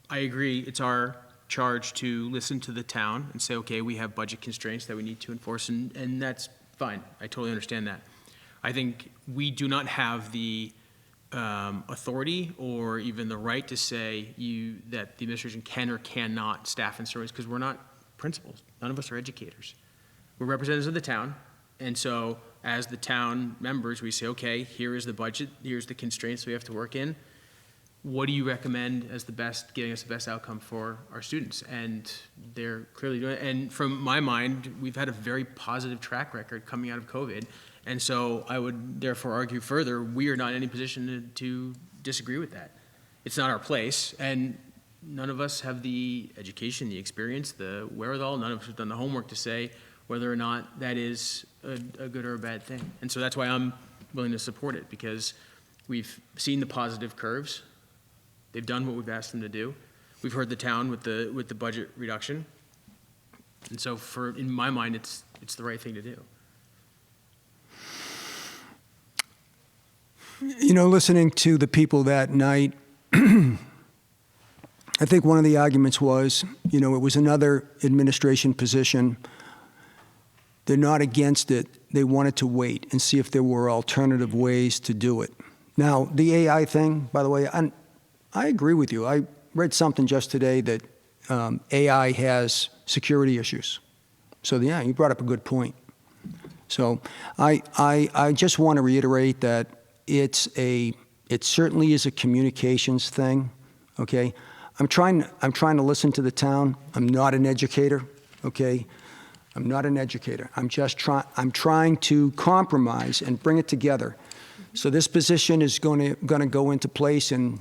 I agree, it's our charge to listen to the town and say, okay, we have budget constraints that we need to enforce, and that's fine. I totally understand that. I think we do not have the authority or even the right to say that the administration can or cannot staff in certain ways, because we're not principals. None of us are educators. We're representatives of the town, and so as the town members, we say, okay, here is the budget, here's the constraints we have to work in. What do you recommend as getting us the best outcome for our students? And they're clearly doing it. And from my mind, we've had a very positive track record coming out of COVID. And so I would therefore argue further, we are not in any position to disagree with that. It's not our place, and none of us have the education, the experience, the wherewithal, none of us have done the homework to say whether or not that is a good or a bad thing. And so that's why I'm willing to support it, because we've seen the positive curves. They've done what we've asked them to do. We've heard the town with the budget reduction. And so in my mind, it's the right thing to do. Listening to the people that night, I think one of the arguments was, it was another administration position. They're not against it. They wanted to wait and see if there were alternative ways to do it. Now, the AI thing, by the way, I agree with you. I read something just today that AI has security issues. So, yeah, you brought up a good point. So I just want to reiterate that it certainly is a communications thing, okay? I'm trying to listen to the town. I'm not an educator, okay? I'm not an educator. I'm trying to compromise and bring it together. So this position is going to go into place, and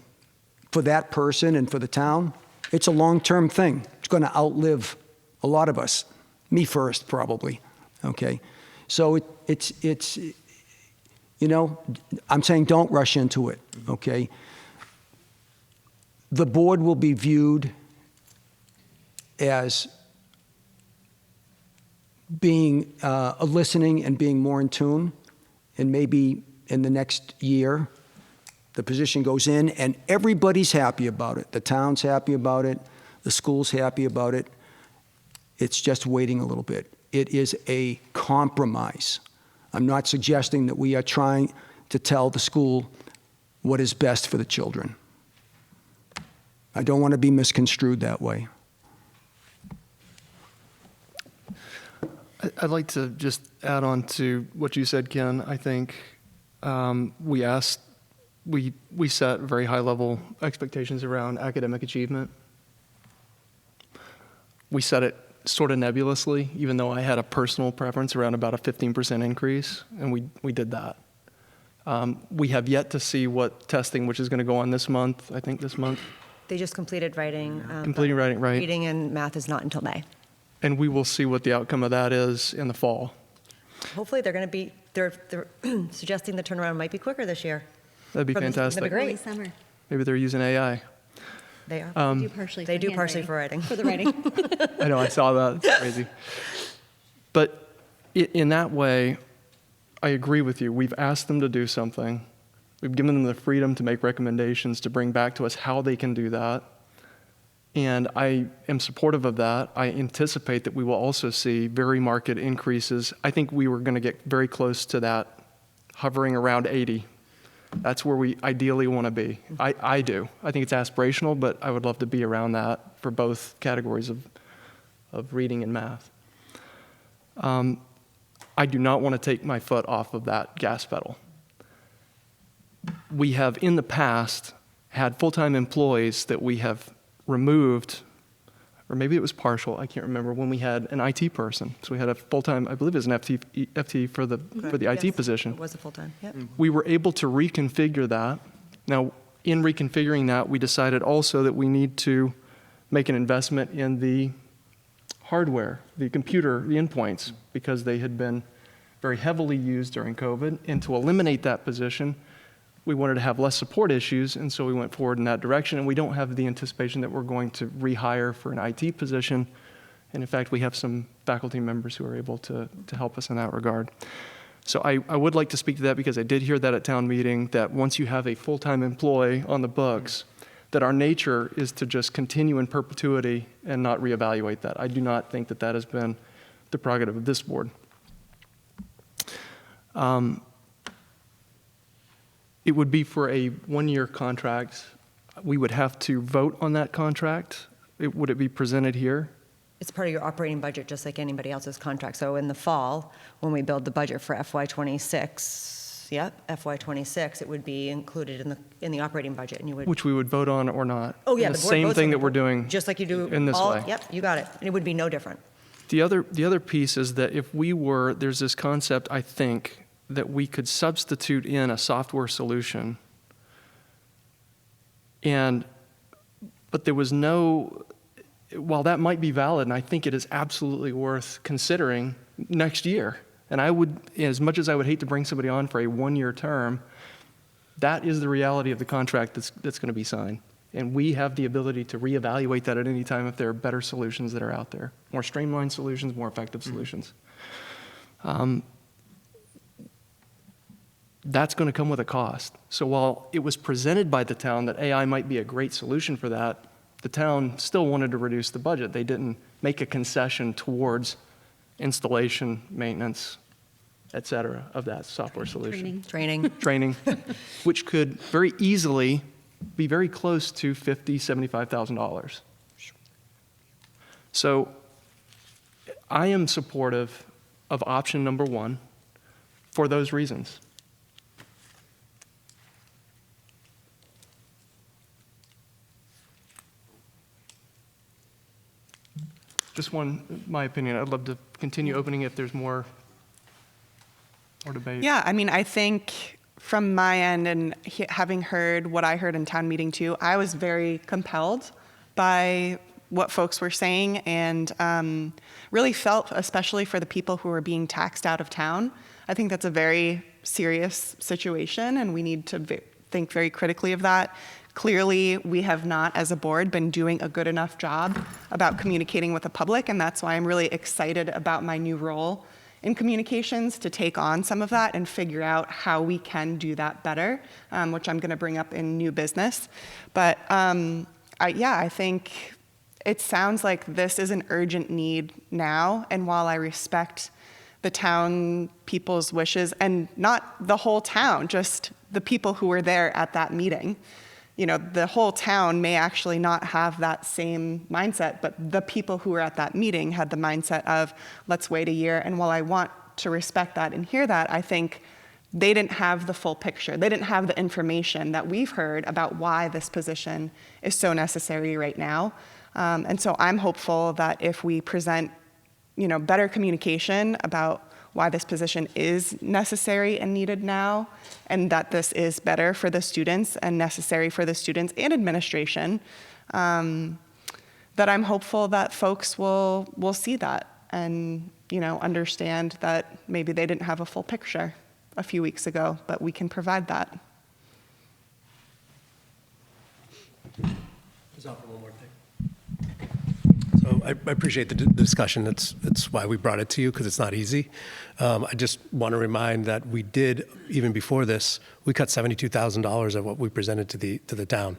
for that person and for the town, it's a long-term thing. It's going to outlive a lot of us. Me first, probably, okay? So I'm saying don't rush into it, okay? The board will be viewed as being listening and being more in tune, and maybe in the next year, the position goes in and everybody's happy about it. The town's happy about it. The school's happy about it. It's just waiting a little bit. It is a compromise. I'm not suggesting that we are trying to tell the school what is best for the children. I don't want to be misconstrued that way. I'd like to just add on to what you said, Ken. I think we set very high level expectations around academic achievement. We set it sort of nebulously, even though I had a personal preference around about a 15% increase, and we did that. We have yet to see what testing, which is going to go on this month, I think this month. They just completed writing. Completing writing, right. Reading and math is not until May. And we will see what the outcome of that is in the fall. Hopefully they're suggesting the turnaround might be quicker this year. That'd be fantastic. That'd be great. Summer. Maybe they're using AI. They are. They do partially. They for do partially handwriting. for For writing. the writing. I know, I saw that. It's crazy. But in that way, I agree with you. We've asked them to do something. We've given them the freedom to make recommendations, to bring back to us how they can do that. And I am supportive of that. I anticipate that we will also see very marked increases. I think we were going to get very close to that, hovering around 80. That's where we ideally want to be. I do. I think it's aspirational, but I would love to be around that for both categories of reading and math. I do not want to take my foot off of that gas pedal. We have in the past had full-time employees that we have removed or maybe it was partial, I can't remember, when we had an IT person. So we had a full-time, I believe it was an FT for the IT Yes, position. It was a full-time, yep. We were able to reconfigure that. Now, in reconfiguring that, we decided also that we need to make an investment in the hardware, the computer, the endpoints, because they had been very heavily used during COVID. And to eliminate that position, we wanted to have less support issues, and so we went forward in that direction. And we don't have the anticipation that we're going to rehire for an IT position. And in fact, we have some faculty members who are able to help us in that regard. So I would like to speak to that because I did hear that at town meeting, that once you have a full-time employee on the books, that our nature is to just continue in perpetuity and not reevaluate that. I do not think that that has been the prerogative of this board. It would be for a one-year contract. We would have to vote on that contract. Would it be presented here? It's part of your operating budget, just like anybody else's contract. So in the fall, when we build the budget for FY26, FY26, it would be included in the operating budget, and you would. Which we would vote on or not. Oh yeah, the the board same votes thing on that the we're board, doing just like you do in this way. Yep, you got it. And it would be no different. The other piece is that if we were, there's this concept, I think, that we could substitute in a software solution, but there was no, while that might be valid, and I think it is absolutely worth considering next year, and I would, as much as I would hate to bring somebody on for a one-year term, that is the reality of the contract that's going to be signed. And we have the ability to reevaluate that at any time if there are better solutions that are out there, more streamlined solutions, more effective solutions. That's going to come with a cost. So while it was presented by the town that AI might be a great solution for that, the town still wanted to reduce the budget. They didn't make a concession towards installation, maintenance, et cetera, of that software solution. Training. Which could very easily be very close to $50,000, $75,000. So I am supportive of option number one for those reasons. Just my opinion. I'd love to continue opening if there's more debate. Yeah, I mean, I think from my end and having heard what I heard in town meeting too, I was very compelled by what folks were saying and really felt, especially for the people who are being taxed out of town. I think that's a very serious situation and we need to think very critically of that. Clearly, we have not, as a board, been doing a good enough job about communicating with the public, and that's why I'm really excited about my new role in communications to take on some of that and figure out how we can do that better, which I'm going to bring up in new business. But I think it sounds like this is an urgent need now, and while I respect the town people's wishes, and not the whole town, just the people who were there at that meeting, the whole town may actually not have that same mindset, but the people who were at that meeting had the mindset of, let's wait a year. And while I want to respect that and hear that, I think they didn't have the full picture. They didn't have the information that we've heard about why this position is so necessary right now. And so I'm hopeful that if we present, better communication about why this position is necessary and needed now, and that this is better for the students and necessary for the students and administration, that I'm hopeful that folks will see that and understand that maybe they didn't have a full picture a few weeks ago, but we can provide that. Just offer one more thing. So I appreciate the discussion. That's why we brought it to you, because it's not easy. I just want to remind that we did, even before this, we cut $72,000 of what we presented to the town,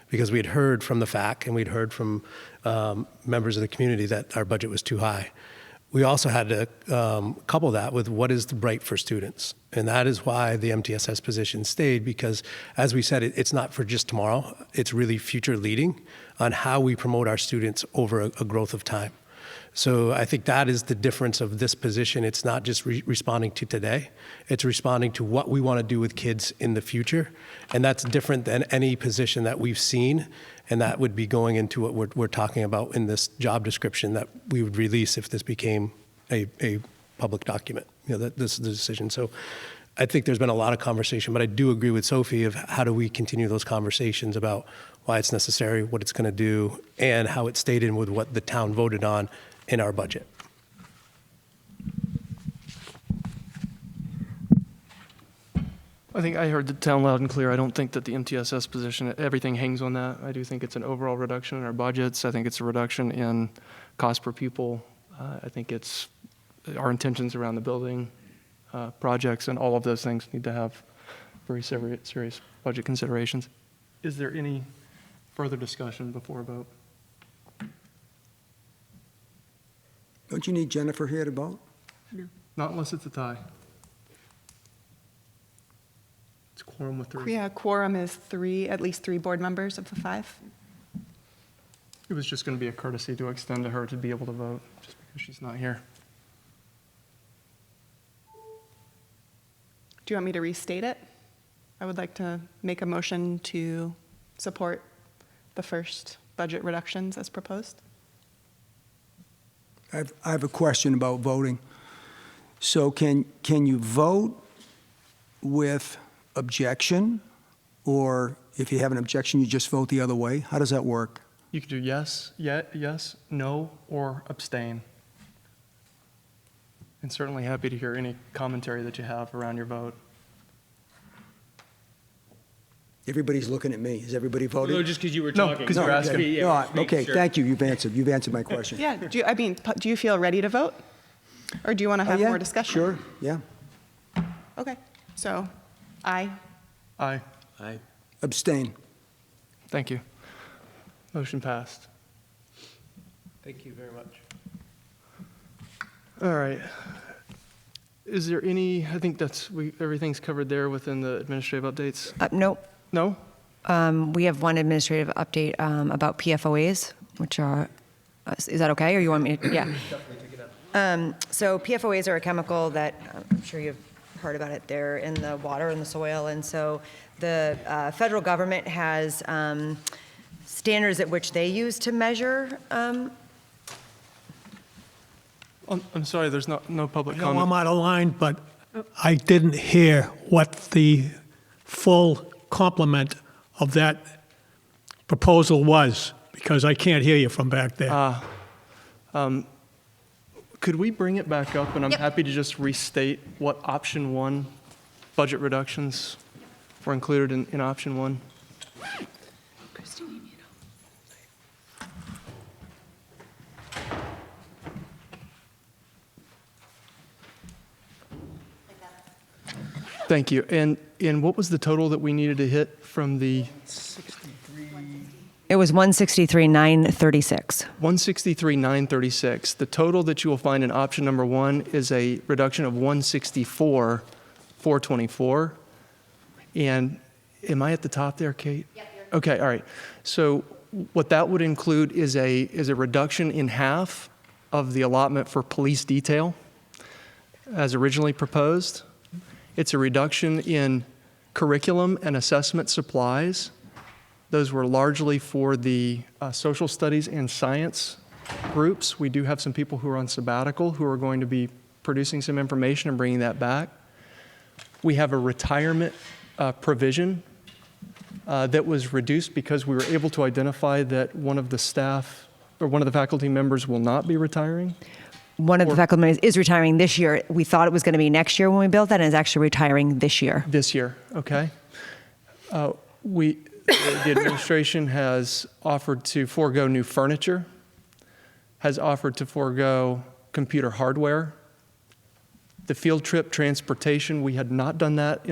because we had heard from the FAC and we'd heard from members of the community that our budget was too high. We also had to couple that with what is right for students. And that is why the MTSS position stayed, because as we said, it's not for just tomorrow. It's really future leading on how we promote our students over a growth of time. So I think that is the difference of this position. It's not just responding to today, it's responding to what we want to do with kids in the future. And that's different than any position that we've seen. And that would be going into what we're talking about in this job description that we would release if this became a public document, that this is the decision. So I think there's been a lot of conversation, but I do agree with Sophie of how do we continue those conversations about why it's necessary, what it's going to do, and how it stayed in with what the town voted on in our budget. I think I heard the town loud and clear. I don't think that the MTSS position, everything hangs on that. I do think it's an overall reduction in our budgets. I think it's a reduction in cost per pupil. I think it's our intentions around the building projects, and all of those things need to have very serious budget considerations. Is there any further discussion before a vote? Don't you need Jennifer here to vote? Not unless it's a tie. It's quorum with 3. Yeah, quorum is 3, at least 3 board members of the 5. It was just going to be a courtesy to extend to her to be able to vote, just because she's not here. Do you want me to restate it? I would like to make a motion to support the first budget reductions as proposed. I have a question about voting. So can you vote with objection, or if you have an objection, you just vote the other way? How does that work? You could do yes, yes, no, or abstain. And certainly happy to hear any commentary that you have around your vote. Everybody's looking at me. Is everybody voting? No, just because you were No, talking. 'cause you were asking. Yeah, No, just making okay, sure. thank you. You've answered my question. Yeah, do you feel ready to vote? Or do you want to have Yeah, more discussion? Sure, yeah. Okay, so aye. Aye. Aye. Abstain. Thank you. Motion passed. Thank you very much. All right. Is there any, I think everything's covered there within the administrative updates? Nope. No? We have one administrative update about PFOAs, which are, is that okay, or you want me to, yeah? So PFOAs are a chemical that, I'm sure you've heard about it, they're in the water and the soil, and so the federal government has standards at which they use to measure. I'm sorry, there's no public I know I'm comment. out of line, but I didn't hear what the full complement of that proposal was, because I can't hear you from back there. Could we bring it back up? And I'm Yep. happy to just restate what option 1 budget reductions were included in option 1. Thank you. And what was the total that we needed to hit from the It was 163,936. 163,936? The total that you will find in option number 1 is a reduction of 164,424. And am I at the top there, Kate? Yep. Okay, all right. So what that would include is a reduction in half of the allotment for police detail as originally proposed. It's a reduction in curriculum and assessment supplies. Those were largely for the social studies and science groups. We do have some people who are on sabbatical who are going to be producing some information and bringing that back. We have a retirement provision that was reduced because we were able to identify that one of the staff or one of the faculty members will not be retiring. One of the faculty members is retiring this year. We thought it was going to be next year when we built that, and is actually retiring this year. This year, okay. The administration has offered to forego new furniture, has offered to forego computer hardware. The field trip transportation, we had not done that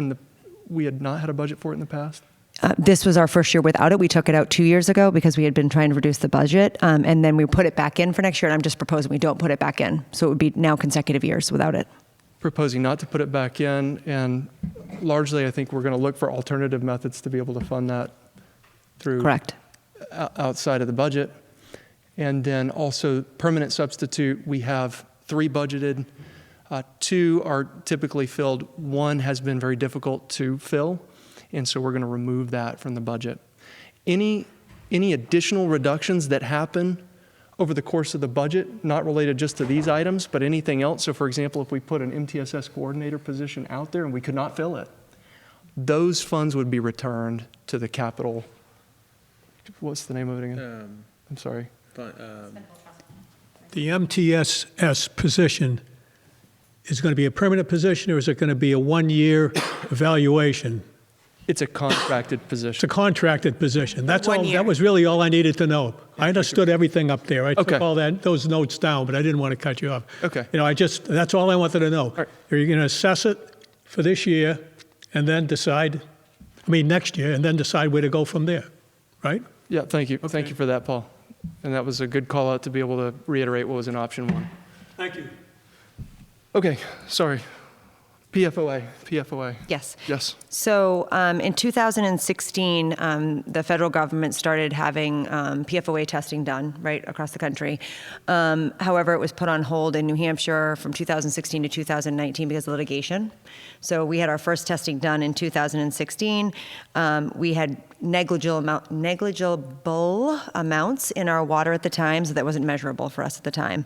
we had not had a budget for it in the past. This was our first year without it. We took it out 2 years ago because we had been trying to reduce the budget, and then we put it back in for next year, and I'm just proposing we don't put it back in. So it would be now consecutive years without it. Proposing not to put it back in, and largely I think we're going to look for alternative methods to be able to fund that through Correct. Outside of the budget. And then also permanent substitute, we have 3 budgeted. 2 are typically filled. 1 has been very difficult to fill, and so we're going to remove that from the budget. Any additional reductions that happen over the course of the budget, not related just to these items, but anything else? So for example, if we put an MTSS coordinator position out there and we could not fill it, those funds would be returned to the capital. What's the name of it again? I'm sorry. The MTSS position is going to be a permanent position, or is it going to be a one-year evaluation? It's a contracted position. It's a contracted position. That's 1 all. year. That was really all I needed to know. I understood everything up there. I took Okay. all those notes down, but I didn't want to cut you off. Okay. That's all I wanted to know. right. Are you going to assess it for this year and then decide, next year, and then decide where to go from there, right? Yeah, thank you. Thank you for that, Paul. And that was a good call out to be able to reiterate what was in option 1. Thank you. Okay, sorry. PFOA. Yes. Yes. So in 2016, the federal government started having PFOA testing done right across the country. However, it was put on hold in New Hampshire from 2016 to 2019 because of litigation. So we had our first testing done in 2016. We had negligible amounts in our water at the time, so that wasn't measurable for us at the time.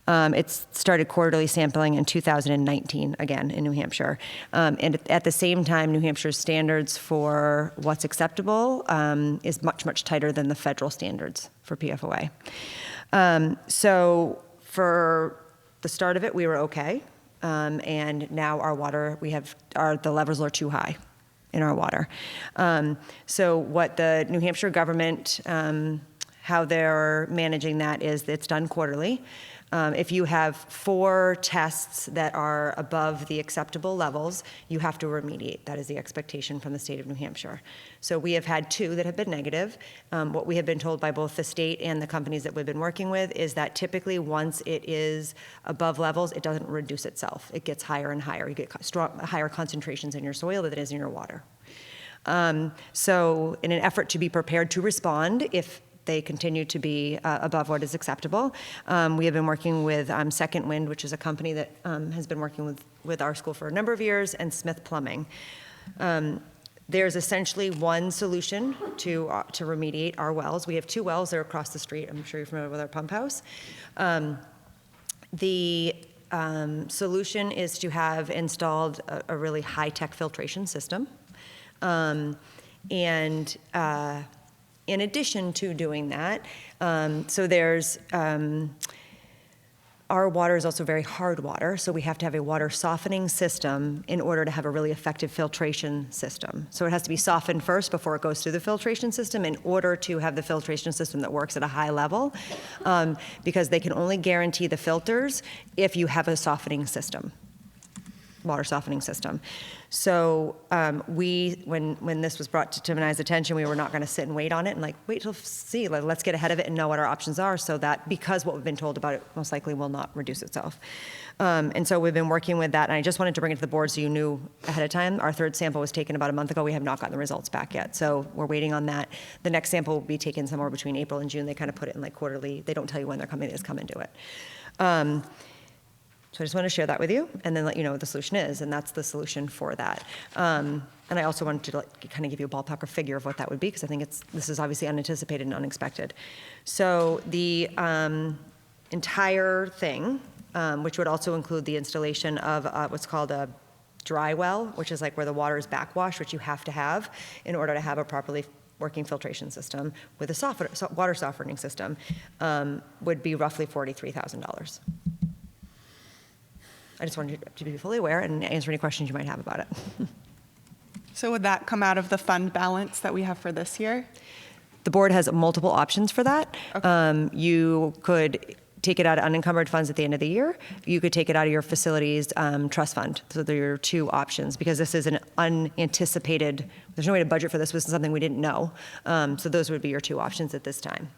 It started quarterly sampling in 2019, again, in New Hampshire. And at the same time, New Hampshire's standards for what's acceptable is much, much tighter than the federal standards for PFOA. So for the start of it, we were okay. And now our water, the levels are too high in our water. So what the New Hampshire government, how they're managing that is it's done quarterly. If you have 4 tests that are above the acceptable levels, you have to remediate. That is the expectation from the state of New Hampshire. So we have had 2 that have been negative. What we have been told by both the state and the companies that we've been working with is that typically once it is above levels, it doesn't reduce itself. It gets higher and higher. You get higher concentrations in your soil than it is in your water. So in an effort to be prepared to respond, if they continue to be above what is acceptable. We have been working with Second Wind, which is a company that has been working with our school for a number of years, and Smith Plumbing. There's essentially one solution to remediate our wells. We have 2 wells. They're across the street. I'm sure you're familiar with our pump house. The solution is to have installed a really high-tech filtration system. In addition to doing that, so there's, our water is also very hard water, so we have to have a water softening system in order to have a really effective filtration system. So it has to be softened first before it goes through the filtration system in order to have the filtration system that works at a high level, because they can only guarantee the filters if you have a softening system, water softening system. So when this was brought to Tim and I's attention, we were not going to sit and wait on it and wait till see. Let's get ahead of it and know what our options are, so that because what we've been told about it most likely will not reduce itself. And so we've been working with that, and I just wanted to bring it to the board so you knew ahead of time. Our 3rd sample was taken about a month ago. We have not gotten the results back yet, so we're waiting on that. The next sample will be taken somewhere between April and June. They kind of put it in quarterly. They don't tell you when they're coming. They just come and do it. So I just want to share that with you and then let you know what the solution is, and that's the solution for that. And I also wanted to kind of give you a ballpark or figure of what that would be, because I think this is obviously unanticipated and unexpected. So the entire thing, which would also include the installation of what's called a dry well, which is where the water is backwash, which you have to have in order to have a properly working filtration system with a water softening system, would be roughly $43,000. I just wanted you to be fully aware and answer any questions you might have about it. So would that come out of the fund balance that we have for this year? The board has multiple options for that. Okay. You could take it out of unencumbered funds at the end of the year. You could take it out of your facilities trust fund. So there are 2 options, because this is an unanticipated, there's no way to budget for this. This is something we didn't know. So those would be your 2 options at this time.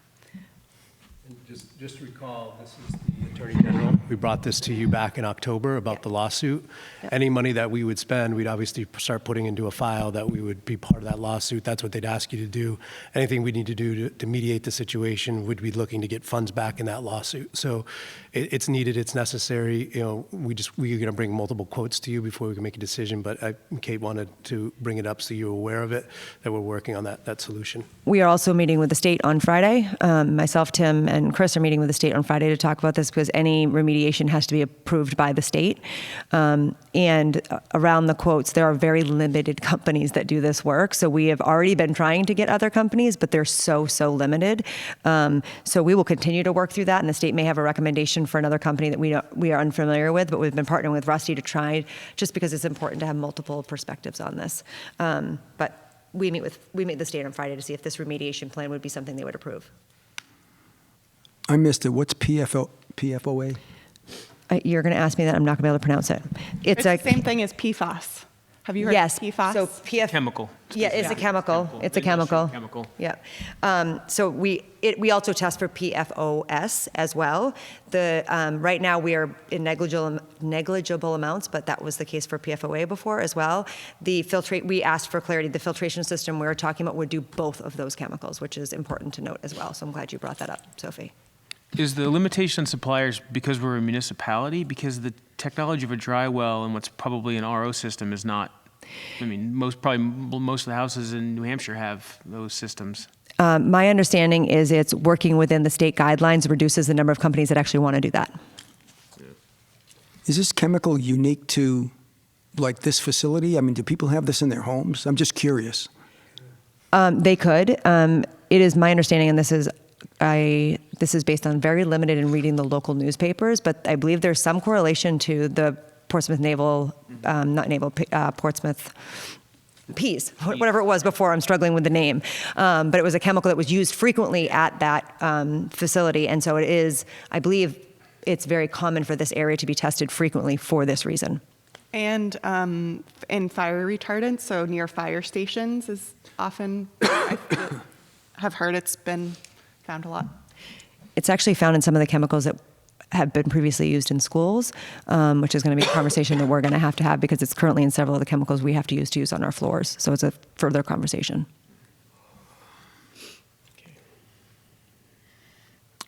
Just recall, this is the Attorney General. We brought this to you back in October about the lawsuit. Any money that we would spend, we'd obviously start putting into a file that we would be part of that lawsuit. That's what they'd ask you to do. Anything we need to do to mediate the situation, would be looking to get funds back in that lawsuit. So it's needed, it's necessary. You know, we're going to bring multiple quotes to you before we can make a decision, but Kate wanted to bring it up so you're aware of it, that we're working on that solution. We are also meeting with the state on Friday. Myself, Tim, and Chris are meeting with the state on Friday to talk about this because any remediation has to be approved by the state. And around the quotes, there are very limited companies that do this work. So we have already been trying to get other companies, but they're so limited. So we will continue to work through that, and the state may have a recommendation for another company that we are unfamiliar with, but we've been partnering with Rusty to try, just because it's important to have multiple perspectives on this. But we meet the state on Friday to see if this remediation plan would be something they would approve. I missed it. What's PFOA? You're going to ask me that. I'm not going to be able to pronounce it. It's the same thing as PFAS. Have you heard yes. of PFAS? So Chemical. Yeah, it's a chemical. It's a chemical. Chemical. Yeah. So we also test for PFOS as well. Right now we are in negligible amounts, but that was the case for PFOA before as well. We asked for clarity. The filtration system we were talking about would do both of those chemicals, which is important to note as well. So I'm glad you brought that up, Sophie. Is the limitation on suppliers because we're a municipality? Because the technology of a dry well and what's probably an RO system is not. I mean, most of the houses in New Hampshire have those systems. My understanding is it's working within the state guidelines, reduces the number of companies that actually want to do that. Is this chemical unique to, like, this facility? I mean, do people have this in their homes? I'm just curious. They could. It is my understanding, and this is based on very limited in reading the local newspapers, but I believe there's some correlation to the Portsmouth Portsmouth Peas, whatever it was before. I'm struggling with the name. But it was a chemical that was used frequently at that facility. And so it is, I believe it's very common for this area to be tested frequently for this reason. And in fire retardants, so near fire stations is often, I have heard it's been found a lot. It's actually found in some of the chemicals that have been previously used in schools, which is going to be a conversation that we're going to have because it's currently in several of the chemicals we have to use on our floors. So it's a further conversation.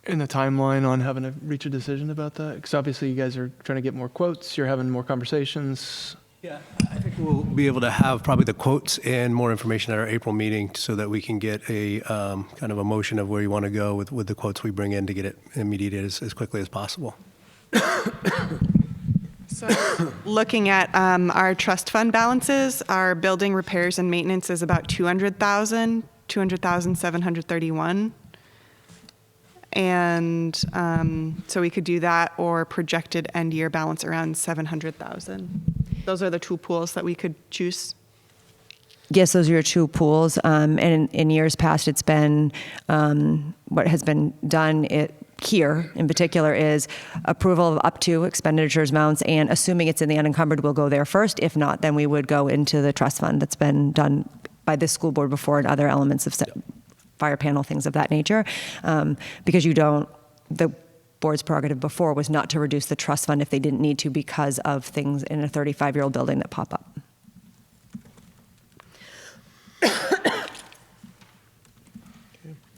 And the timeline on having to reach a decision about that? Because obviously you guys are trying to get more quotes, you're having more conversations. Yeah, I think we'll be able to have probably the quotes and more information at our April meeting so that we can get a kind of a motion of where you want to go with the quotes we bring in to get it immediate as quickly as possible. So looking at our trust fund balances, our building repairs and maintenance is about 200,731. And so we could do that, or projected end year balance around 700,000. Those are the two pools that we could choose. Yes, those are your two pools. And in years past, it's been what has been done here in particular is approval of up to expenditures amounts, and assuming it's in the unencumbered, we'll go there first. If not, then we would go into the trust fund. That's been done by this school board before, and other elements of fire panel, things of that nature, because the board's prerogative before was not to reduce the trust fund if they didn't need to because of things in a 35-year-old building that pop up.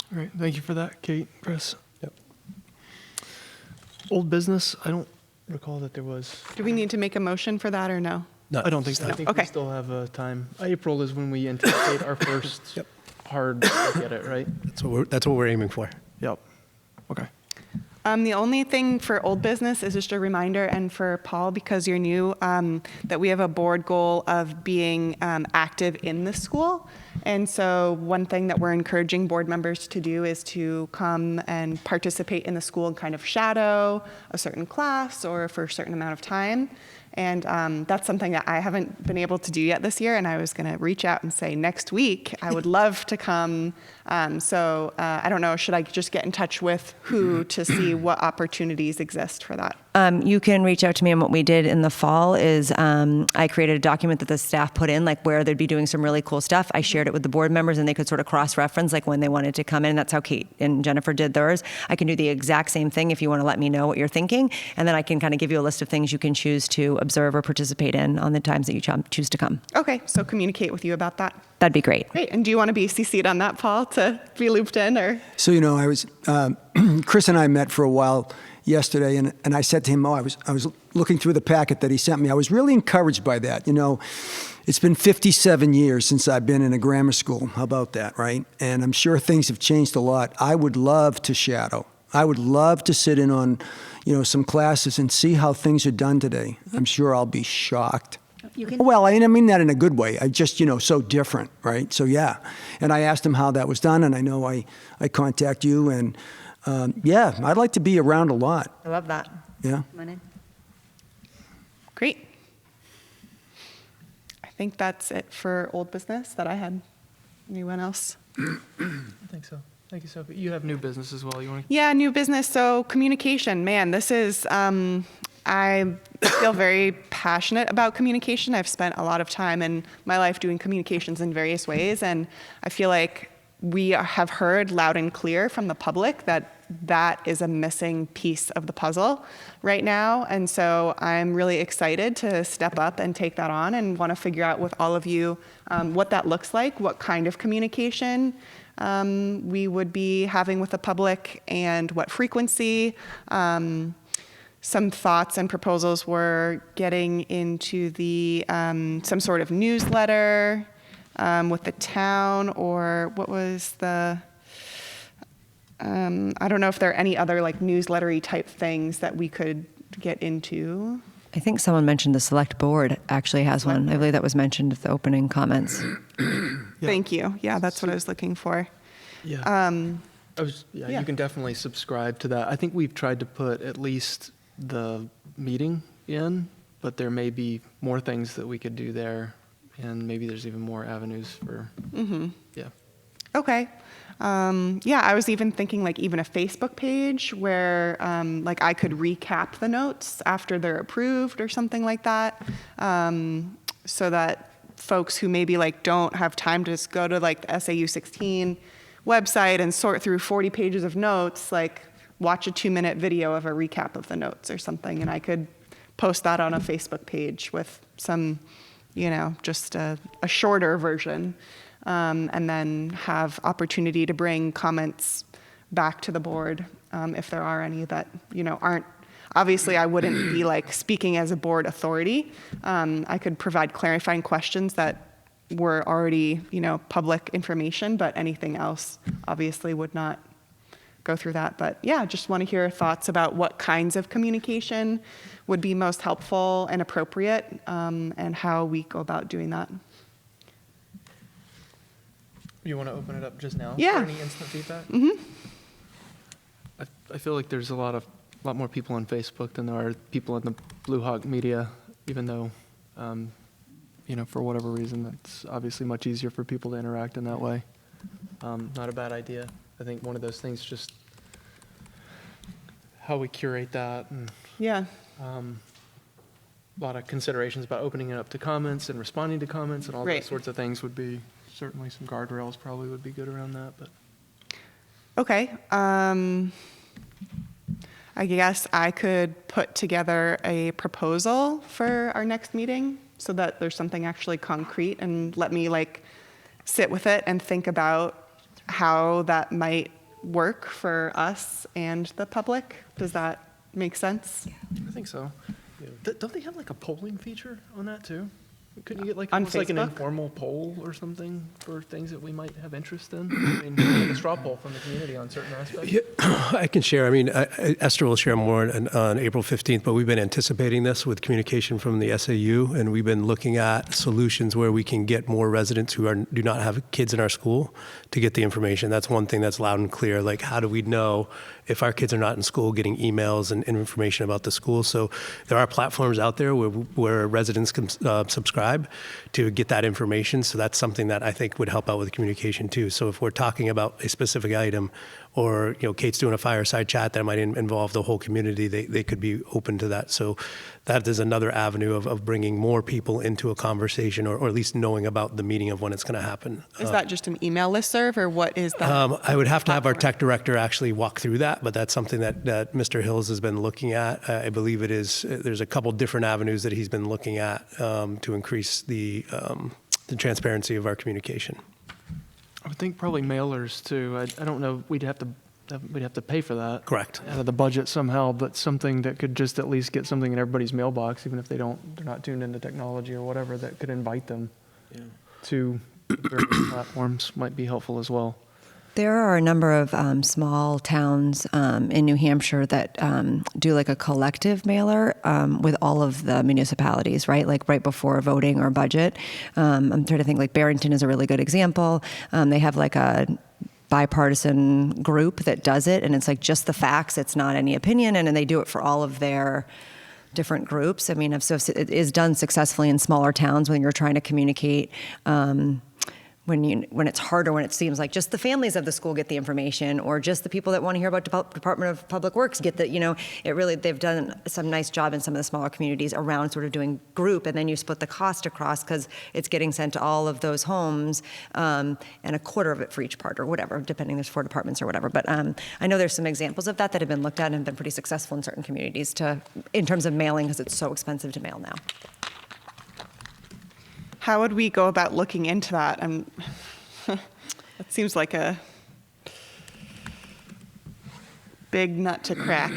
All right, thank you for that, Kate, Chris. Yep. Old business, I don't recall that there was. Do we need to make a motion for that or no? No, I don't think so. I think Okay. we still have time. April is when we anticipate our first hard look at it, right? That's what we're aiming for. Yep. Okay. The only thing for old business is just a reminder, and for Paul, because you're new, that we have a board goal of being active in the school. And so one thing that we're encouraging board members to do is to come and participate in the school and kind of shadow a certain class or for a certain amount of time. And that's something that I haven't been able to do yet this year, and I was going to reach out and say next week I would love to come. So I don't know, should I just get in touch with who to see what opportunities exist for that? You can reach out to me, and what we did in the fall is I created a document that the staff put in, like where they'd be doing some really cool stuff. I shared it with the board members, and they could sort of cross-reference like when they wanted to come in. That's how Kate and Jennifer did theirs. I can do the exact same thing if you want to let me know what you're thinking, and then I can kind of give you a list of things you can choose to observe or participate in on the times that you choose to come. Okay, so communicate with you about that. That'd be great. Great. And do you want to be CC'd on that, Paul, to be looped in, or? So, I was, Chris and I met for a while yesterday, and I said to him, I was looking through the packet that he sent me. I was really encouraged by that. It's been 57 years since I've been in a grammar school. How about that, right? And I'm sure things have changed a lot. I would love to shadow. I would love to sit in on, some classes and see how things are done today. I'm sure I'll be shocked. Well, I mean that in a good way. I just, so different, right? So, yeah. And I asked him how that was done, and I know I contact you, and yeah, I'd like to be around a lot. I love that. Yeah. Come on in. Great. I think that's it for old business that I had. Anyone else? I think so. Thank you, Sophie. You have new business as well. You want to? Yeah, new business. So communication, man, this is, I feel very passionate about communication. I've spent a lot of time in my life doing communications in various ways, and I feel like we have heard loud and clear from the public that that is a missing piece of the puzzle right now. And so I'm really excited to step up and take that on, and want to figure out with all of you what that looks like, what kind of communication we would be having with the public, and what frequency. Some thoughts and proposals were getting into the some sort of newsletter with the town, or what was the, I don't know if there are any other like newslettery type things that we could get into. I think someone mentioned the select board actually has one. I believe that was mentioned at the opening comments. Thank you. Yeah, that's what I was looking for. Yeah. You can definitely subscribe to that. I think we've tried to put at least the meeting in, but there may be more things that we could do there, and maybe there's even more avenues for, yeah. Okay. Yeah, I was even thinking like even a Facebook page where like I could recap the notes after they're approved or something like that, so that folks who maybe like don't have time to just go to like the SAU 16 website and sort through 40 pages of notes, like watch a 2-minute video of a recap of the notes or something, and I could post that on a Facebook page with some, just a shorter version. And then have opportunity to bring comments back to the board if there are any that aren't. Obviously, I wouldn't be like speaking as a board authority. I could provide clarifying questions that were already public information, but anything else obviously would not go through that. But yeah, just want to hear thoughts about what kinds of communication would be most helpful and appropriate, and how we go about doing that. You want to open it up just now? Yeah. For any instant feedback? Mm-hmm. I feel like there's a lot more people on Facebook than there are people in the Blue Hawk media, even though, for whatever reason, that's obviously much easier for people to interact in that way. Not a bad idea. I think one of those things, just how we curate that, and Yeah. a lot of considerations about opening it up to comments and responding to comments and all Right. those sorts of things would be, certainly some guardrails probably would be good around that, but. Okay. I guess I could put together a proposal for our next meeting so that there's something actually concrete, and let me like sit with it and think about how that might work for us and the public. Does that make sense? I think so. Don't they have like a polling feature on that too? Couldn't you get like On almost like an Facebook? informal poll or something for things that we might have interest in? I mean, like a straw poll from the community on certain aspects? Yeah, I can share. I mean, Esther will share more on April 15th, but we've been anticipating this with communication from the SAU, and we've been looking at solutions where we can get more residents who do not have kids in our school to get the information. That's one thing that's loud and clear. Like, how do we know if our kids are not in school getting emails and information about the school? So there are platforms out there where residents can subscribe subscribe to get that information. So that's something that I think would help out with communication too. So if we're talking about a specific item, or Kate's doing a fireside chat that might involve the whole community, they could be open to that. So that is another avenue of bringing more people into a conversation, or at least knowing about the meeting of when it's going to happen. Is that just an email listserv, or what is that? I would have to have our tech director actually walk through that, but that's something that Mr. Hills has been looking at. I believe it is. There's a couple different avenues that he's been looking at to increase the transparency of our communication. I would think probably mailers too. I don't know, we'd have to pay for that. Correct. Out of the budget somehow, but something that could just at least get something in everybody's mailbox, even if they're not tuned into technology or whatever, that could invite them to various platforms might be helpful as well. There are a number of small towns in New Hampshire that do like a collective mailer with all of the municipalities, right? Like right before voting or budget. I'm trying to think, like Barrington is a really good example. They have like a bipartisan group that does it, and it's like just the facts. It's not any opinion, and they do it for all of their different groups. I mean, so it is done successfully in smaller towns when you're trying to communicate. When it's harder, when it seems like just the families of the school get the information, or just the people that want to hear about Department of Public Works get the, they've done some nice job in some of the smaller communities around sort of doing group, and then you split the cost across because it's getting sent to all of those homes, and a quarter of it for each part or whatever, depending, there's 4 departments or whatever. But I know there's some examples of that have been looked at and have been pretty successful in certain communities in terms of mailing, because it's so expensive to mail now. How would we go about looking into that? It seems like a big nut to crack.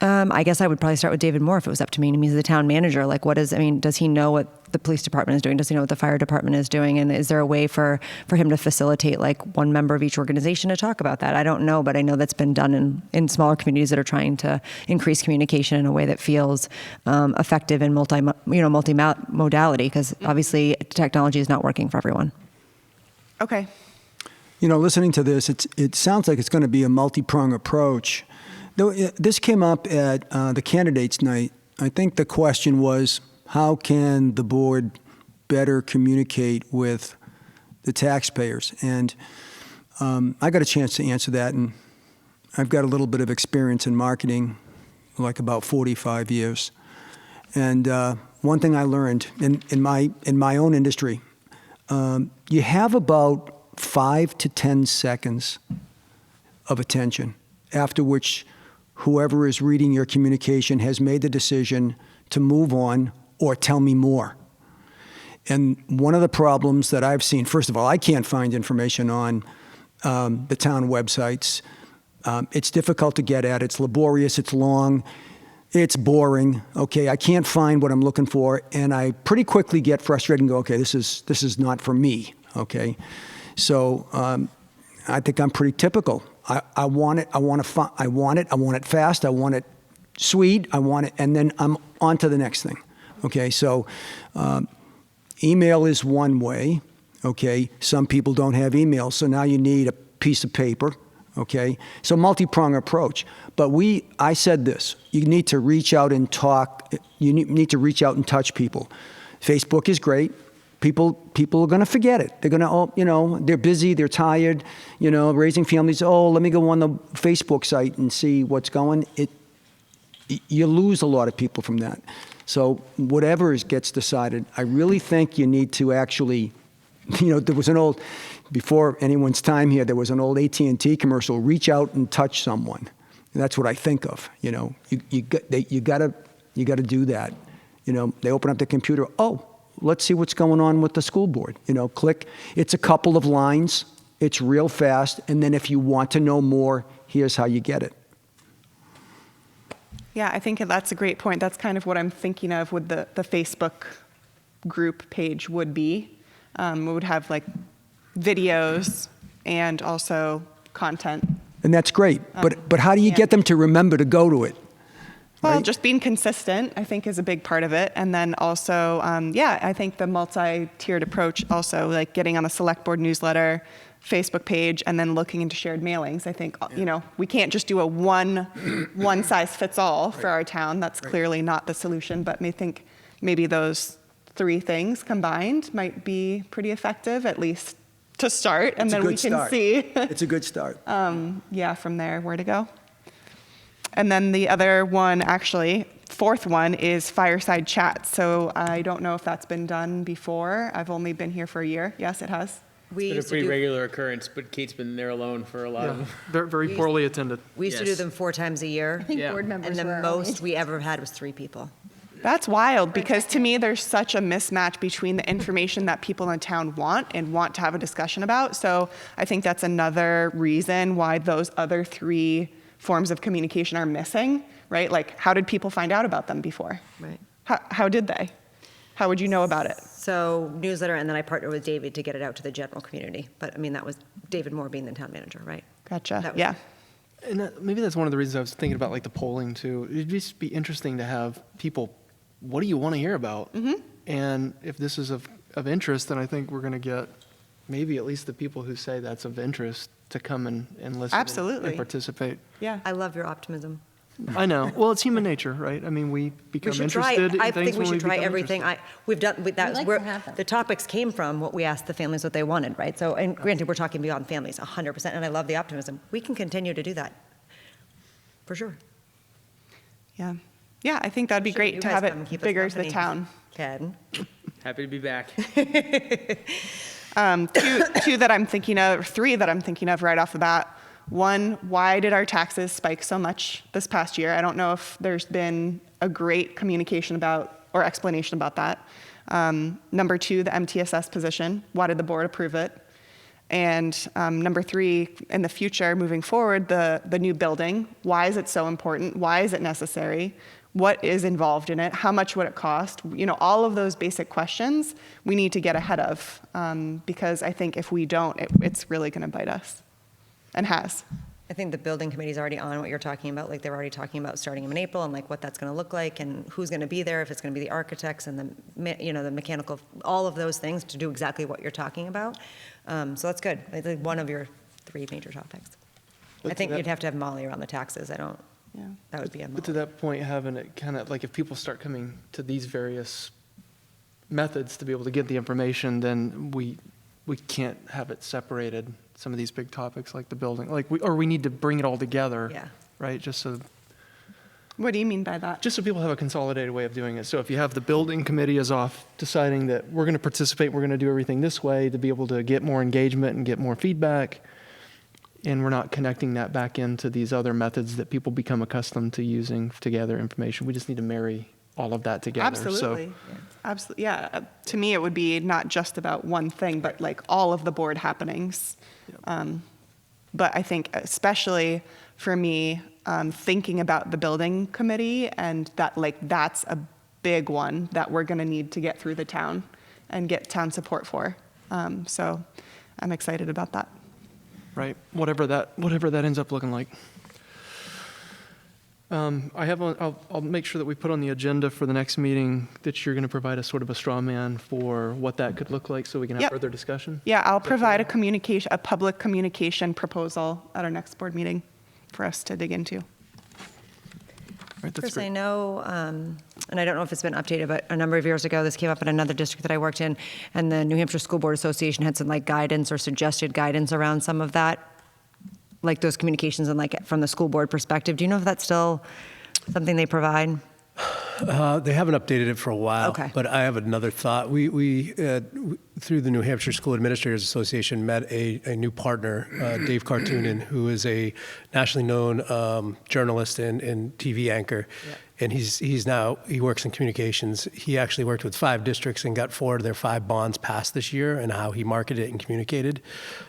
I guess I would probably start with David Moore if it was up to me. I mean, he's the town manager. Like, does he know what the police department is doing? Does he know what the fire department is doing? And is there a way for him to facilitate like one member of each organization to talk about that? I don't know, but I know that's been done in smaller communities that are trying to increase communication in a way that feels effective in multimodality, because obviously technology is not working for everyone. Okay. Listening to this, it sounds like it's going to be a multi-pronged approach. This came up at the candidates' night. I think the question was, how can the board better communicate with the taxpayers? And I got a chance to answer that, and I've got a little bit of experience in marketing, like about 45 years. And one thing I learned in my own industry, you have about 5 to 10 seconds of attention, after which whoever is reading your communication has made the decision to move on or tell me more. And one of the problems that I've seen, first of all, I can't find information on the town websites. It's difficult to get at. It's laborious. It's long. It's boring. Okay, I can't find what I'm looking for, and I pretty quickly get frustrated and go, okay, this is not for me. Okay, so I think I'm pretty typical. I want it. I want it fast. I want it sweet. I want it, and then I'm on to the next thing. Okay, so email is one way. Okay, some people don't have email, so now you need a piece of paper. Okay, so multi-pronged approach. But I said this: you need to reach out and talk. You need to reach out and touch people. Facebook is great. People are going to forget it. They're going to, they're busy, they're tired, raising families. Oh, let me go on the Facebook site and see what's going. You lose a lot of people from that. So whatever gets decided, I really think you need to actually, there was before anyone's time here, there was an old AT&T commercial, reach out and touch someone. And that's what I think of, you got to do that. They open up the computer, let's see what's going on with the school board. Click. It's a couple of lines. It's real fast. And then if you want to know more, here's how you get it. Yeah, I think that's a great point. That's kind of what I'm thinking of with the Facebook group page would be. We would have like videos and also content. And that's great. But how do you get them to remember to go to it? Well, right? Just being consistent, I think, is a big part of it. And then also, I think the multi-tiered approach also, like getting on the select board newsletter, Facebook page, and then looking into shared mailings. I think, we can't just do a one size fits all for our town. That's clearly not the solution, but I think maybe those three things combined might be pretty effective, at least to start, and It's a then good we can start. see, It's a good start. yeah, from there, where to go. And then the other one, actually, fourth one is fireside chat. So I don't know if that's been done before. I've only been here for a year. Yes, it has. We It's been a used to pretty do, regular occurrence, but Kate's been there alone for a lot Yeah, of them. very, very poorly attended. we used to do Yes. them 4 times a year. I think Yeah. board members And the were most we ever had was 3 people. That's wild, because to me, there's such a mismatch between the information that people in town want and want to have a discussion about. So I think that's another reason why those other 3 forms of communication are missing, right? Like, how did people find out about them before? Right. How did they? How would you know about it? So newsletter, and then I partnered with David to get it out to the general community. But I mean, that was David Moore being the town manager, right? Gotcha. That was- Yeah. And maybe that's one of the reasons I was thinking about like the polling too. It'd just be interesting to have people, what do you want to hear about? And if this is of interest, then I think we're going to get maybe at least the people who say that's of interest to come and listen Absolutely. and participate. Yeah. I love your optimism. I know. Well, it's human nature, right? I mean, we become We should try, interested I in things think we when should try become everything. interested. We've done, that was like where to have them. the topics came from, what we asked the families what they wanted, right? So, and granted, we're talking beyond families, 100%, and I love the optimism. We can continue to do that, for sure. Yeah. Yeah, I think that'd be You great to guys have come it keep us bigger to the company. town. Ken? Happy to be back. Two that I'm thinking of, 3 that I'm thinking of right off the bat. One, why did our taxes spike so much this past year? I don't know if there's been a great communication about or explanation about that. Number 2, the MTSS position. Why did the board approve it? And number 3, in the future, moving forward, the new building. Why is it so important? Why is it necessary? What is involved in it? How much would it cost? You know, all of those basic questions we need to get ahead of, because I think if we don't, it's really going to bite us, and has. I think the building committee's already on what you're talking about, like they're already talking about starting them in April and like what that's going to look like and who's going to be there, if it's going to be the architects and the mechanical, all of those things to do exactly what you're talking about. So that's good. I think one of your 3 major topics. I think you'd have to have Molly around the taxes. Yeah. That would be a But to Molly. that point, having it kind of like if people start coming to these various methods to be able to get the information, then we can't have it separated. Some of these big topics like the building, we need to bring it all together. Yeah. Right. Just so What do you mean by that? people have a consolidated way of doing it. So if you have the building committee is off deciding that we're going to participate, we're going to do everything this way to be able to get more engagement and get more feedback. And we're not connecting that back into these other methods that people become accustomed to using to gather information. We just need to marry all of that together. Absolutely. Absolutely. Yeah. To me, it would be not just about one thing, but like all of the board happenings. But I think especially for me, thinking about the building committee and that that's a big one that we're going to need to get through the town and get town support for. So I'm excited about that. Right, whatever that ends up looking like. I'll make sure that we put on the agenda for the next meeting that you're going to provide us sort of a straw man for what that could look like so we can have Yep. further discussion. Yeah, I'll provide a public communication proposal at our next board meeting for us to dig into. Right, that's Chris, great. I know, and I don't know if it's been updated, but a number of years ago, this came up in another district that I worked in, and the New Hampshire School Board Association had some like guidance or suggested guidance around some of that, like those communications and like from the school board perspective. Do you know if that's still something they provide? They haven't updated it for a while, Okay. but I have another thought. We through the New Hampshire School Administrators Association, met a new partner, Dave Cartoonan, who is a nationally known journalist and TV anchor. Yeah. And he works in communications. He actually worked with 5 districts and got 4 of their 5 bonds passed this year, and how he marketed it and communicated.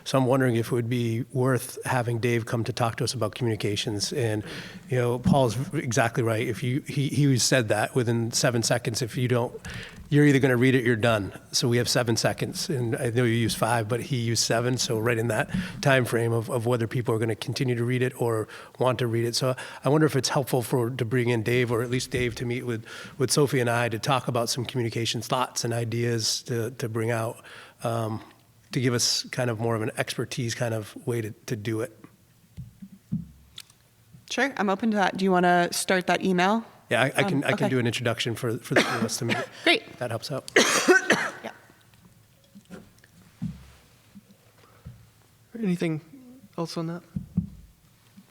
So I'm wondering if it would be worth having Dave come to talk to us about communications. And Paul's exactly right. If he said that within 7 seconds, if you don't, you're either going to read it, you're done. So we have 7 seconds, and I know you use 5, but he used 7. So right in that time frame of whether people are going to continue to read it or want to read it. So I wonder if it's helpful to bring in Dave, or at least Dave, to meet with Sophie and I to talk about some communications thoughts and ideas to bring out, to give us kind of more of an expertise kind of way to do it. Sure, I'm open to that. Do you want to start that email Yeah, I can okay. do an introduction for the three of us to meet. Great. That helps out. Yeah. Anything else on that?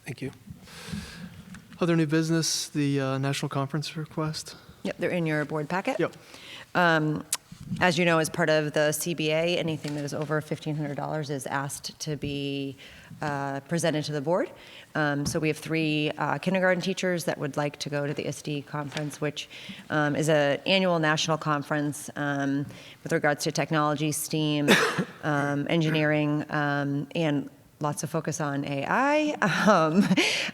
Thank you. Other new business, the national conference request? Yep, they're in your board packet. Yep. As you know, as part of the CBA, anything that is over $1,500 is asked to be presented to the board. So we have 3 kindergarten teachers that would like to go to the ISTE conference, which is an annual national conference with regards to technology, STEAM, engineering, and lots of focus on AI.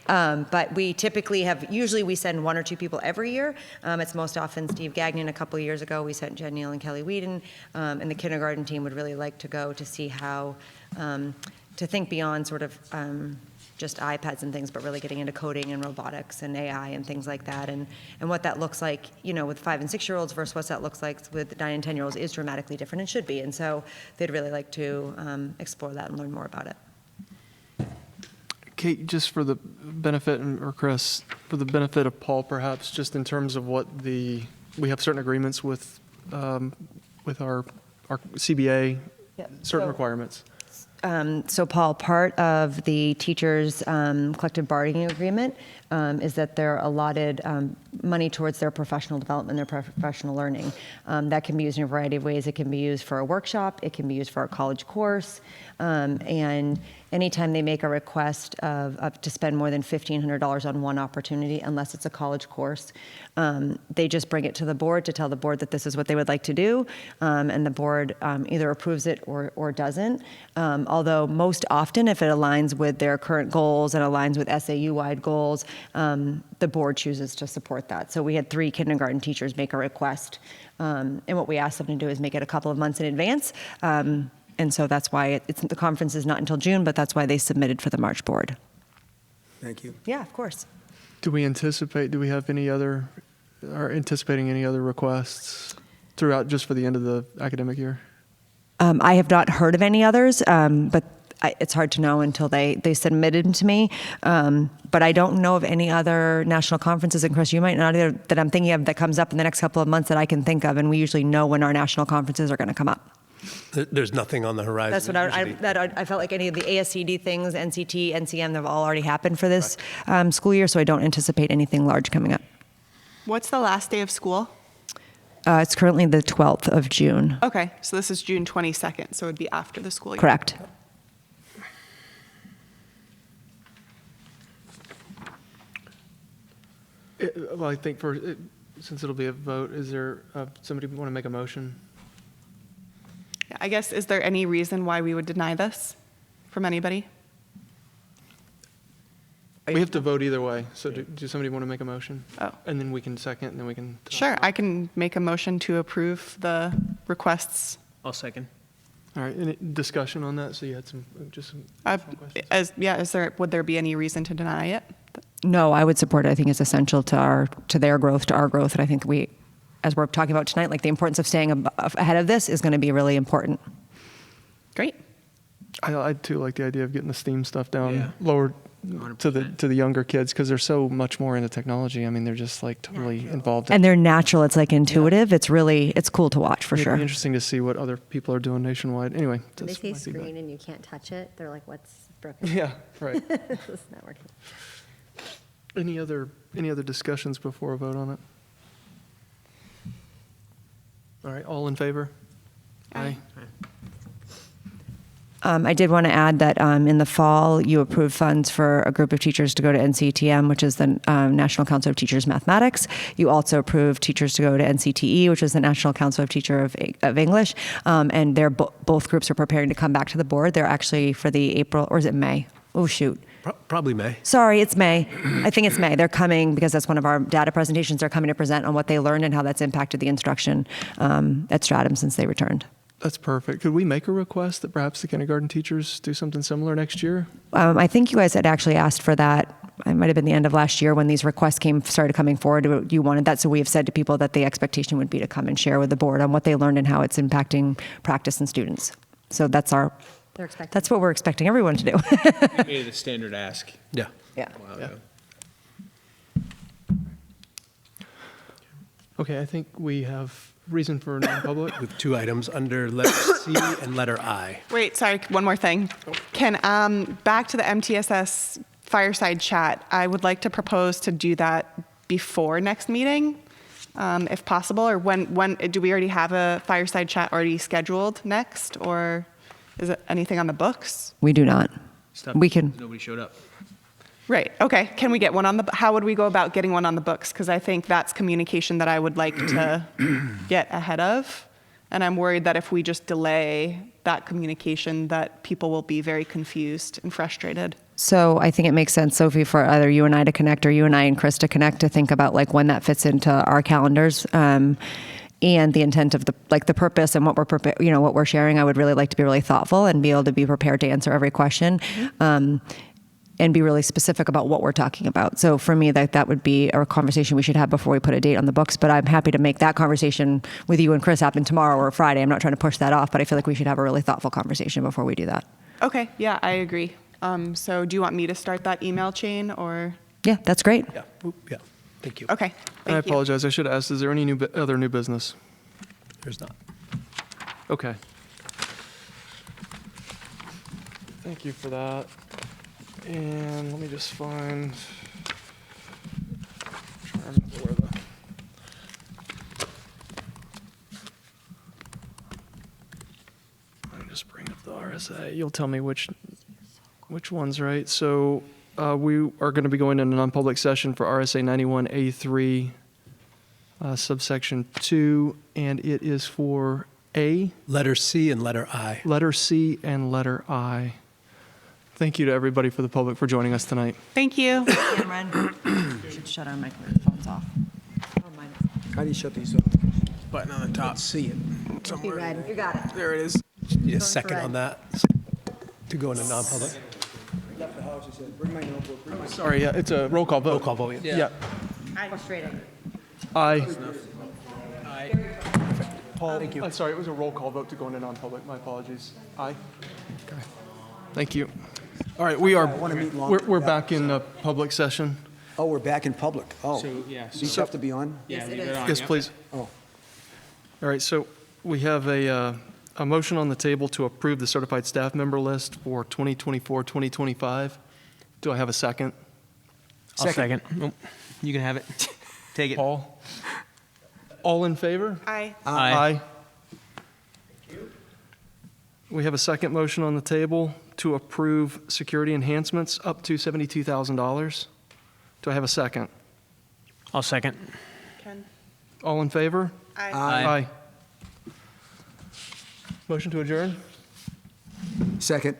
But we typically usually we send 1 or 2 people every year. It's most often Steve Gagnon. A couple of years ago, we sent Jen Neal and Kelly Whedon. And the kindergarten team would really like to go to see how, to think beyond sort of just iPads and things, but really getting into coding and robotics and AI and things like that. And what that looks like, with 5 and 6-year-olds versus what that looks like with 9 and 10-year-olds is dramatically different and should be. And so they'd really like to explore that and learn more about it. Kate, just for the benefit, or Chris, for the benefit of Paul, perhaps, just in terms of what we have certain agreements with our CBA, certain requirements. So Paul, part of the teachers' collective bargaining agreement is that they're allotted money towards their professional development, their professional learning. That can be used in a variety of ways. It can be used for a workshop. It can be used for a college course. And anytime they make a request to spend more than $1,500 on one opportunity, unless it's a college course, they just bring it to the board to tell the board that this is what they would like to do, and the board either approves it or doesn't. Although most often, if it aligns with their current goals and aligns with SAU-wide goals, the board chooses to support that. So we had 3 kindergarten teachers make a request, and what we asked them to do is make it a couple of months in advance. And so that's why the conference is not until June, but that's why they submitted for the March board. Thank you. Yeah, of course. Do we anticipating any other requests throughout just for the end of the academic year? I have not heard of any others, but it's hard to know until they submitted them to me. But I don't know of any other national conferences, and Chris, you might not either, that I'm thinking of that comes up in the next couple of months that I can think of, and we usually know when our national conferences are going to come up. There's nothing on the horizon. That's what I felt like any of the ASCD things, NCT, NCM, they've all already happened for this school year, so I don't anticipate anything large coming up. What's the last day of school? It's currently the 12th of June. Okay, so this is June 22nd, so it would be after the school year. Correct. Well, I think since it'll be a vote, is there somebody want to make a motion? Yeah, I guess, is there any reason why we would deny this from anybody? We have to vote either way. So do somebody want to make a motion? Oh. And then we can second, and then we can. Sure, I can make a motion to approve the requests. I'll second. All right. Any discussion on that? So you had some questions. Would there be any reason to deny it? No, I would support it. I think it's essential to their growth, to our growth, and I think as we're talking about tonight, like the importance of staying ahead of this is going to be really important. Great. I too like the idea of getting the STEAM stuff down lower 100%. to the younger kids, because they're so much more into technology. I mean, they're just like totally involved. And they're natural. It's like intuitive. Yeah. It's cool to watch for sure. It'd be interesting to see what other people are doing nationwide. Anyway, When they that's see my feedback. screen and you can't touch it, they're like, what's broken? Yeah, right. It's not working. Any other discussions before a vote on it? All right, all in favor? Aye. I did want to add that in the fall, you approved funds for a group of teachers to go to NCTM, which is the National Council of Teachers Mathematics. You also approved teachers to go to NCTE, which is the National Council of Teachers of English. And they're both groups are preparing to come back to the board. They're actually for the April, or is it May? Oh, shoot. Probably May. Sorry, it's May. I think it's May. They're coming because that's one of our data presentations. They're coming to present on what they learned and how that's impacted the instruction at Stratham since they returned. That's perfect. Could we make a request that perhaps the kindergarten teachers do something similar next year? I think you guys had actually asked for that. It might have been the end of last year when these requests started coming forward. You wanted that, so we have said to people that the expectation would be to come and share with the board on what they learned and how it's impacting practice and students. So that's what we're expecting everyone to do. We made it a standard ask. Yeah. Yeah. A while ago. Okay, I think we have reason for non-public. With 2 items under letter C and letter I. Wait, sorry, one more thing. Can, back to the MTSS fireside chat, I would like to propose to do that before next meeting, if possible, or when, do we already have a fireside chat already scheduled next, or is it anything on the books? We do not. Stop. We can. Nobody showed up. Right, okay, can we get one on the, how would we go about getting one on the books? Because I think that's communication that I would like to get ahead of. And I'm worried that if we just delay that communication, that people will be very confused and frustrated. So I think it makes sense, Sophie, for either you and I to connect or you and I and Chris to connect to think about like when that fits into our calendars. And the intent of the purpose and what what we're sharing. I would really like to be really thoughtful and be able to be prepared to answer every question. And be really specific about what we're talking about. So for me, that would be a conversation we should have before we put a date on the books. But I'm happy to make that conversation with you and Chris happen tomorrow or Friday. I'm not trying to push that off, but I feel like we should have a really thoughtful conversation before we do that. Okay, yeah, I agree. So do you want me to start that email chain, or? Yeah, that's great. Yeah, yeah, thank you. Okay, I apologize. I should have asked, is there any other new business? There's not. Okay. Thank you for that. And let me just find. Trying to remember where the. Let me just bring up the RSA. You'll tell me which one's right. So we are going to be going into a non-public session for RSA 91A3, subsection 2, and it is for A. Letter C and letter I. Letter C and letter I. Thank you to everybody for the public for joining us tonight. Thank you. Cameron, you should shut our microphones off. How do you shut these off? Button on the top. See it. Somewhere. You got it. There it is. Need a second on that to go into non-public. Left the house, he said, bring my notebook, bring my... Sorry, yeah, it's a roll call vote. Roll call vote, yeah. Frustrating. Aye. Paul, thank you. I'm sorry, it was a roll call vote to go into non-public. My apologies. Aye. Okay. Thank you. All right, wanna meet longer. we're back in public session. Oh, we're back in public. Oh. So, yeah. These have to be on? Yeah, leave it on. Yes, yep. please. Oh. All right, so we have a motion on the table to approve the certified staff member list for 2024-2025. Do I have a second? I'll second. Nope. You can have it. Take it. Paul? All in favor? Aye. Aye. We have a second motion on the table to approve security enhancements up to $72,000. Do I have a second? I'll second. Ken? All in favor? Aye. Aye. Motion to adjourn? Second.